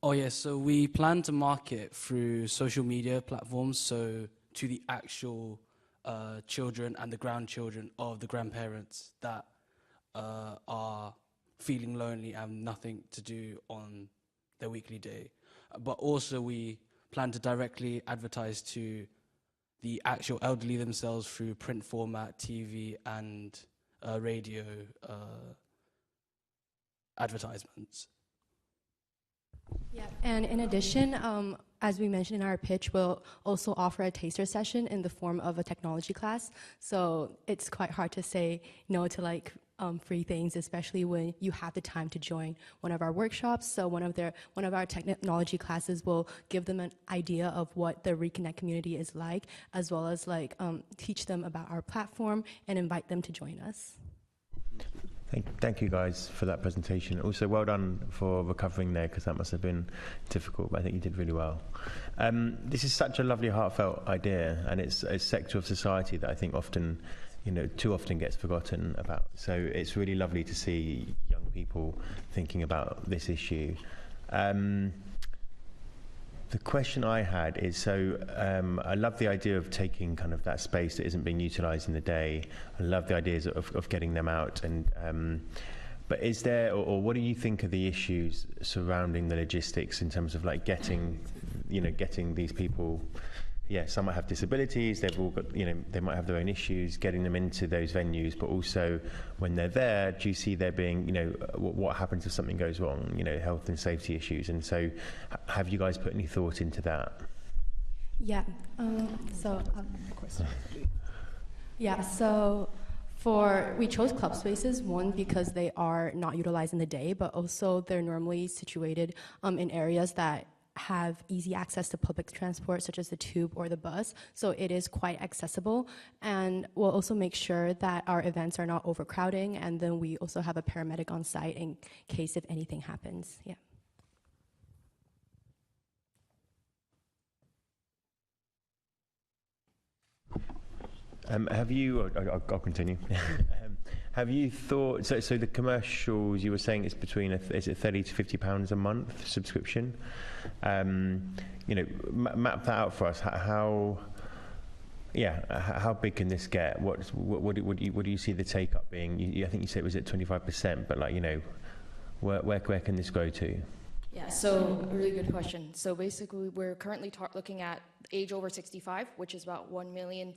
Oh yes, so we plan to market through social media platforms, so to the actual children and the grandchildren of the grandparents that are feeling lonely and nothing to do on their weekly day. But also we plan to directly advertise to the actual elderly themselves through print format, TV and radio advertisements. Yeah, and in addition, as we mentioned in our pitch, we'll also offer a taster session in the form of a technology class. So it's quite hard to say no to free things, especially when you have the time to join one of our workshops. So one of our technology classes will give them an idea of what the Reconnect community is like, as well as teach them about our platform and invite them to join us. Thank you guys for that presentation. Also, well done for recovering there, because that must have been difficult, but I think you did really well. This is such a lovely, heartfelt idea, and it's a sector of society that I think often, too often gets forgotten about. So it's really lovely to see young people thinking about this issue. The question I had is, I love the idea of taking kind of that space that isn't being utilised in the day. I love the ideas of getting them out. But is there, or what do you think are the issues surrounding the logistics in terms of getting these people? Yeah, some might have disabilities. They've all got, they might have their own issues. Getting them into those venues, but also when they're there, do you see there being, what happens if something goes wrong? Health and safety issues. And so, have you guys put any thought into that? Yeah. We chose club spaces, one, because they are not utilized in the day, but also they're normally situated in areas that have easy access to public transport, such as the tube or the bus, so it is quite accessible. And we'll also make sure that our events are not overcrowding, and then we also have a paramedic on site in case if anything happens. Yeah. Have you? I'll continue. Have you thought? So the commercials you were saying is between is it £30 to £50 a month subscription? Map that out for us. How big can this get? What do you see the take up being? I think you said it was at 25%, but where can this go to? Yeah, so a really good question. So basically, we're currently looking at age over 65, which is about 1 million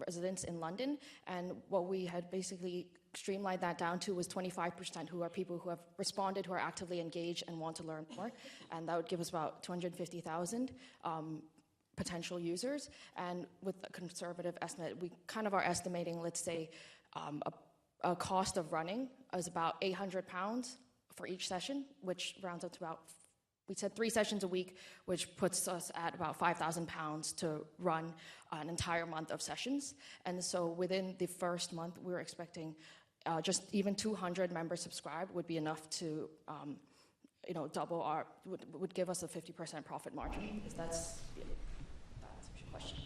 residents in London. And what we had basically streamlined that down to was 25% who are people who have responded, who are actively engaged and want to learn more. And that would give us about 250,000 potential users. And with a conservative estimate, we kind of are estimating, let's say, a cost of running is about £800 for each session, which rounds up to about, we said 3 sessions a week, which puts us at about £5,000 to run an entire month of sessions. And so within the first month, we were expecting just even 200 members subscribed would be enough to double our, would give us a 50% profit margin, because that answers your question.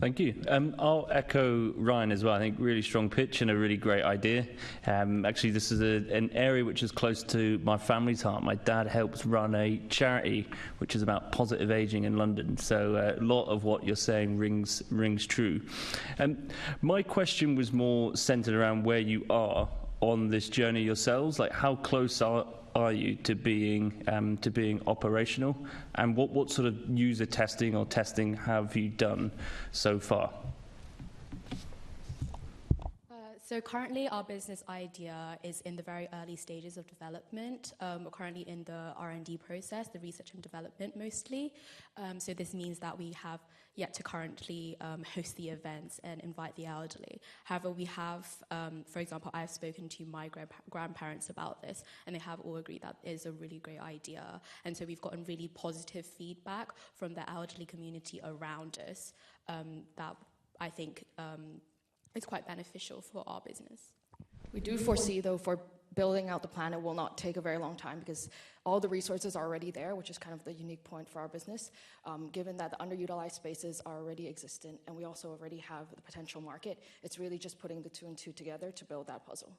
Thank you. I'll echo Ryan as well. I think really strong pitch and a really great idea. Actually, this is an area which is close to my family's heart. My dad helps run a charity which is about positive aging in London. So a lot of what you're saying rings true. My question was more centered around where you are on this journey yourselves. Like, how close are you to being operational, and what sort of user testing or testing have you done so far? So currently our business idea is in the very early stages of development. We're currently in the R&D process, the research and development mostly. So this means that we have yet to currently host the events and invite the elderly. However, we have, for example, I've spoken to my grandparents about this, and they have all agreed that it is a really great idea. And so we've gotten really positive feedback from the elderly community around us that I think it's quite beneficial for our business. We do foresee, though, for building out the plan, it will not take a very long time, because all the resources are already there, which is kind of the unique point for our business, given that the underutilized spaces are already existent and we also already have the potential market. It's really just putting the 2 and 2 together to build that puzzle.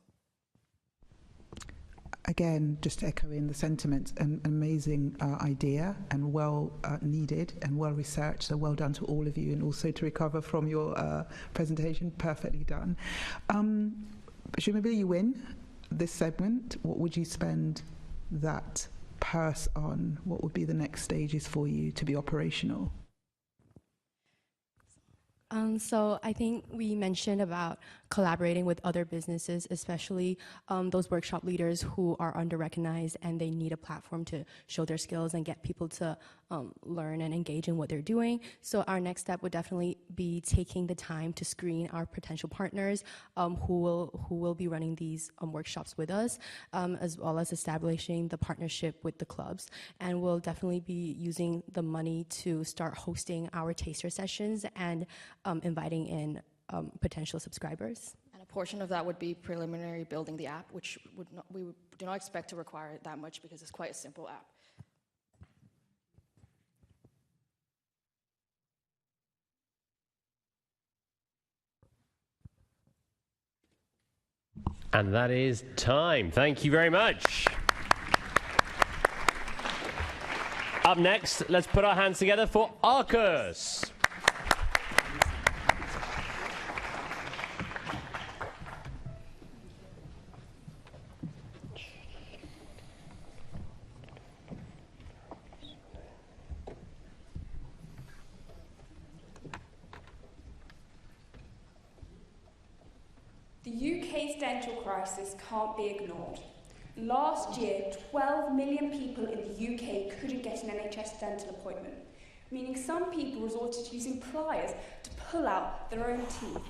Again, just echoing the sentiment, an amazing idea and well needed and well researched, so well done to all of you, and also to recover from your presentation, perfectly done. Presumably you win this segment. What would you spend that purse on? What would be the next stages for you to be operational? So I think we mentioned about collaborating with other businesses, especially those workshop leaders who are under-recognized and they need a platform to show their skills and get people to learn and engage in what they're doing. So our next step would definitely be taking the time to screen our potential partners who will be running these workshops with us, as well as establishing the partnership with the clubs. And we'll definitely be using the money to start hosting our taster sessions and inviting in potential subscribers. And a portion of that would be preliminary building the app, which we do not expect to require that much because it's quite a simple app. And that is time. Thank you very much. Up next, let's put our hands together for Arcus. The UK's dental crisis can't be ignored. Last year, 12 million people in the UK couldn't get an NHS dental appointment, meaning some people resorted to using pliers to pull out their own teeth.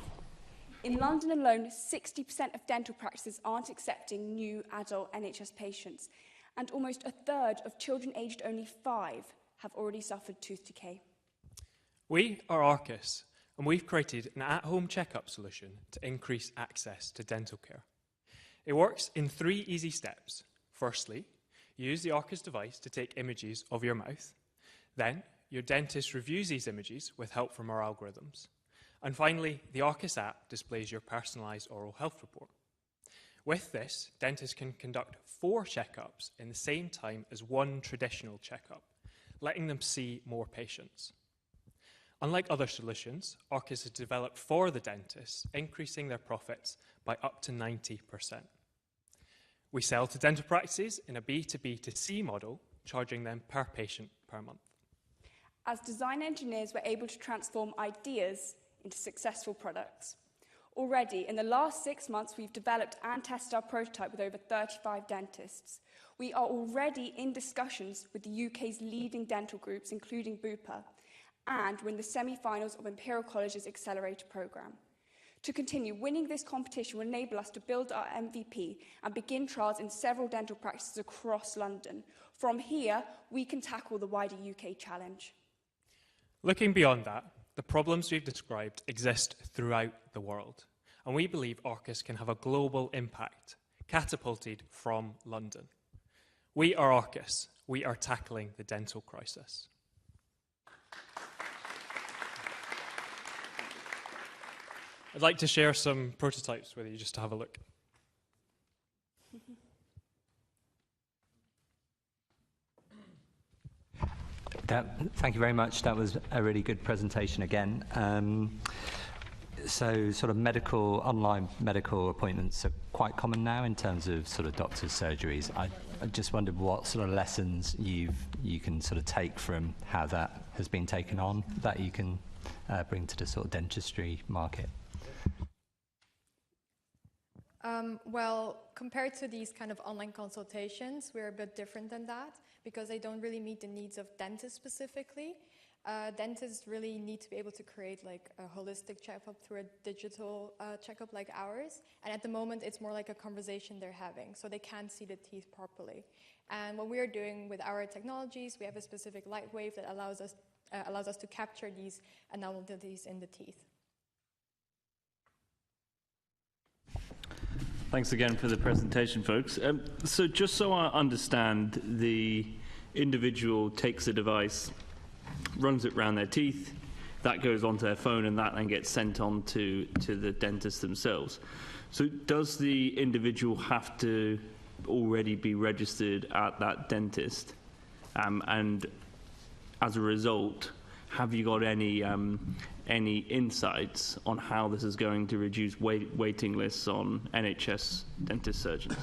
In London alone, 60% of dental practices aren't accepting new adult NHS patients, and almost a third of children aged only 5 have already suffered tooth decay. We are Arcus, and we've created an at-home checkup solution to increase access to dental care. It works in 3 easy steps. Firstly, you use the Arcus device to take images of your mouth. Then, your dentist reviews these images with help from our algorithms. And finally, the Arcus app displays your personalised oral health report. With this, dentists can conduct 4 checkups in the same time as 1 traditional checkup, letting them see more patients. Unlike other solutions, Arcus is developed for the dentists, increasing their profits by up to 90%. We sell to dental practices in a B2B2C model, charging them per patient per month. As design engineers, we're able to transform ideas into successful products. Already, in the last 6 months, we've developed and tested our prototype with over 35 dentists. We are already in discussions with the UK's leading dental groups, including Bupa, and we're in the semi-finals of Imperial College's Accelerator programme. To continue, winning this competition will enable us to build our MVP and begin trials in several dental practices across London. From here, we can tackle the wider UK challenge. Looking beyond that, the problems we've described exist throughout the world, and we believe Arcus can have a global impact, catapulted from London. We are Arcus. We are tackling the dental crisis. I'd like to share some prototypes with you just to have a look. Thank you very much. That was a really good presentation again. So sort of online medical appointments are quite common now in terms of sort of doctors' surgeries. I just wondered what sort of lessons you can sort of take from how that has been taken on that you can bring to the sort of dentistry market. Well, compared to these kind of online consultations, we're a bit different than that because they don't really meet the needs of dentists specifically. Dentists really need to be able to create like a holistic checkup through a digital checkup like ours. And at the moment, it's more like a conversation they're having, so they can't see the teeth properly. And what we are doing with our technologies, we have a specific light wave that allows us to capture these anomalies in the teeth. Thanks again for the presentation, folks. So just so I understand, the individual takes a device, runs it around their teeth, that goes onto their phone, and that then gets sent on to the dentist themselves. So does the individual have to already be registered at that dentist? And as a result, have you got any insights on how this is going to reduce waiting lists on NHS dentist surgeons?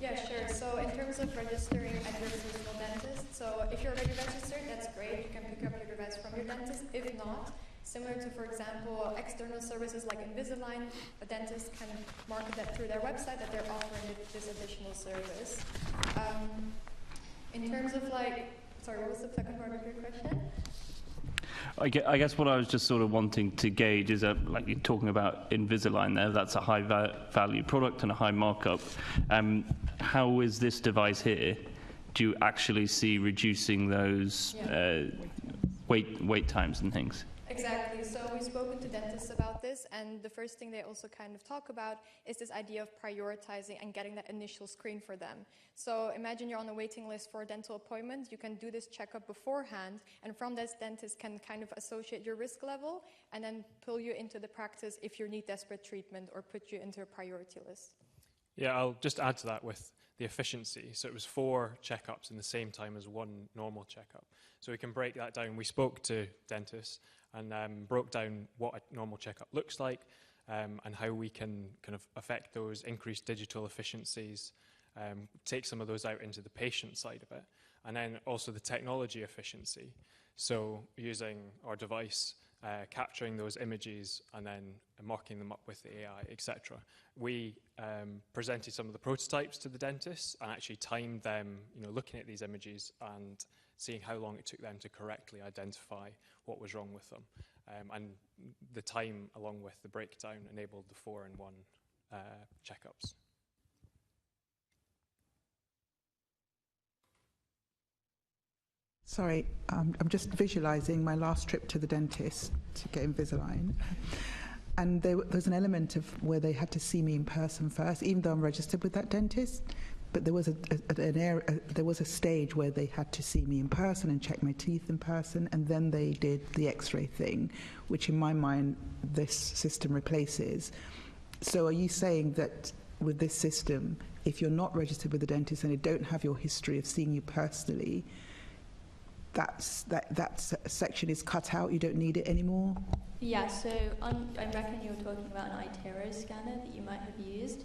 Yeah, sure. So in terms of registering at your personal dentist, so if you're already registered, that's great. You can pick up your device from your dentist. If not, similar to, for example, external services like Invisalign, a dentist can market that through their website that they're offering this additional service. In terms of sorry, what was the second part of your question? I guess what I was just sort of wanting to gauge is that, like you're talking about Invisalign there, that's a high value product and a high markup. How is this device here? Do you actually see reducing those wait times and things? Exactly. So we've spoken to dentists about this, and the first thing they also kind of talk about is this idea of prioritizing and getting that initial screen for them. So imagine you're on a waiting list for a dental appointment. You can do this checkup beforehand, and from this, dentist can kind of associate your risk level and then pull you into the practice if you need desperate treatment or put you into a priority list. Yeah, I'll just add to that with the efficiency. So it was 4 checkups in the same time as 1 normal checkup. So we can break that down. We spoke to dentists and broke down what a normal checkup looks like and how we can kind of affect those increased digital efficiencies, take some of those out into the patient side of it, and then also the technology efficiency. So using our device, capturing those images and then marking them up with the AI, etc. We presented some of the prototypes to the dentists and actually timed them, looking at these images and seeing how long it took them to correctly identify what was wrong with them. And the time, along with the breakdown, enabled the 4-in-1 checkups. Sorry, I'm just visualising my last trip to the dentist to get Invisalign. And there's an element of where they had to see me in person first, even though I'm registered with that dentist. But there was there was a stage where they had to see me in person and check my teeth in person, and then they did the X-ray thing, which in my mind this system replaces. So are you saying that with this system, if you're not registered with the dentist and they don't have your history of seeing you personally, that section is cut out, you don't need it anymore? Yeah, so I reckon you were talking about an iTero scanner that you might have used.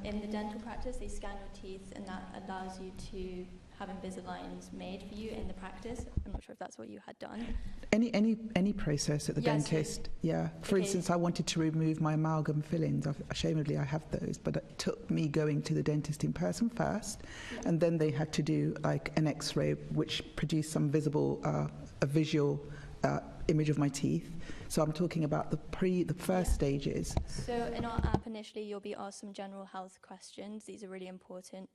In the dental practice, they scan your teeth, and that allows you to have Invisaligns made for you in the practice? I'm not sure if that's what you had done. Any process at the Yes, dentist, yeah. For instance, I wanted to remove my amalgam fillings. Ashamedly, I have those, but it took me going to the dentist in person first, and then they had to do like an X-ray, which produced some visible, a visual image of my teeth. So I'm talking about the first stages. So in our app initially, you'll be asked some general health questions. These are really important,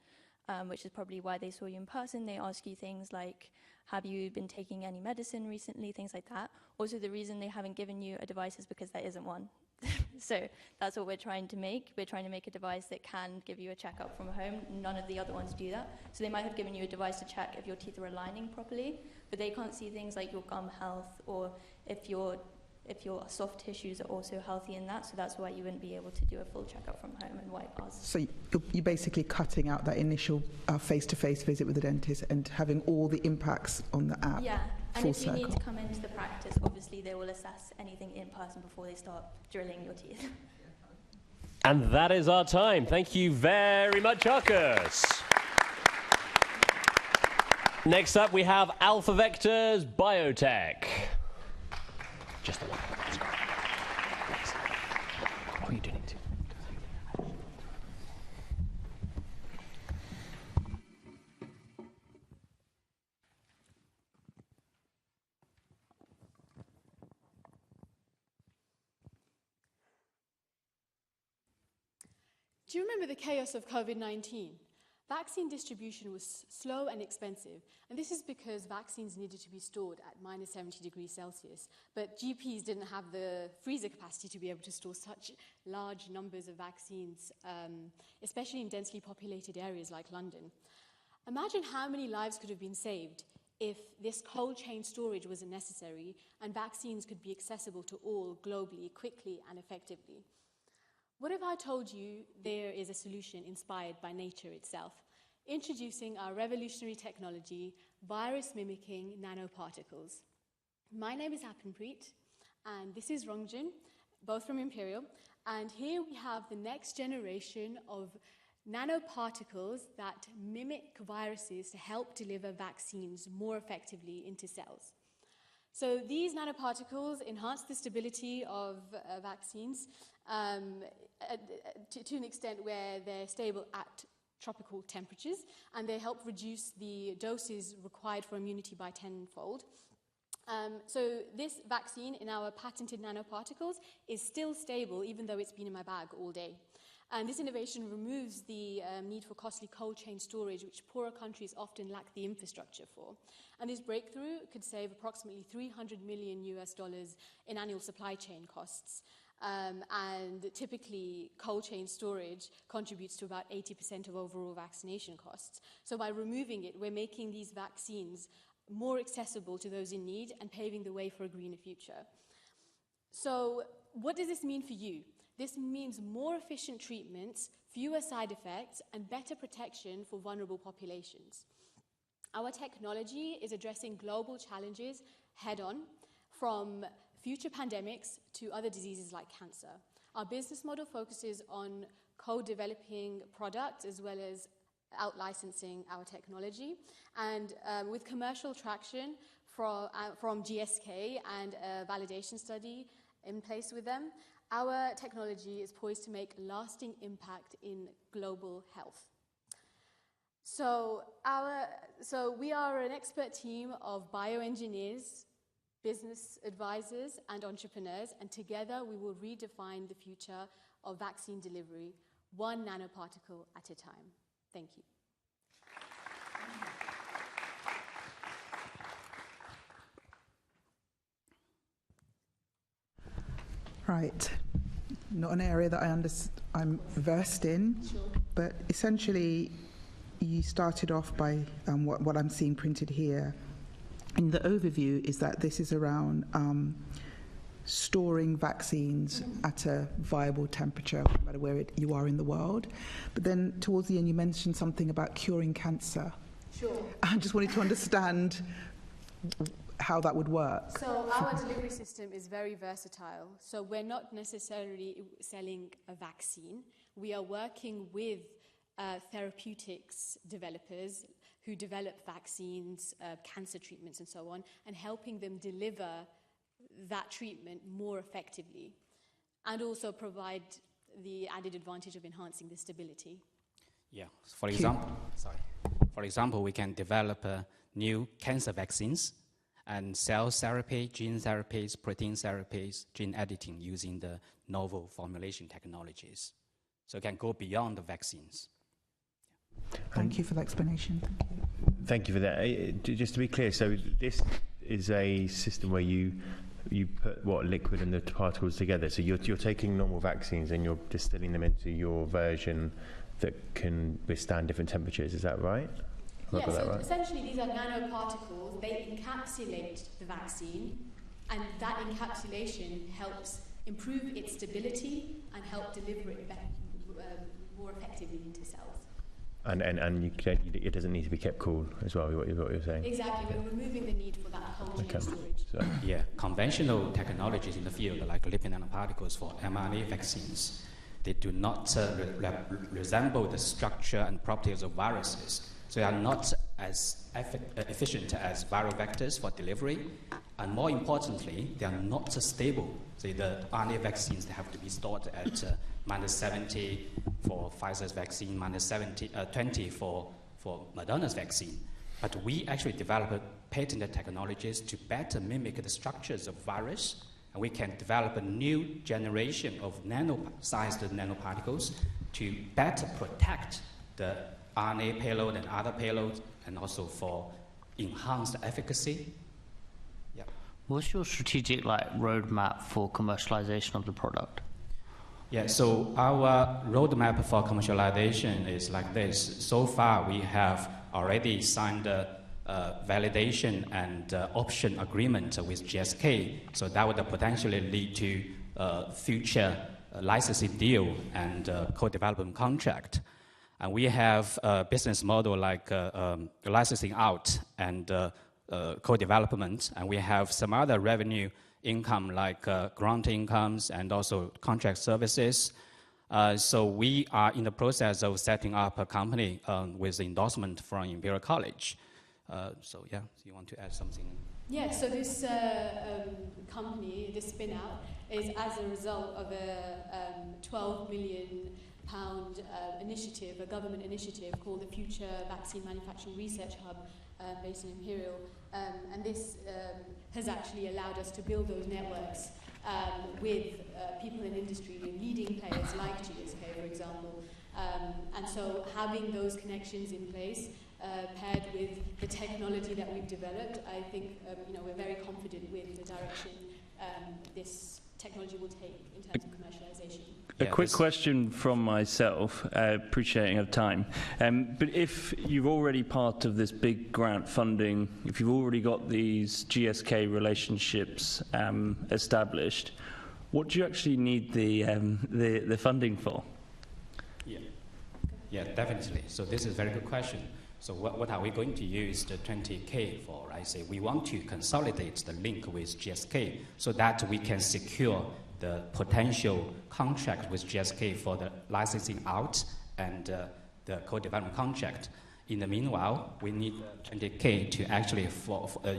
which is probably why they saw you in person. They ask you things like, have you been taking any medicine recently, things like that. Also, the reason they haven't given you a device is because there isn't one. So that's what we're trying to make. We're trying to make a device that can give you a checkup from home. None of the other ones do that. So they might have given you a device to check if your teeth are aligning properly, but they can't see things like your gum health or if your soft tissues are also healthy in that. So that's why you wouldn't be able to do a full checkup from home and wipe ours. So you're basically cutting out that initial face-to-face visit with the dentist and having all the impacts on the app. Yeah, and full if you circle. need to come into the practice, obviously they will assess anything in person before they start drilling your teeth. And that is our time. Thank you very much, Arcus. Next up, we have Alpha Vectors Biotech. Just the one. Let's go. Thanks. Oh, you do need to. Do you remember the chaos of COVID-19? Vaccine distribution was slow and expensive, and this is because vaccines needed to be stored at minus 70 degrees Celsius, but GPs didn't have the freezer capacity to be able to store such large numbers of vaccines, especially in densely populated areas like London. Imagine how many lives could have been saved if this cold chain storage wasn't necessary and vaccines could be accessible to all globally, quickly and effectively. What if I told you there is a solution inspired by nature itself? Introducing our revolutionary technology, virus-mimicking nanoparticles. My name is Hapinpreet, and this is Rongjun, both from Imperial. And here we have the next generation of nanoparticles that mimic viruses to help deliver vaccines more effectively into cells. So these nanoparticles enhance the stability of vaccines to an extent where they're stable at tropical temperatures, and they help reduce the doses required for immunity by tenfold. So this vaccine in our patented nanoparticles is still stable even though it's been in my bag all day. And this innovation removes the need for costly cold chain storage, which poorer countries often lack the infrastructure for. And this breakthrough could save approximately $300 million in annual supply chain costs. And typically, cold chain storage contributes to about 80% of overall vaccination costs. So by removing it, we're making these vaccines more accessible to those in need and paving the way for a greener future. So what does this mean for you? This means more efficient treatments, fewer side effects, and better protection for vulnerable populations. Our technology is addressing global challenges head-on, from future pandemics to other diseases like cancer. Our business model focuses on co-developing products as well as out-licensing our technology. And with commercial traction from GSK and a validation study in place with them, our technology is poised to make lasting impact in global health. So we are an expert team of bioengineers, business advisors, and entrepreneurs, and together we will redefine the future of vaccine delivery, one nanoparticle at a time. Thank you. Right. Not an area that I'm versed in, but essentially you started off by what I'm seeing printed here. And the overview is that this is around storing vaccines at a viable temperature, no matter where you are in the world. But then towards the end you mentioned something about curing cancer. Sure. I just wanted to understand how that would work. So our delivery system is very versatile. So we're not necessarily selling a vaccine. We are working with therapeutics developers who develop vaccines, cancer treatments, and so on, and helping them deliver that treatment more effectively, and also provide the added advantage of enhancing the stability. Yeah, for example, we can develop new cancer vaccines and cell therapy, gene therapies, protein therapies, gene editing using the novel formulation technologies. So it can go beyond the vaccines. Thank you for the explanation. Thank you for that. Just to be clear, so this is a system where you put what liquid and the particles together. So you're taking normal vaccines and you're distilling them into your version that can withstand different temperatures. Is that right? Yeah, so essentially these are nanoparticles. They encapsulate the vaccine, and that encapsulation helps improve its stability and help deliver it more effectively into cells. And it doesn't need to be kept cool as well, what you're saying? Exactly, we're removing the need for that cold chain storage. So, yeah, conventional technologies in the field, like lipid nanoparticles for mRNA vaccines, they do not resemble the structure and properties of viruses. So they are not as efficient as viral vectors for delivery, and more importantly, they are not stable. So the RNA vaccines, they have to be stored at -70 for Pfizer's vaccine, -20 for Moderna's vaccine. But we actually developed patented technologies to better mimic the structures of virus, and we can develop a new generation of nano-sized nanoparticles to better protect the RNA payload and other payloads, and also for enhanced efficacy. Yeah. What's your strategic roadmap for commercialization of the product? Yeah, so our roadmap for commercialization is like this. So far, we have already signed a validation and option agreement with GSK, so that would potentially lead to future licensing deal and co-development contract. And we have a business model like licensing out and co-development, and we have some other revenue income like grant incomes and also contract services. So we are in the process of setting up a company with endorsement from Imperial College. So yeah, do you want to add something? Yeah, so this company, this spin-out, is as a result of a £12 million initiative, a government initiative called the Future Vaccine Manufacturing Research Hub, based in Imperial. And this has actually allowed us to build those networks with people in industry, leading players like GSK, for example. And so having those connections in place, paired with the technology that we've developed, I think we're very confident with the direction this technology will take in terms of commercialization. A quick question from myself, appreciating of time. But if you've already part of this big grant funding, if you've already got these GSK relationships established, what do you actually need the funding for? Yeah, definitely. So this is a very good question. So what are we going to use the 20K for, right? So we want to consolidate the link with GSK so that we can secure the potential contract with GSK for the licensing out and the co-development contract. In the meanwhile, we need 20K to actually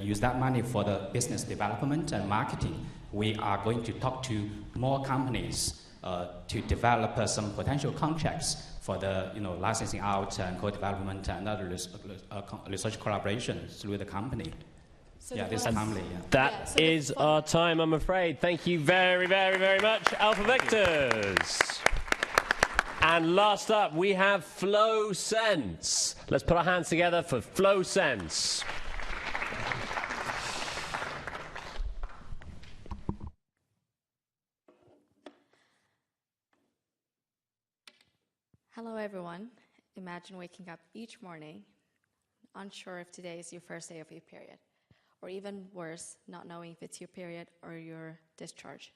use that money for the business development and marketing. We are going to talk to more companies to develop some potential contracts for the licensing out and co-development and other research collaboration through the company. So this family. Yeah. That is our time, I'm afraid. Thank you very, very, very much, Alpha Vectors. And last up, we have FlowSense. Let's put our hands together for FlowSense. Hello, everyone. Imagine waking up each morning, unsure if today is your first day of your period, or even worse, not knowing if it's your period or your discharge.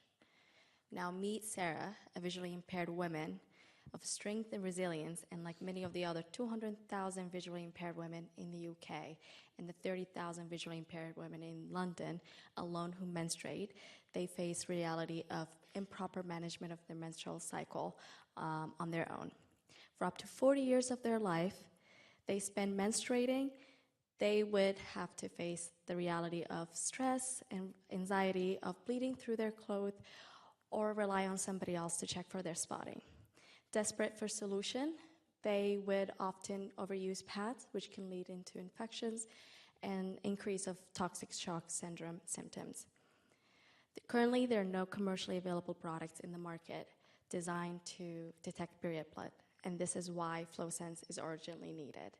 Now meet Sarah, a visually impaired woman of strength and resilience, and like many of the other 200,000 visually impaired women in the UK and the 30,000 visually impaired women in London alone who menstruate, they face reality of improper management of their menstrual cycle on their own. For up to 40 years of their life, they spend menstruating they would have to face the reality of stress and anxiety of bleeding through their clothes or rely on somebody else to check for their spotting. Desperate for solution, they would often overuse pads, which can lead into infections and increase of toxic shock syndrome symptoms. Currently, there are no commercially available products in the market designed to detect period blood, and this is why FlowSense is urgently needed.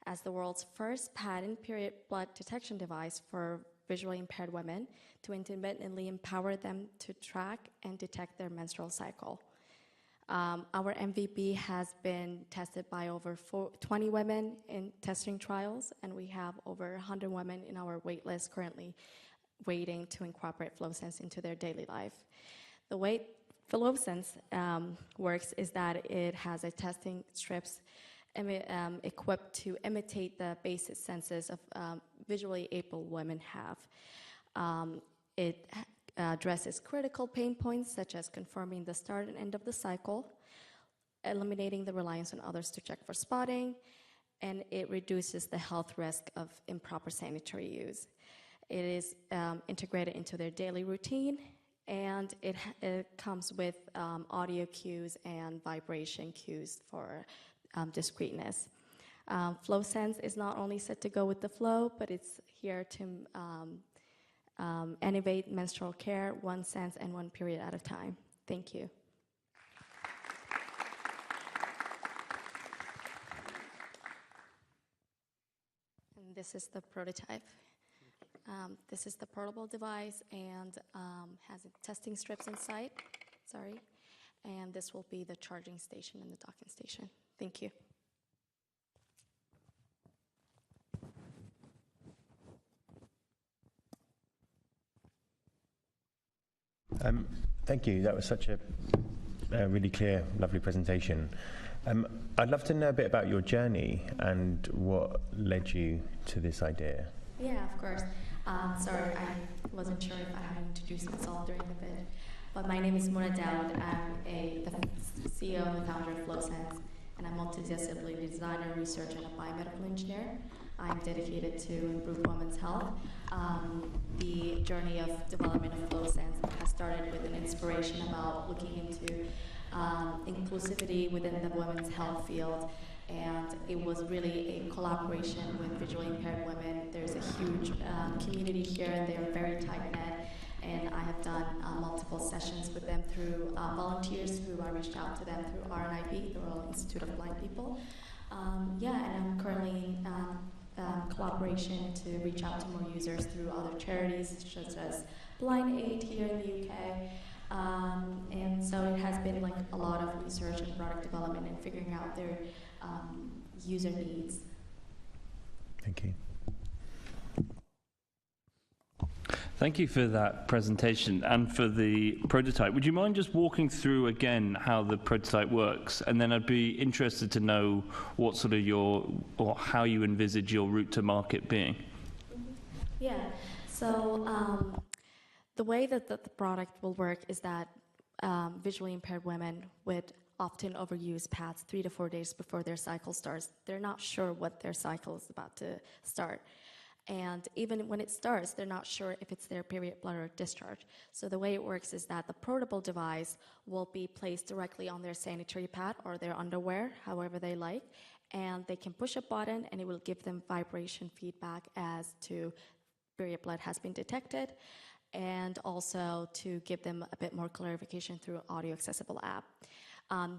As the world's first patent period blood detection device for visually impaired women to intermittently empower them to track and detect their menstrual cycle. Our MVP has been tested by over 20 women in testing trials, and we have over 100 women in our wait list currently waiting to incorporate FlowSense into their daily life. The way FlowSense works is that it has a testing strips equipped to imitate the basic senses of visually able women have. It addresses critical pain points such as confirming the start and end of the cycle, eliminating the reliance on others to check for spotting, and it reduces the health risk of improper sanitary use. It is integrated into their daily routine, and it comes with audio cues and vibration cues for discreteness. FlowSense is not only set to go with the flow, but it's here to innovate menstrual care, one sense and one period at a time. Thank you. And this is the prototype. This is the portable device and has testing strips inside. Sorry. And this will be the charging station and the docking station. Thank you. Thank you. That was such a really clear, lovely presentation. I'd love to know a bit about your journey and what led you to this idea. Yeah, of course. Sorry, I wasn't sure if I had introduced myself during the bit. But my name is Mona Daoud. I'm the CEO and founder of FlowSense, and I'm a multidisciplinary designer, researcher, and a biomedical engineer. I'm dedicated to improve women's health. The journey of development of FlowSense has started with an inspiration about looking into inclusivity within the women's health field, and it was really a collaboration with visually impaired women. There's a huge community here, and they're very tight-knit. And I have done multiple sessions with them through volunteers who I reached out to them through RNIB, the Royal Institute of Blind People. And I'm currently in collaboration to reach out to more users through other charities such as Blind Aid here in the UK. And so it has been like a lot of research and product development and figuring out their user needs. Thank you. Thank you for that presentation and for the prototype. Would you mind just walking through again how the prototype works? And then I'd be interested to know what sort of or how you envisage your route to market being. Yeah, so the way that the product will work is that visually impaired women would often overuse pads 3 to 4 days before their cycle starts. They're not sure what their cycle is about to start. And even when it starts, they're not sure if it's their period blood or discharge. So the way it works is that the portable device will be placed directly on their sanitary pad or their underwear, however they like, and they can push a button and it will give them vibration feedback as to period blood has been detected, and also to give them a bit more clarification through an audio accessible app.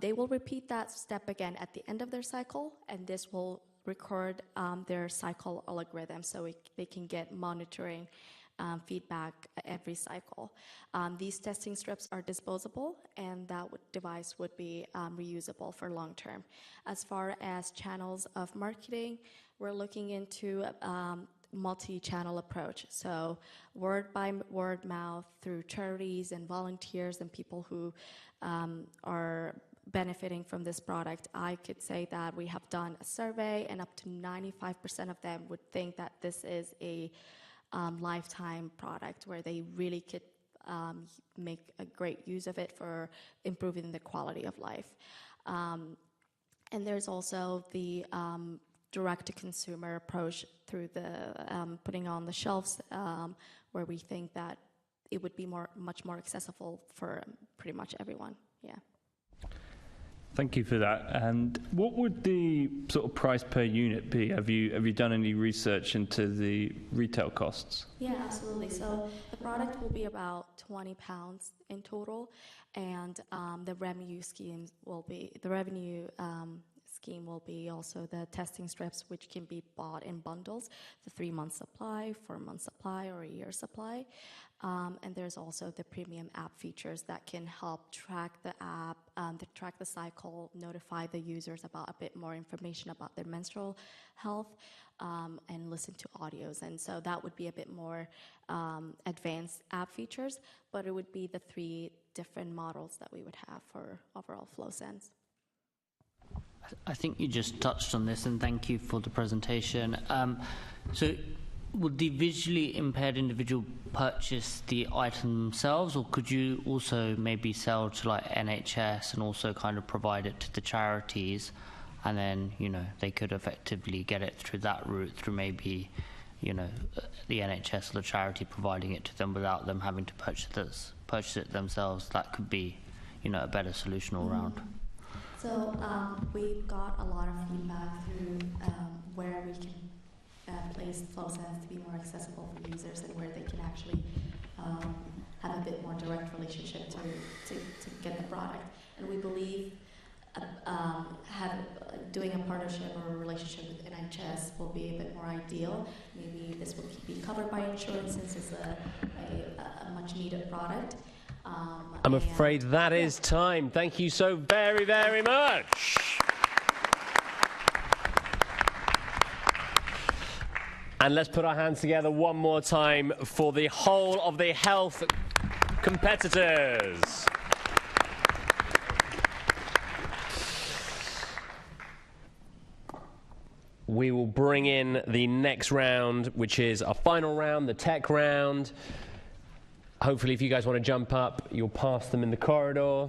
They will repeat that step again at the end of their cycle, and this will record their cycle algorithm so they can get monitoring feedback every cycle. These testing strips are disposable, and that device would be reusable for long term. As far as channels of marketing, we're looking into multi-channel approach. So word by word mouth through charities and volunteers and people who are benefiting from this product. I could say that we have done a survey, and up to 95% of them would think that this is a lifetime product where they really could make a great use of it for improving the quality of life. And there's also the direct-to-consumer approach through the putting on the shelves, where we think that it would be much more accessible for pretty much everyone. Yeah. Thank you for that. And what would the sort of price per unit be? Have you done any research into the retail costs? Yeah, absolutely. So the product will be about £20 in total, and the revenue scheme will be also the testing strips, which can be bought in bundles, the 3-month supply, 4-month supply, or a year supply. And there's also the premium app features that can help track the app, track the cycle, notify the users about a bit more information about their menstrual health, and listen to audios. And so that would be a bit more advanced app features, but it would be the 3 different models that we would have for overall FlowSense. I think you just touched on this, and thank you for the presentation. So would the visually impaired individual purchase the item themselves, or could you also maybe sell to like NHS and also kind of provide it to the charities, and then, you know, they could effectively get it through that route, through maybe, you know, the NHS or the charity providing it to them without them having to purchase it themselves? That could be, you know, a better solution all round. So we've got a lot of feedback through where we can place FlowSense to be more accessible for users, and where they can actually have a bit more direct relationship to get the product. And we believe doing a partnership or a relationship with NHS will be a bit more ideal. Maybe this will be covered by insurance, since it's a much needed product. I'm afraid that is time. Thank you so very, very much. And let's put our hands together one more time for the whole of the health competitors. We will bring in the next round, which is our final round, the tech round. Hopefully, if you guys want to jump up, you'll pass them in the corridor.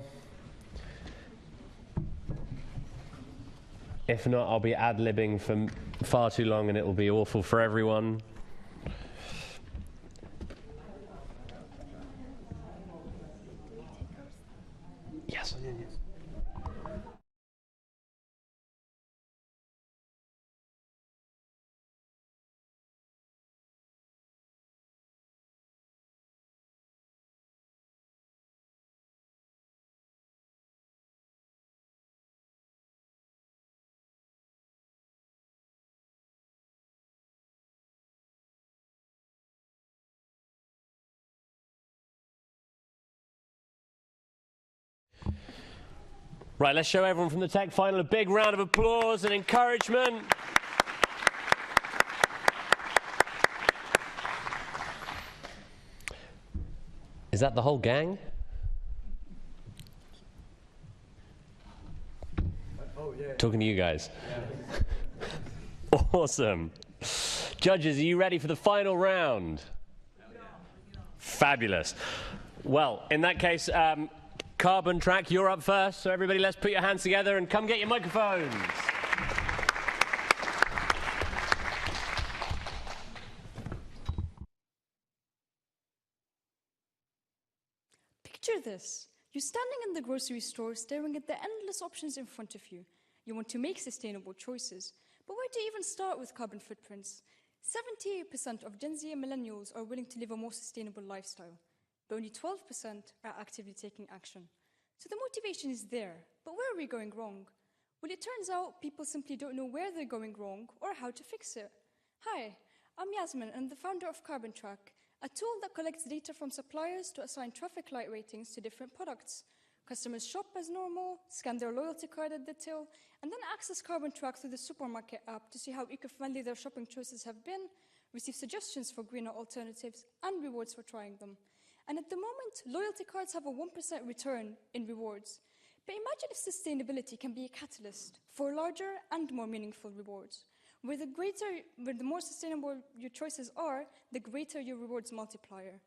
If not, I'll be ad-libbing for far too long, and it will be awful for everyone. Yes. Right, let's show everyone from the tech final a big round of applause and encouragement. Is that the whole gang? Oh, yeah. Talking to you guys. Yeah. Awesome. Judges, are you ready for the final round? Fabulous. Well, in that case, Carbon Track, you're up first. So everybody, let's put your hands together and come get your microphones. Picture this. You're standing in the grocery store staring at the endless options in front of you. You want to make sustainable choices, but where do you even start with carbon footprints? 78% of Gen Z and millennials are willing to live a more sustainable lifestyle, but only 12% are actively taking action. So the motivation is there, but where are we going wrong? Well, it turns out people simply don't know where they're going wrong or how to fix it. Hi, I'm Yasmin, and the founder of Carbon Track, a tool that collects data from suppliers to assign traffic light ratings to different products. Customers shop as normal, scan their loyalty card at the till, and then access Carbon Track through the supermarket app to see how eco-friendly their shopping choices have been, receive suggestions for greener alternatives, and rewards for trying them. And at the moment, loyalty cards have a 1% return in rewards. But imagine if sustainability can be a catalyst for larger and more meaningful rewards. Where the more sustainable your choices are, the greater your rewards multiplier.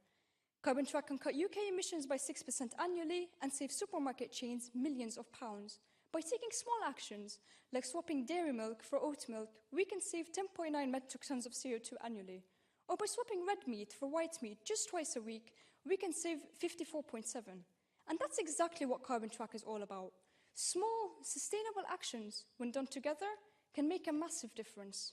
Carbon Track can cut UK emissions by 6% annually and save supermarket chains millions of pounds. By taking small actions, like swapping dairy milk for oat milk, we can save 10.9 metric tons of CO2 annually. Or by swapping red meat for white meat just twice a week, we can save 54.7. And that's exactly what Carbon Track is all about. Small, sustainable actions, when done together, can make a massive difference.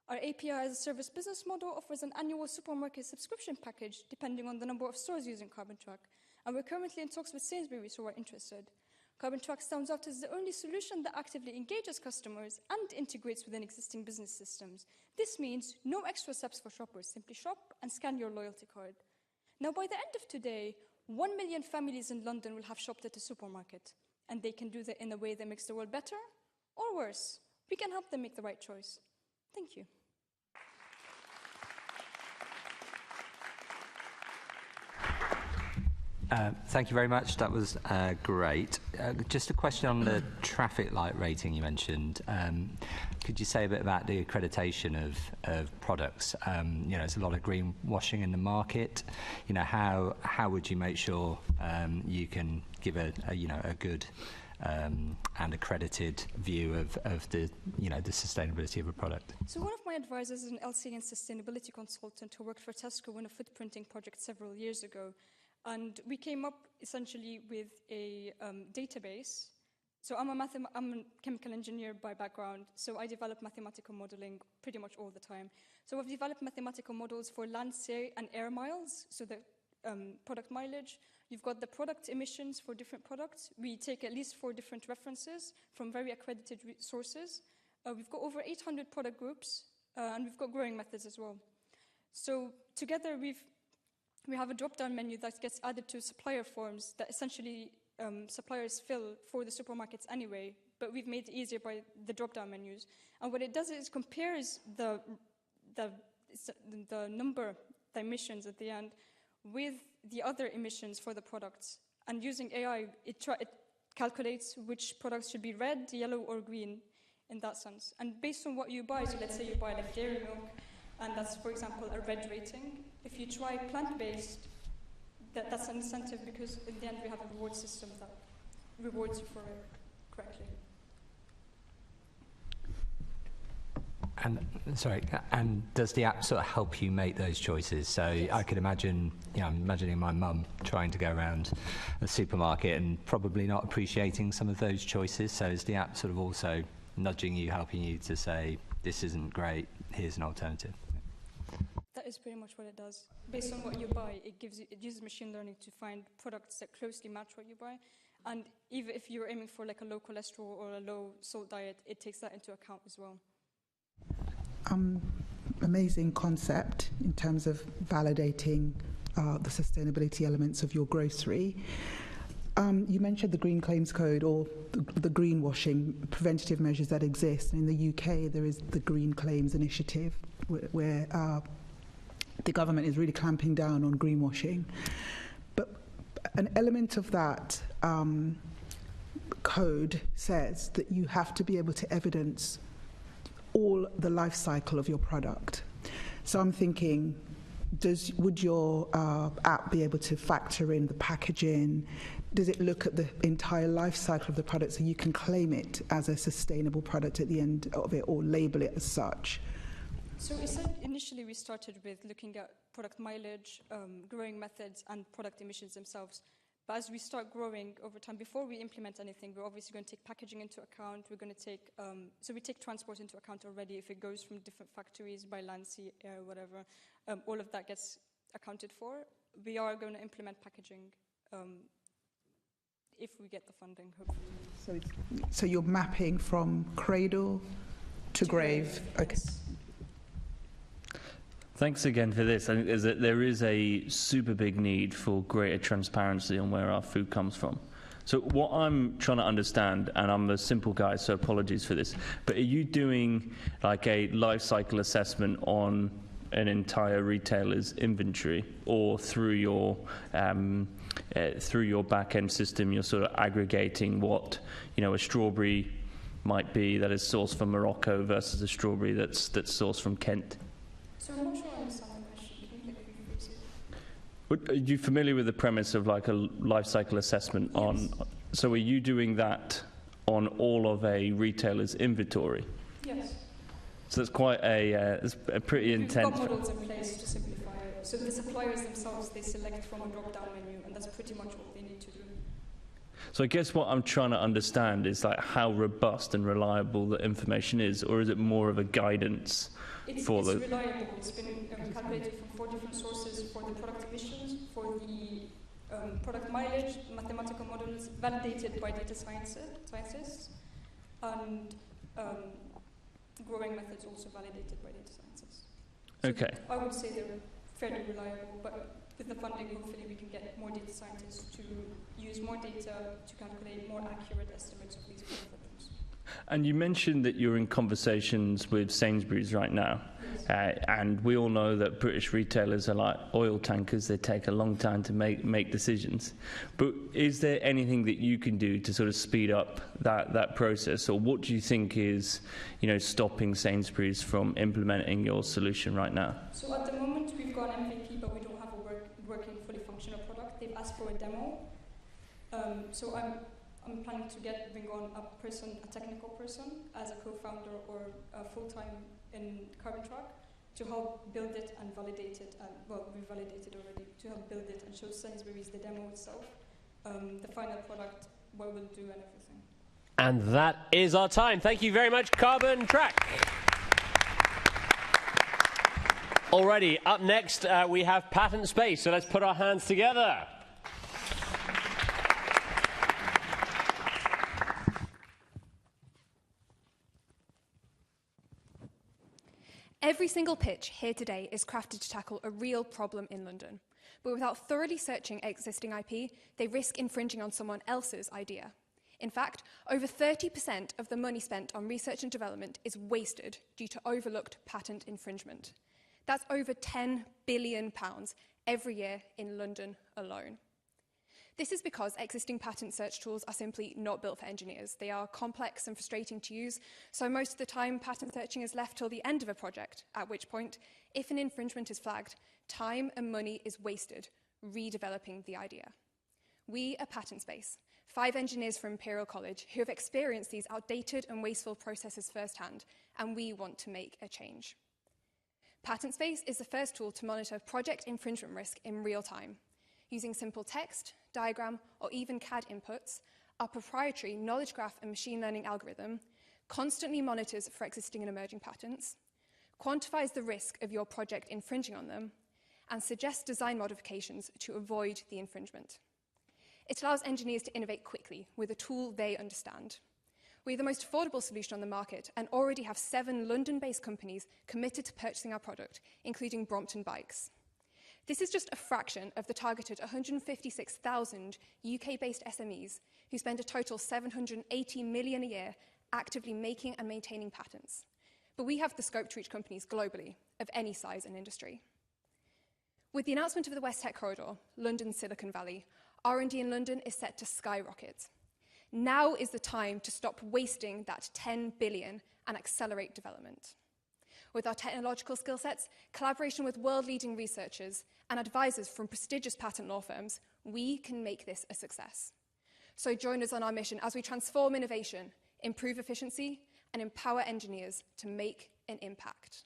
Our API as a service business model offers an annual supermarket subscription package depending on the number of stores using Carbon Track. And we're currently in talks with Sainsbury's who are interested. Carbon Track stands out as the only solution that actively engages customers and integrates within existing business systems. This means no extra steps for shoppers. Simply shop and scan your loyalty card. Now, by the end of today, 1 million families in London will have shopped at a supermarket. And they can do that in a way that makes the world better or worse. We can help them make the right choice. Thank you. Thank you very much. That was great. Just a question on the traffic light rating you mentioned. Could you say a bit about the accreditation of products? There's a lot of greenwashing in the market. How would you make sure you can give a good and accredited view of the the sustainability of a product? So one of my advisors is an LCN sustainability consultant who worked for Tesco on a footprinting project several years ago. And we came up essentially with a database. So I'm a chemical engineer by background, so I develop mathematical modeling pretty much all the time. So I've developed mathematical models for land, sea, and air miles, so the product mileage. You've got the product emissions for different products. We take at least 4 different references from very accredited sources. We've got over 800 product groups, and we've got growing methods as well. So together we have a drop-down menu that gets added to supplier forms that essentially suppliers fill for the supermarkets anyway, but we've made it easier by the drop-down menus. And what it does is compares the number, the emissions at the end, with the other emissions for the products. And using AI, it calculates which products should be red, yellow, or green in that sense. And based on what you buy, so let's say you buy like dairy milk, and that's, for example, a red rating. If you try plant-based, that's an incentive because in the end we have a reward system that rewards you for it correctly. And does the app sort of help you make those choices? So yes. I could imagine, I'm imagining my mum trying to go around a supermarket and probably not appreciating some of those choices. So is the app sort of also nudging you, helping you to say, this isn't great, here's an alternative? That is pretty much what it does. Based on what you buy, it uses machine learning to find products that closely match what you buy. And even if you're aiming for like a low cholesterol or a low salt diet, it takes that into account as well. Amazing concept in terms of validating the sustainability elements of your grocery. You mentioned the Green Claims Code or the greenwashing preventative measures that exist. In the UK, there is the Green Claims Initiative, where the government is really clamping down on greenwashing. But an element of that code says that you have to be able to evidence all the life cycle of your product. So I'm thinking, would your app be able to factor in the packaging? Does it look at the entire life cycle of the product so you can claim it as a sustainable product at the end of it or label it as such? So initially we started with looking at product mileage, growing methods, and product emissions themselves. But as we start growing over time, before we implement anything, we're obviously going to take packaging into account. We're going to take, so we take transport into account already. If it goes from different factories by land, sea, air, whatever, all of that gets accounted for. We are going to implement packaging if we get the funding, hopefully. So you're mapping from cradle to grave. Okay. Thanks again for this. I think there is a super big need for greater transparency on where our food comes from. So what I'm trying to understand, and I'm a simple guy, so apologies for this, but are you doing like a life cycle assessment on an entire retailer's inventory, or through your back-end system, you're sort of aggregating what a strawberry might be that is sourced from Morocco versus a strawberry that's sourced from Kent? So I'm not sure I understand the question. Can you rephrase it? Are you familiar with the premise of like a life cycle assessment on? Yes. So are you doing that on all of a retailer's inventory? Yes. So that's quite it's a pretty intense. We've got models in place to simplify it. So the suppliers themselves, they select from a drop-down menu, and that's pretty much what they need to do. So I guess what I'm trying to understand is like how robust and reliable the information is, or is it more of a guidance for the... It's reliable. It's been calculated from 4 different sources for the product emissions, for the product mileage, mathematical models validated by data scientists, and growing methods also validated by data scientists. So okay. I would say they're fairly reliable, but with the funding, hopefully we can get more data scientists to use more data to calculate more accurate estimates of these problems. And you mentioned that you're in conversations with Sainsbury's right now. Yes. And we all know that British retailers are like oil tankers. They take a long time to make decisions. But is there anything that you can do to sort of speed up that process? Or what do you think is, stopping Sainsbury's from implementing your solution right now? So at the moment, we've got an MVP, but we don't have a working, fully functional product. They've asked for a demo. So I'm planning to bring on a technical person as a co-founder or full-time in Carbon Track to help build it and validate it. We validated already, to help build it and show Sainsbury's the demo itself, the final product, what we'll do and everything. And that is our time. Thank you very much, Carbon Track. Alrighty, up next we have Patent Space, so let's put our hands together. Every single pitch here today is crafted to tackle a real problem in London. But without thoroughly searching existing IP, they risk infringing on someone else's idea. In fact, over 30% of the money spent on research and development is wasted due to overlooked patent infringement. That's over £10 billion every year in London alone. This is because existing patent search tools are simply not built for engineers. They are complex and frustrating to use, so most of the time patent searching is left till the end of a project, at which point, if an infringement is flagged, time and money is wasted redeveloping the idea. We are Patent Space, 5 engineers from Imperial College who have experienced these outdated and wasteful processes firsthand, and we want to make a change. Patent Space is the first tool to monitor project infringement risk in real time. Using simple text, diagram, or even CAD inputs, our proprietary knowledge graph and machine learning algorithm constantly monitors for existing and emerging patents, quantifies the risk of your project infringing on them, and suggests design modifications to avoid the infringement. It allows engineers to innovate quickly with a tool they understand. We're the most affordable solution on the market and already have 7 London-based companies committed to purchasing our product, including Brompton Bikes. This is just a fraction of the targeted 156,000 UK-based SMEs who spend a total $780 million a year actively making and maintaining patents. But we have the scope to reach companies globally of any size and industry. With the announcement of the West Tech Corridor, London's Silicon Valley, R&D in London is set to skyrocket. Now is the time to stop wasting that $10 billion and accelerate development. With our technological skill sets, collaboration with world-leading researchers, and advisors from prestigious patent law firms, we can make this a success. So join us on our mission as we transform innovation, improve efficiency, and empower engineers to make an impact.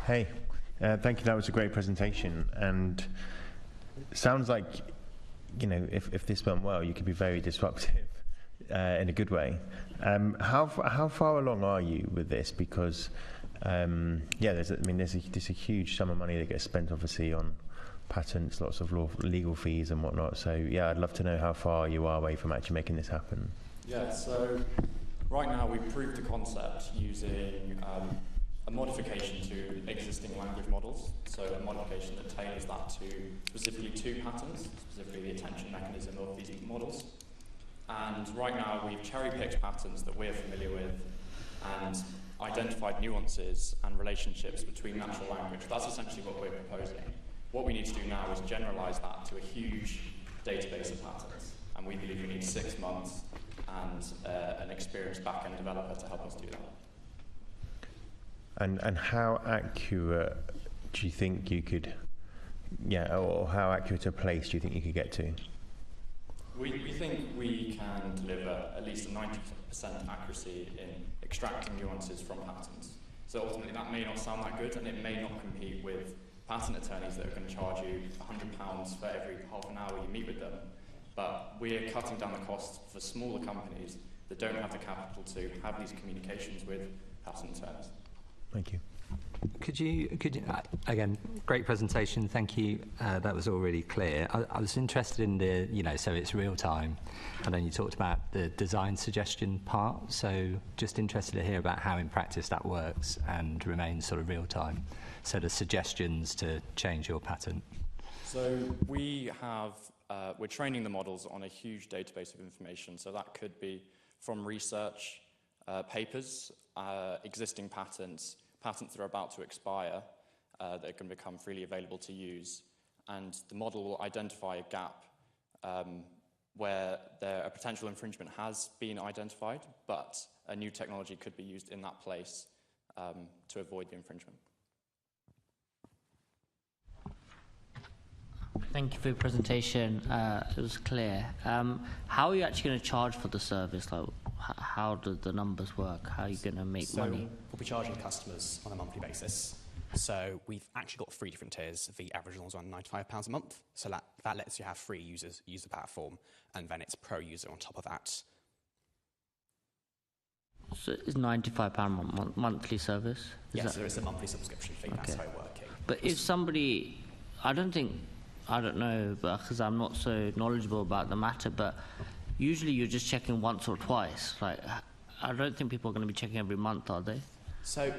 Hey, thank you. That was a great presentation. And it sounds like, if this went well, you could be very disruptive. In a good way. How far along are you with this? Because there's a huge sum of money that gets spent obviously on patents, lots of legal fees and whatnot. So I'd love to know how far you are away from actually making this happen. Yeah. So right now we've proved the concept using a modification to existing language models. So a modification that tailors that to specifically 2 patents, specifically the attention mechanism of these models. And right now we've cherry-picked patterns that we're familiar with and identified nuances and relationships between natural language. That's essentially what we're proposing. What we need to do now is generalize that to a huge database of patterns. And we believe we need 6 months and an experienced back-end developer to help us do that. And how accurate do you think you could or how accurate a place do you think you could get to? We think we can deliver at least a 90% accuracy in extracting nuances from patents. So ultimately that may not sound that good, and it may not compete with patent attorneys that are going to charge you £100 for every half an hour you meet with them. But we're cutting down the cost for smaller companies that don't have the capital to have these communications with patent attorneys. Thank you. Could you again, great presentation, thank you. That was all really clear. I was interested in the, so it's real time, and then you talked about the design suggestion part, so just interested to hear about how in practice that works and remains sort of real time. So the suggestions to change your patent. So we have, we're training the models on a huge database of information, so that could be from research, papers, existing patents that are about to expire, that can become freely available to use, and the model will identify a gap where a potential infringement has been identified, but a new technology could be used in that place to avoid the infringement. Thank you for your presentation. It was clear. How are you actually going to charge for the service? Like, how do the numbers work? How are you going to make money? We'll be charging customers on a monthly basis. So we've actually got 3 different tiers. The average is on £95 a month. So that lets you have free users use the platform, and then it's pro user on top of that. So it's £95 monthly service? Yes, there is a monthly subscription fee. Okay. That's how it's working. But if somebody, I don't know, because I'm not so knowledgeable about the matter, but usually you're just checking once or twice. Like, I don't think people are going to be checking every month, are they? So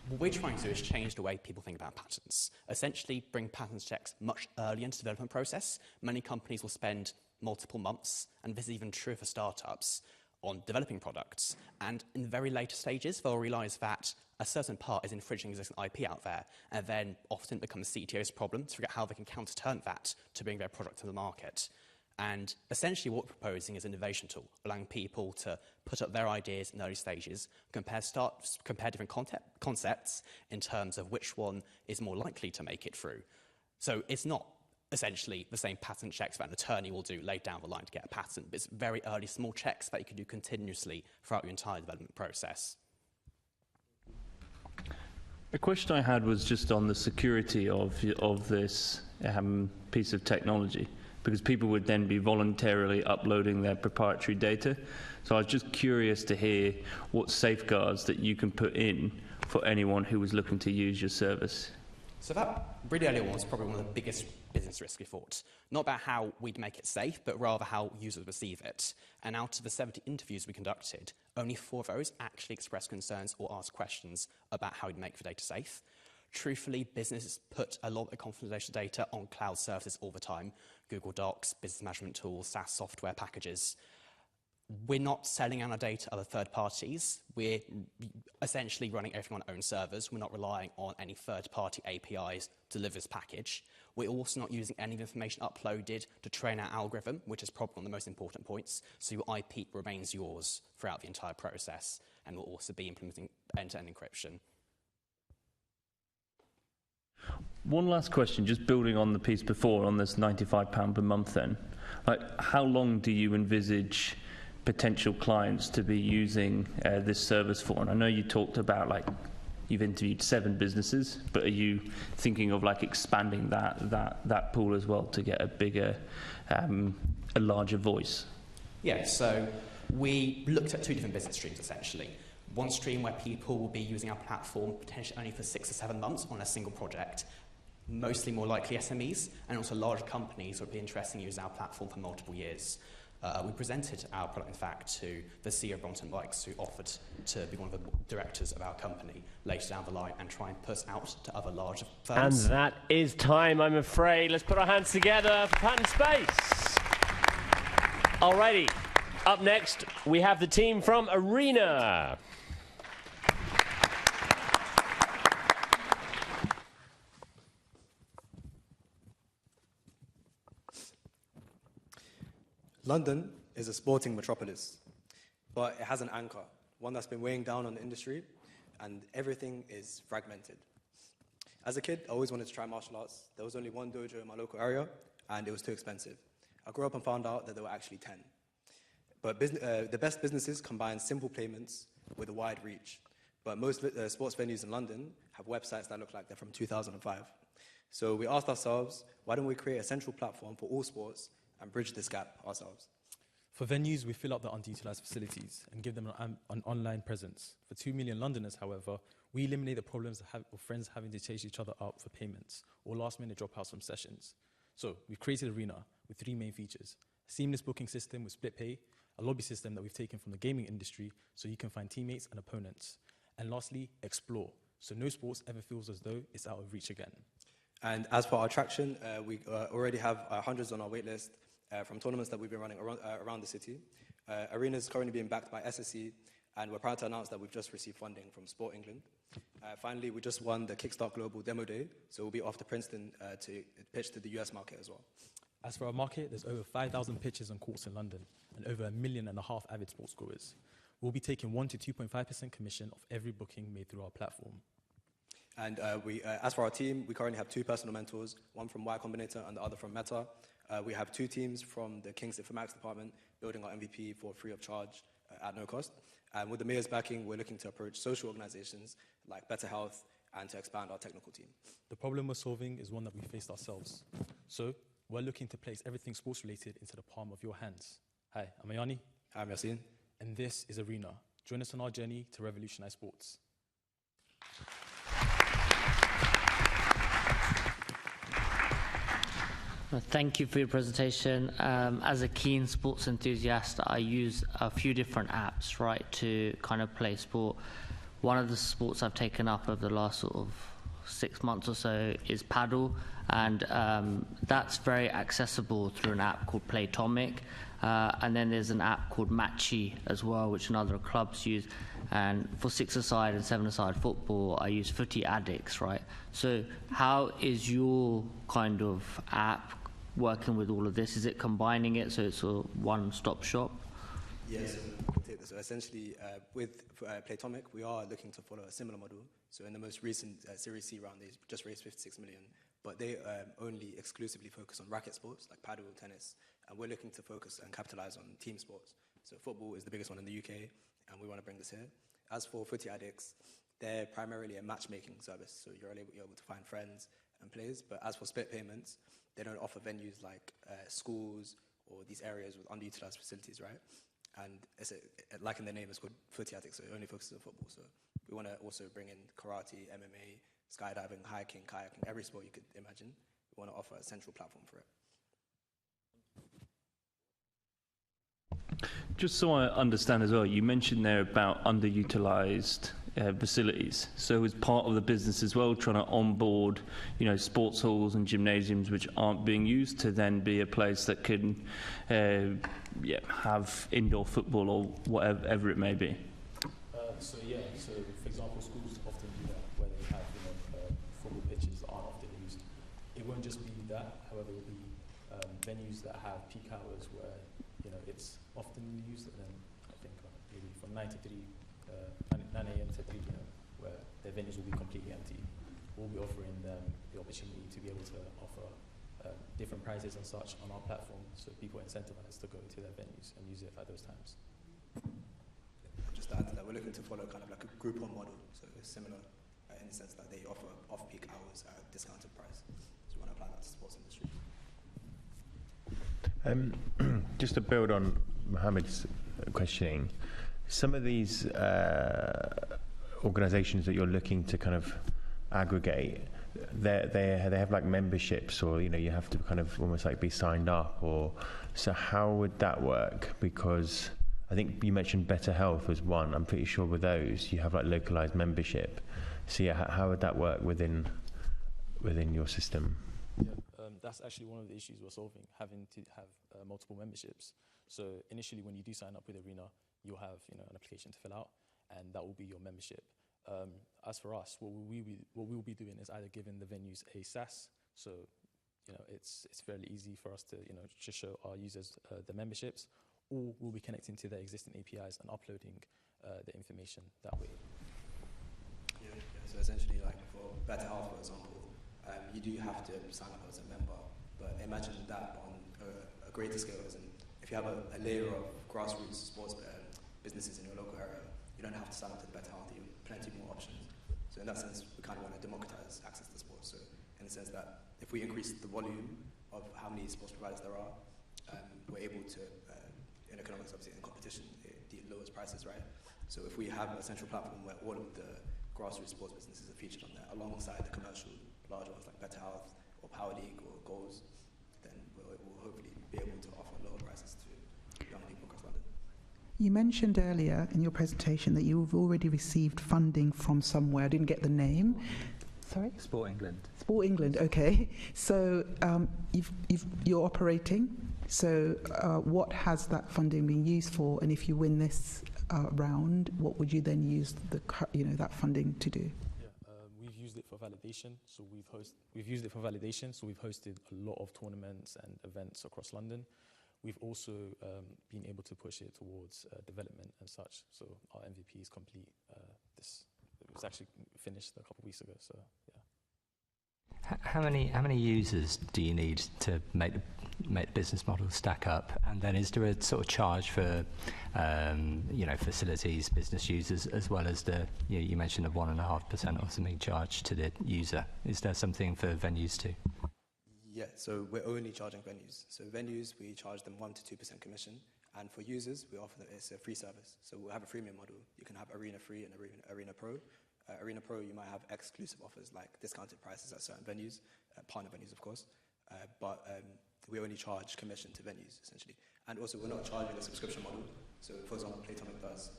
what we're trying to do is change the way people think about patents. Essentially, bring patents checks much earlier into the development process. Many companies will spend multiple months, and this is even true for startups, on developing products. And in the very later stages, they'll realise that a certain part is infringing existing IP out there, and then often it becomes the CTO's problem to figure out how they can counter-turn that to bring their product to the market. And essentially what we're proposing is an innovation tool, allowing people to put up their ideas in early stages, compare different concepts in terms of which one is more likely to make it through. So it's not essentially the same patent checks that an attorney will do later down the line to get a patent, but it's very early small checks that you can do continuously throughout your entire development process. A question I had was just on the security of this piece of technology, because people would then be voluntarily uploading their proprietary data. So I was just curious to hear what safeguards that you can put in for anyone who was looking to use your service. So that really early on was probably one of the biggest business risks we thought. Not about how we'd make it safe, but rather how users receive it. And out of the 70 interviews we conducted, only 4 of those actually expressed concerns or asked questions about how we'd make the data safe. Truthfully, businesses put a lot of confidential data on cloud services all the time. Google Docs, business management tools, SaaS software packages. We're not selling our data to other third parties. We're essentially running everything on our own servers. We're not relying on any third-party APIs to deliver this package. We're also not using any of the information uploaded to train our algorithm, which is probably one of the most important points. So your IP remains yours throughout the entire process, and we'll also be implementing end-to-end encryption. One last question, just building on the piece before, on this £95 per month then. Like, how long do you envisage potential clients to be using this service for? And I know you talked about, like, you've interviewed 7 businesses, but are you thinking of, like, expanding that pool as well to get a bigger, a larger voice? Yeah, so we looked at 2 different business streams, essentially. One stream where people will be using our platform potentially only for 6 or 7 months on a single project, mostly more likely SMEs, and also larger companies who would be interested in using our platform for multiple years. We presented our product, in fact, to the CEO of Brompton Bikes, who offered to be one of the directors of our company later down the line and try and push out to other larger firms. And that is time, I'm afraid. Let's put our hands together for Patent Space. Alrighty, up next, we have the team from Arena. London is a sporting metropolis, but it has an anchor, one that's been weighing down on the industry, and everything is fragmented. As a kid, I always wanted to try martial arts. There was only one dojo in my local area, and it was too expensive. I grew up and found out that there were actually 10. But the best businesses combine simple payments with a wide reach. But most sports venues in London have websites that look like they're from 2005. So we asked ourselves, why don't we create a central platform for all sports and bridge this gap ourselves? For venues, we fill up the underutilized facilities and give them an online presence. For 2 million Londoners, however, we eliminate the problems of friends having to chase each other up for payments or last-minute dropouts from sessions. So we've created Arena with 3 main features: a seamless booking system with split pay, a lobby system that we've taken from the gaming industry so you can find teammates and opponents, and lastly, Explore, so no sports ever feels as though it's out of reach again. And as for our traction, we already have hundreds on our waitlist from tournaments that we've been running around the city. Arena is currently being backed by SSE, and we're proud to announce that we've just received funding from Sport England. Finally, we just won the Kickstart Global Demo Day, so we'll be off to Princeton to pitch to the US market as well. As for our market, there's over 5,000 pitches and courts in London and over 1.5 million avid sports goers. We'll be taking 1 to 2.5% commission of every booking made through our platform. And as for our team, we currently have 2 personal mentors, one from Y Combinator and the other from Meta. We have 2 teams from the King's Informatics department building our MVP for free of charge at no cost. And with the mayor's backing, we're looking to approach social organizations like Better Health and to expand our technical team. The problem we're solving is one that we faced ourselves. So we're looking to place everything sports related into the palm of your hands. Hi, I'm Ayani. Hi, I'm Yassine. And this is Arena. Join us on our journey to revolutionize sports. Thank you for your presentation. As a keen sports enthusiast, I use a few different apps, right, to kind of play sport. One of the sports I've taken up over the last sort of 6 months or so is paddle, and that's very accessible through an app called Playtomic. And then there's an app called Matchy as well, which other clubs use. And for 6-a-side and 7-a-side football, I use Footy Addicts, right? So how is your kind of app working with all of this? Is it combining it so it's a one-stop shop? Yes, so essentially with Playtomic, we are looking to follow a similar model. So in the most recent Series C round, they just raised 56 million, but they only exclusively focus on racket sports like paddle, tennis, and we're looking to focus and capitalize on team sports. So football is the biggest one in the UK, and we want to bring this here. As for Footy Addicts, they're primarily a matchmaking service, so you're able to find friends and players, but as for split payments, they don't offer venues like schools or these areas with underutilized facilities, right? And like in the name, it's called Footy Addicts, so it only focuses on football. So we want to also bring in karate, MMA, skydiving, hiking, kayaking, every sport you could imagine. We want to offer a central platform for it. Just so I understand as well, you mentioned there about underutilized facilities. So as part of the business as well, trying to onboard, sports halls and gymnasiums which aren't being used to then be a place that can, have indoor football or whatever it may be. So for example, schools often do that where they have football pitches that aren't often used. It won't just be that, however, it will be venues that have peak hours where it's often used, and then I think maybe from 9 a.m. to 3 p.m. where their venues will be completely empty. We'll be offering them the opportunity to be able to offer different prizes and such on our platform, so people are incentivized to go to their venues and use it at those times. Just to add to that, we're looking to follow kind of like a Groupon model, so it's similar in the sense that they offer off-peak hours at a discounted price. So we want to apply that to the sports industry. Just to build on Mohammed's questioning, some of these organizations that you're looking to kind of aggregate, they have like memberships, or you have to kind of almost like be signed up, or so how would that work? Because I think you mentioned Better Health as one. I'm pretty sure with those you have like localized membership. So yeah, how would that work within your system? That's actually one of the issues we're solving, having to have multiple memberships. So initially, when you do sign up with Arena, you'll have an application to fill out, and that will be your membership. As for us, what we'll be doing is either giving the venues a SaaS, so it's fairly easy for us to just show our users the memberships, or we'll be connecting to their existing APIs and uploading the information that way. Yeah, so essentially, like for Better Health, for example, you do have to sign up as a member, but imagine that on a greater scale. If you have a layer of grassroots sports businesses in your local area, you don't have to sign up to the Better Health. You have plenty more options. So in that sense, we kind of want to democratize access to sports. So in the sense that if we increase the volume of how many sports providers there are, we're able to, in economics, obviously, in competition, it lowers prices, right? So if we have a central platform where all of the grassroots sports businesses are featured on there, alongside the commercial larger ones like Better Health or Power League or Goals, then we'll hopefully be able to offer lower prices to young people across London. You mentioned earlier in your presentation that you've already received funding from somewhere. I didn't get the name. Sorry? Sport England. Sport England, okay. So you're operating. So what has that funding been used for? And if you win this round, what would you then use that funding to do? We've used it for validation. So we've used it for validation. So we've hosted a lot of tournaments and events across London. We've also been able to push it towards development and such. So our MVP is complete. It was actually finished a couple of weeks ago. So yeah. How many users do you need to make the business model stack up? And then is there a sort of charge for facilities, business users, as well as you mentioned the 1.5% or something charge to the user? Is there something for venues too? Yeah, so we're only charging venues. So venues, we charge them 1 to 2% commission. And for users, we offer it's a free service. So we'll have a freemium model. You can have Arena Free and Arena Pro. Arena Pro, you might have exclusive offers like discounted prices at certain venues, partner venues, of course. But we only charge commission to venues, essentially. And also, we're not charging a subscription model. So, for example, Playtomic does.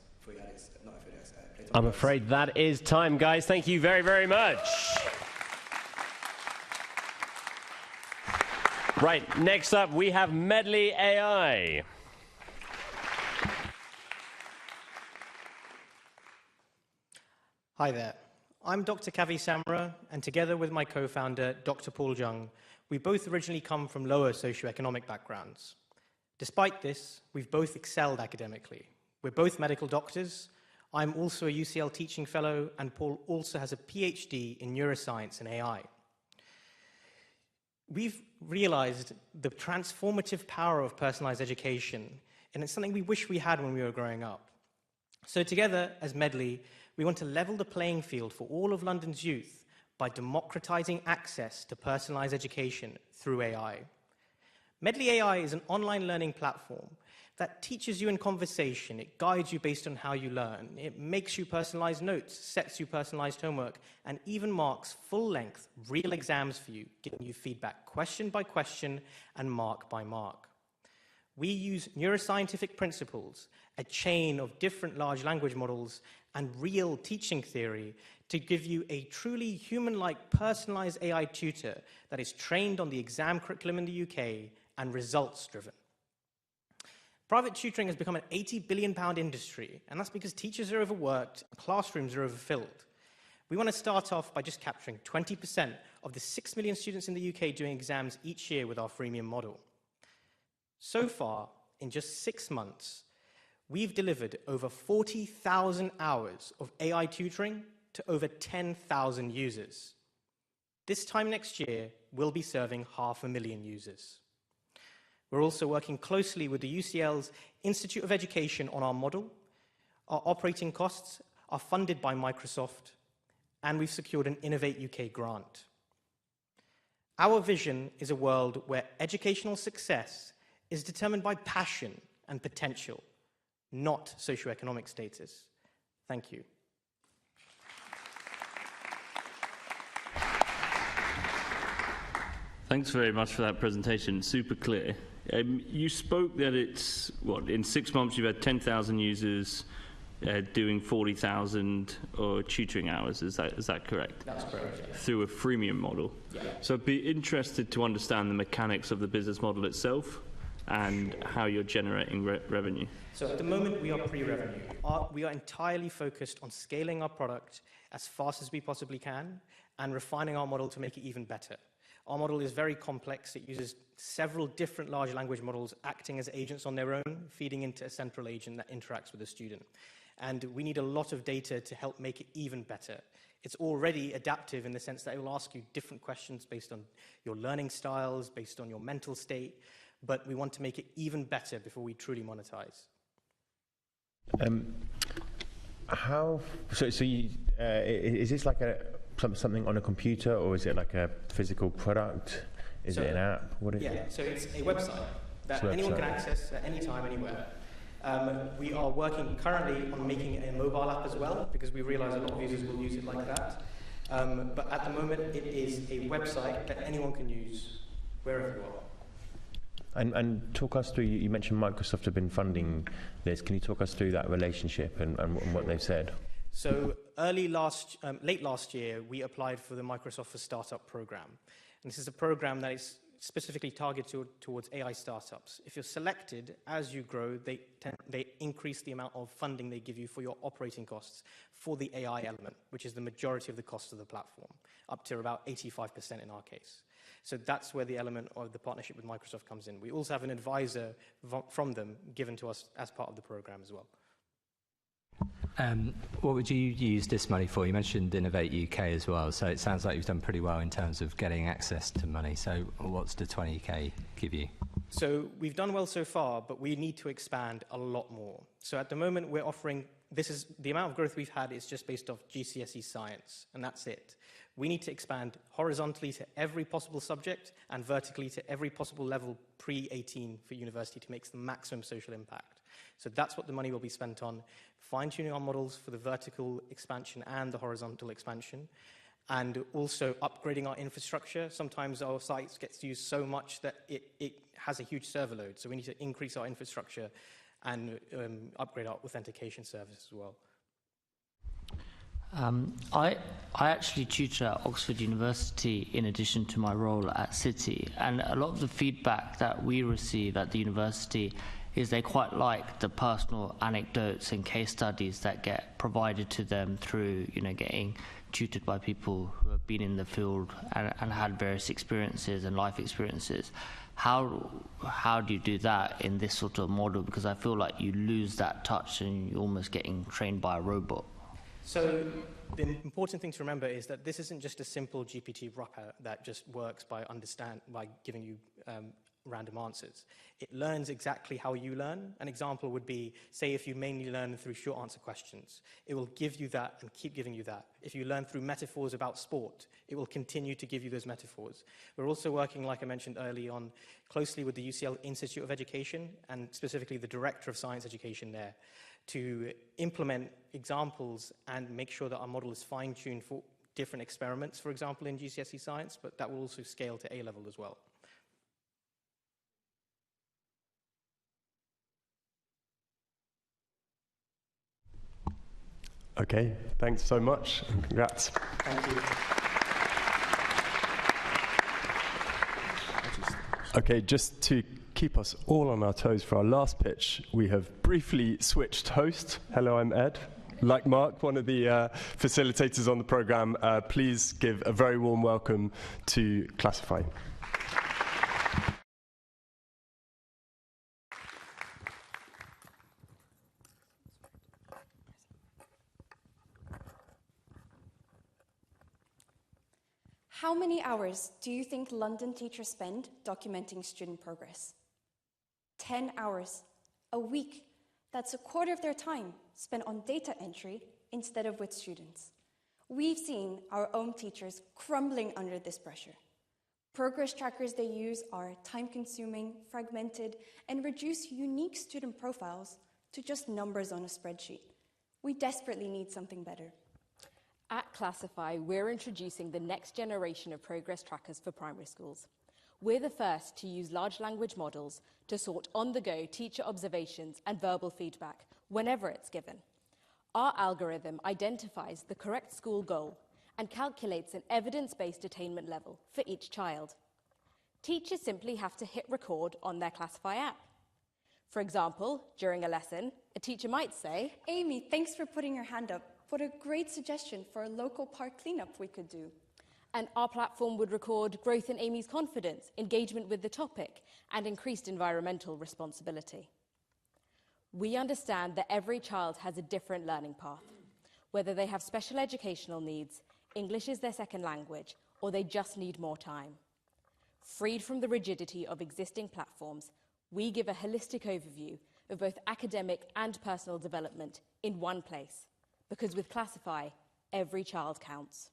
I'm afraid that is time, guys. Thank you very, very much. Right, next up, we have Medley AI. Hi there. I'm Dr. Kavi Samra, and together with my co-founder, Dr. Paul Jung, we both originally come from lower socioeconomic backgrounds. Despite this, we've both excelled academically. We're both medical doctors. I'm also a UCL teaching fellow, and Paul also has a PhD in neuroscience and AI. We've realized the transformative power of personalized education, and it's something we wish we had when we were growing up. So together, as Medley, we want to level the playing field for all of London's youth by democratizing access to personalized education through AI. Medley AI is an online learning platform that teaches you in conversation. It guides you based on how you learn. It makes you personalized notes, sets you personalized homework, and even marks full-length, real exams for you, giving you feedback question by question and mark by mark. We use neuroscientific principles, a chain of different large language models, and real teaching theory to give you a truly human-like personalized AI tutor that is trained on the exam curriculum in the UK and results-driven. Private tutoring has become an £80 billion industry, and that's because teachers are overworked and classrooms are overfilled. We want to start off by just capturing 20% of the 6 million students in the UK doing exams each year with our freemium model. So far, in just 6 months, we've delivered over 40,000 hours of AI tutoring to over 10,000 users. This time next year, we'll be serving 500,000 users. We're also working closely with the UCL's Institute of Education on our model. Our operating costs are funded by Microsoft, and we've secured an Innovate UK grant. Our vision is a world where educational success is determined by passion and potential, not socioeconomic status. Thank you. Thanks very much for that presentation. Super clear. You spoke that it's, in 6 months you've had 10,000 users doing 40,000 tutoring hours. Is that correct? That's correct. Yeah. Through a freemium model. Yeah. So I'd be interested to understand the mechanics of the business model itself and how you're generating revenue. So at the moment, we are pre-revenue. We are entirely focused on scaling our product as fast as we possibly can and refining our model to make it even better. Our model is very complex. It uses several different large language models acting as agents on their own, feeding into a central agent that interacts with the student. And we need a lot of data to help make it even better. It's already adaptive in the sense that it will ask you different questions based on your learning styles, based on your mental state, but we want to make it even better before we truly monetize. Is this like something on a computer, or is it like a physical product? Is it an app? What is it? So it's a website that anyone can access at any time, anywhere. We are working currently on making a mobile app as well, because we realize a lot of users will use it like that. But at the moment, it is a website that anyone can use wherever you are. And talk us through, you mentioned Microsoft have been funding this. Can you talk us through that relationship and what they've said? So late last year, we applied for the Microsoft for Startup program. And this is a program that is specifically targeted towards AI startups. If you're selected, as you grow, they increase the amount of funding they give you for your operating costs for the AI element, which is the majority of the cost of the platform, up to about 85% in our case. So that's where the element of the partnership with Microsoft comes in. We also have an advisor from them given to us as part of the program as well. What would you use this money for? You mentioned Innovate UK as well, so it sounds like you've done pretty well in terms of getting access to money. So what's the 20k give you? So we've done well so far, but we need to expand a lot more. So at the moment we're offering, the amount of growth we've had is just based off GCSE science, and that's it. We need to expand horizontally to every possible subject and vertically to every possible level pre-18 for university to make the maximum social impact. So that's what the money will be spent on, fine-tuning our models for the vertical expansion and the horizontal expansion, and also upgrading our infrastructure. Sometimes our sites gets used so much that it has a huge server load, so we need to increase our infrastructure and upgrade our authentication service as well. I actually tutor at Oxford University in addition to my role at City, and a lot of the feedback that we receive at the university is they quite like the personal anecdotes and case studies that get provided to them through, getting tutored by people who have been in the field and had various experiences and life experiences. How do you do that in this sort of model? Because I feel like you lose that touch and you're almost getting trained by a robot. So the important thing to remember is that this isn't just a simple GPT wrapper that just works by giving you random answers. It learns exactly how you learn. An example would be, say, if you mainly learn through short answer questions, it will give you that and keep giving you that. If you learn through metaphors about sport, it will continue to give you those metaphors. We're also working, like I mentioned early on, closely with the UCL Institute of Education and specifically the Director of Science Education there to implement examples and make sure that our model is fine-tuned for different experiments, for example, in GCSE science, but that will also scale to A-level as well. Okay, thanks so much, and congrats. Thank you. Okay, just to keep us all on our toes for our last pitch, we have briefly switched host. Hello, I'm Ed. Like Mark, one of the facilitators on the program, please give a very warm welcome to Classify. How many hours do you think London teachers spend documenting student progress? 10 hours a week. That's a quarter of their time spent on data entry instead of with students. We've seen our own teachers crumbling under this pressure. Progress trackers they use are time-consuming, fragmented, and reduce unique student profiles to just numbers on a spreadsheet. We desperately need something better. At Classify, we're introducing the next generation of progress trackers for primary schools. We're the first to use large language models to sort on-the-go teacher observations and verbal feedback whenever it's given. Our algorithm identifies the correct school goal and calculates an evidence-based attainment level for each child. Teachers simply have to hit record on their Classify app. For example, during a lesson, a teacher might say, "Amy, thanks for putting your hand up. What a great suggestion for a local park cleanup we could do." And our platform would record growth in Amy's confidence, engagement with the topic, and increased environmental responsibility. We understand that every child has a different learning path, whether they have special educational needs, English is their second language, or they just need more time. Freed from the rigidity of existing platforms, we give a holistic overview of both academic and personal development in one place, because with Classify, every child counts.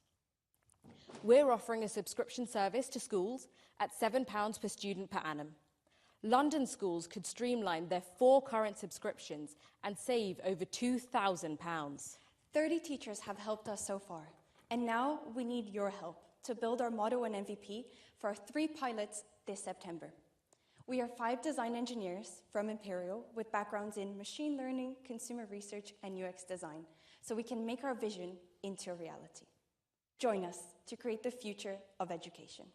We're offering a subscription service to schools at £7 per student per annum. London schools could streamline their 4 current subscriptions and save over £2,000. 30 teachers have helped us so far, and now we need your help to build our model and MVP for our 3 pilots this September. We are 5 design engineers from Imperial with backgrounds in machine learning, consumer research, and UX design, so we can make our vision into a reality. Join us to create the future of education.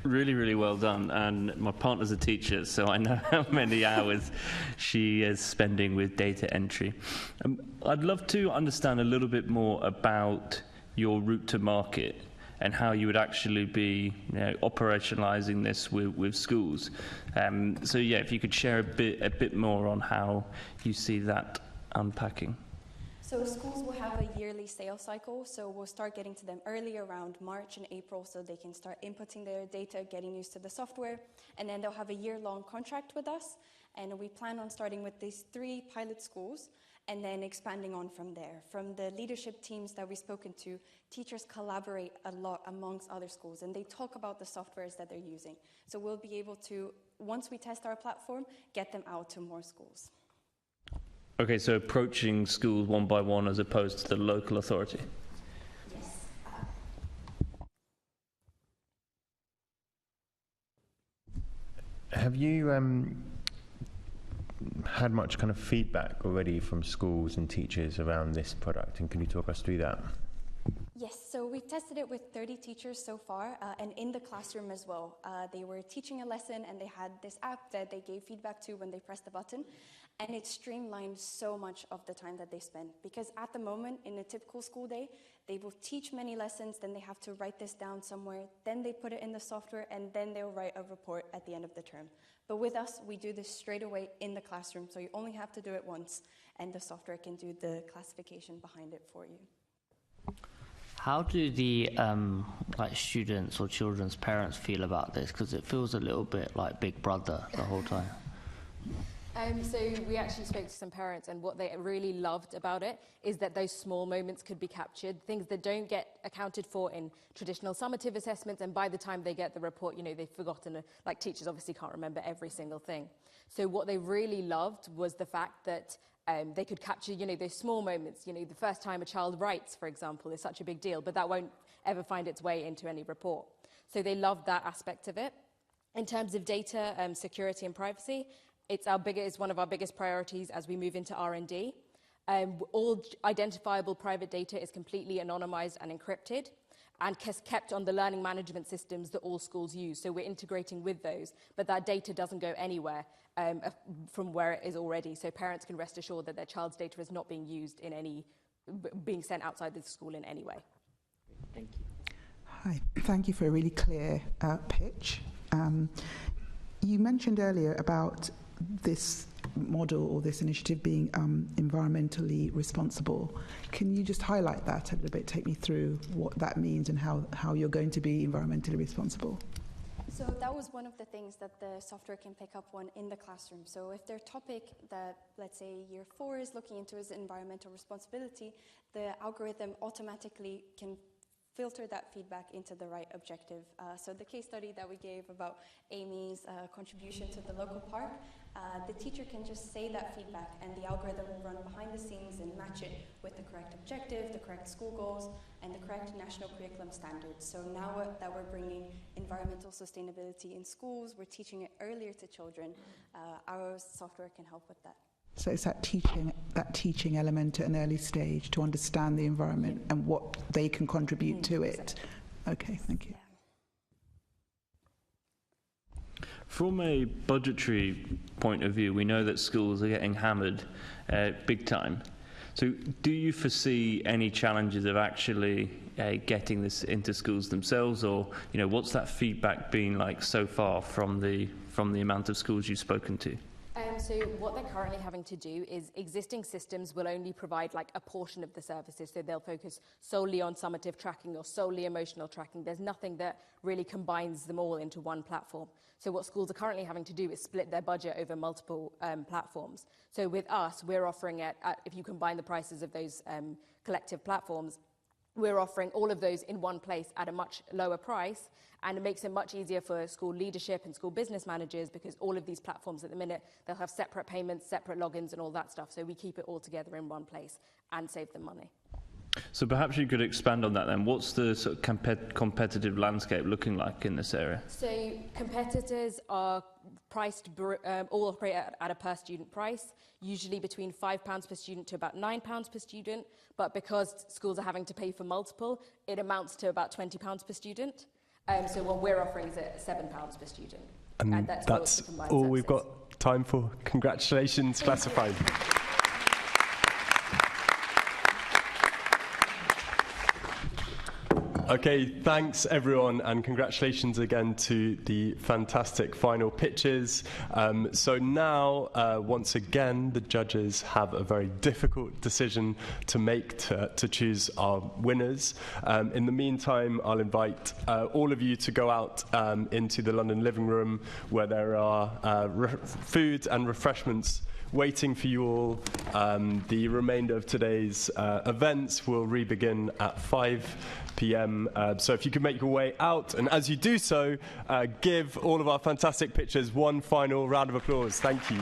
Really, really well done. And my partner's a teacher, so I know how many hours she is spending with data entry. I'd love to understand a little bit more about your route to market and how you would actually be operationalizing this with schools. So yeah, if you could share a bit more on how you see that unpacking. So schools will have a yearly sales cycle, so we'll start getting to them early around March and April so they can start inputting their data, getting used to the software, and then they'll have a year-long contract with us, and we plan on starting with these 3 pilot schools and then expanding on from there. From the leadership teams that we've spoken to, teachers collaborate a lot amongst other schools, and they talk about the softwares that they're using. So we'll be able to, once we test our platform, get them out to more schools. Okay, so approaching schools one by one as opposed to the local authority. Yes. Have you had much kind of feedback already from schools and teachers around this product, and can you talk us through that? Yes, so we've tested it with 30 teachers so far, and in the classroom as well. They were teaching a lesson, and they had this app that they gave feedback to when they pressed the button, and it streamlined so much of the time that they spend. Because at the moment, in a typical school day, they will teach many lessons, then they have to write this down somewhere, then they put it in the software, and then they'll write a report at the end of the term. But with us, we do this straight away in the classroom, so you only have to do it once, and the software can do the classification behind it for you. How do the students or children's parents feel about this? Because it feels a little bit like Big Brother the whole time. So we actually spoke to some parents, and what they really loved about it is that those small moments could be captured, things that don't get accounted for in traditional summative assessments, and by the time they get the report, they've forgotten, like teachers obviously can't remember every single thing. So what they really loved was the fact that they could capture, those small moments. The first time a child writes, for example, is such a big deal, but that won't ever find its way into any report. So they loved that aspect of it. In terms of data, security and privacy, it's one of our biggest priorities as we move into R&D. All identifiable private data is completely anonymized and encrypted and kept on the learning management systems that all schools use. So we're integrating with those, but that data doesn't go anywhere from where it is already. So parents can rest assured that their child's data is not being used being sent outside the school in any way. Thank you. Hi, thank you for a really clear pitch. You mentioned earlier about this model or this initiative being environmentally responsible. Can you just highlight that a little bit, take me through what that means and how you're going to be environmentally responsible? So that was one of the things that the software can pick up on in the classroom. So if their topic that, let's say, Year 4 is looking into is environmental responsibility, the algorithm automatically can filter that feedback into the right objective. So the case study that we gave about Amy's contribution to the local park, the teacher can just say that feedback and the algorithm will run behind the scenes and match it with the correct objective, the correct school goals, and the correct national curriculum standards. So now that we're bringing environmental sustainability in schools, we're teaching it earlier to children, our software can help with that. So it's that teaching element at an early stage to understand the environment and what they can contribute to it. Exactly. Okay, thank you. From a budgetary point of view, we know that schools are getting hammered big time. So do you foresee any challenges of actually getting this into schools themselves, or what's that feedback been like so far from the from the amount of schools you've spoken to? So what they're currently having to do is existing systems will only provide like a portion of the services. So they'll focus solely on summative tracking or solely emotional tracking. There's nothing that really combines them all into one platform. So what schools are currently having to do is split their budget over multiple platforms. So with us, we're offering it, if you combine the prices of those collective platforms, we're offering all of those in one place at a much lower price, and it makes it much easier for school leadership and school business managers, because all of these platforms at the minute, they'll have separate payments, separate logins and all that stuff. So we keep it all together in one place and save them money. So perhaps you could expand on that then. What's the sort of competitive landscape looking like in this area? So competitors are priced, all operate at a per student price, usually between £5 per student to about £9 per student. But because schools are having to pay for multiple, it amounts to about £20 per student. So what we're offering is at £7 per student. And that's all we've got time for. Congratulations, Classified. Okay, thanks everyone, and congratulations again to the fantastic final pitches. So now, once again, the judges have a very difficult decision to make to choose our winners. In the meantime, I'll invite all of you to go out into the London living room, where there are food and refreshments waiting for you all. The remainder of today's events will re-begin at 5 p.m. So if you could make your way out, and as you do so, give all of our fantastic pitchers one final round of applause. Thank you.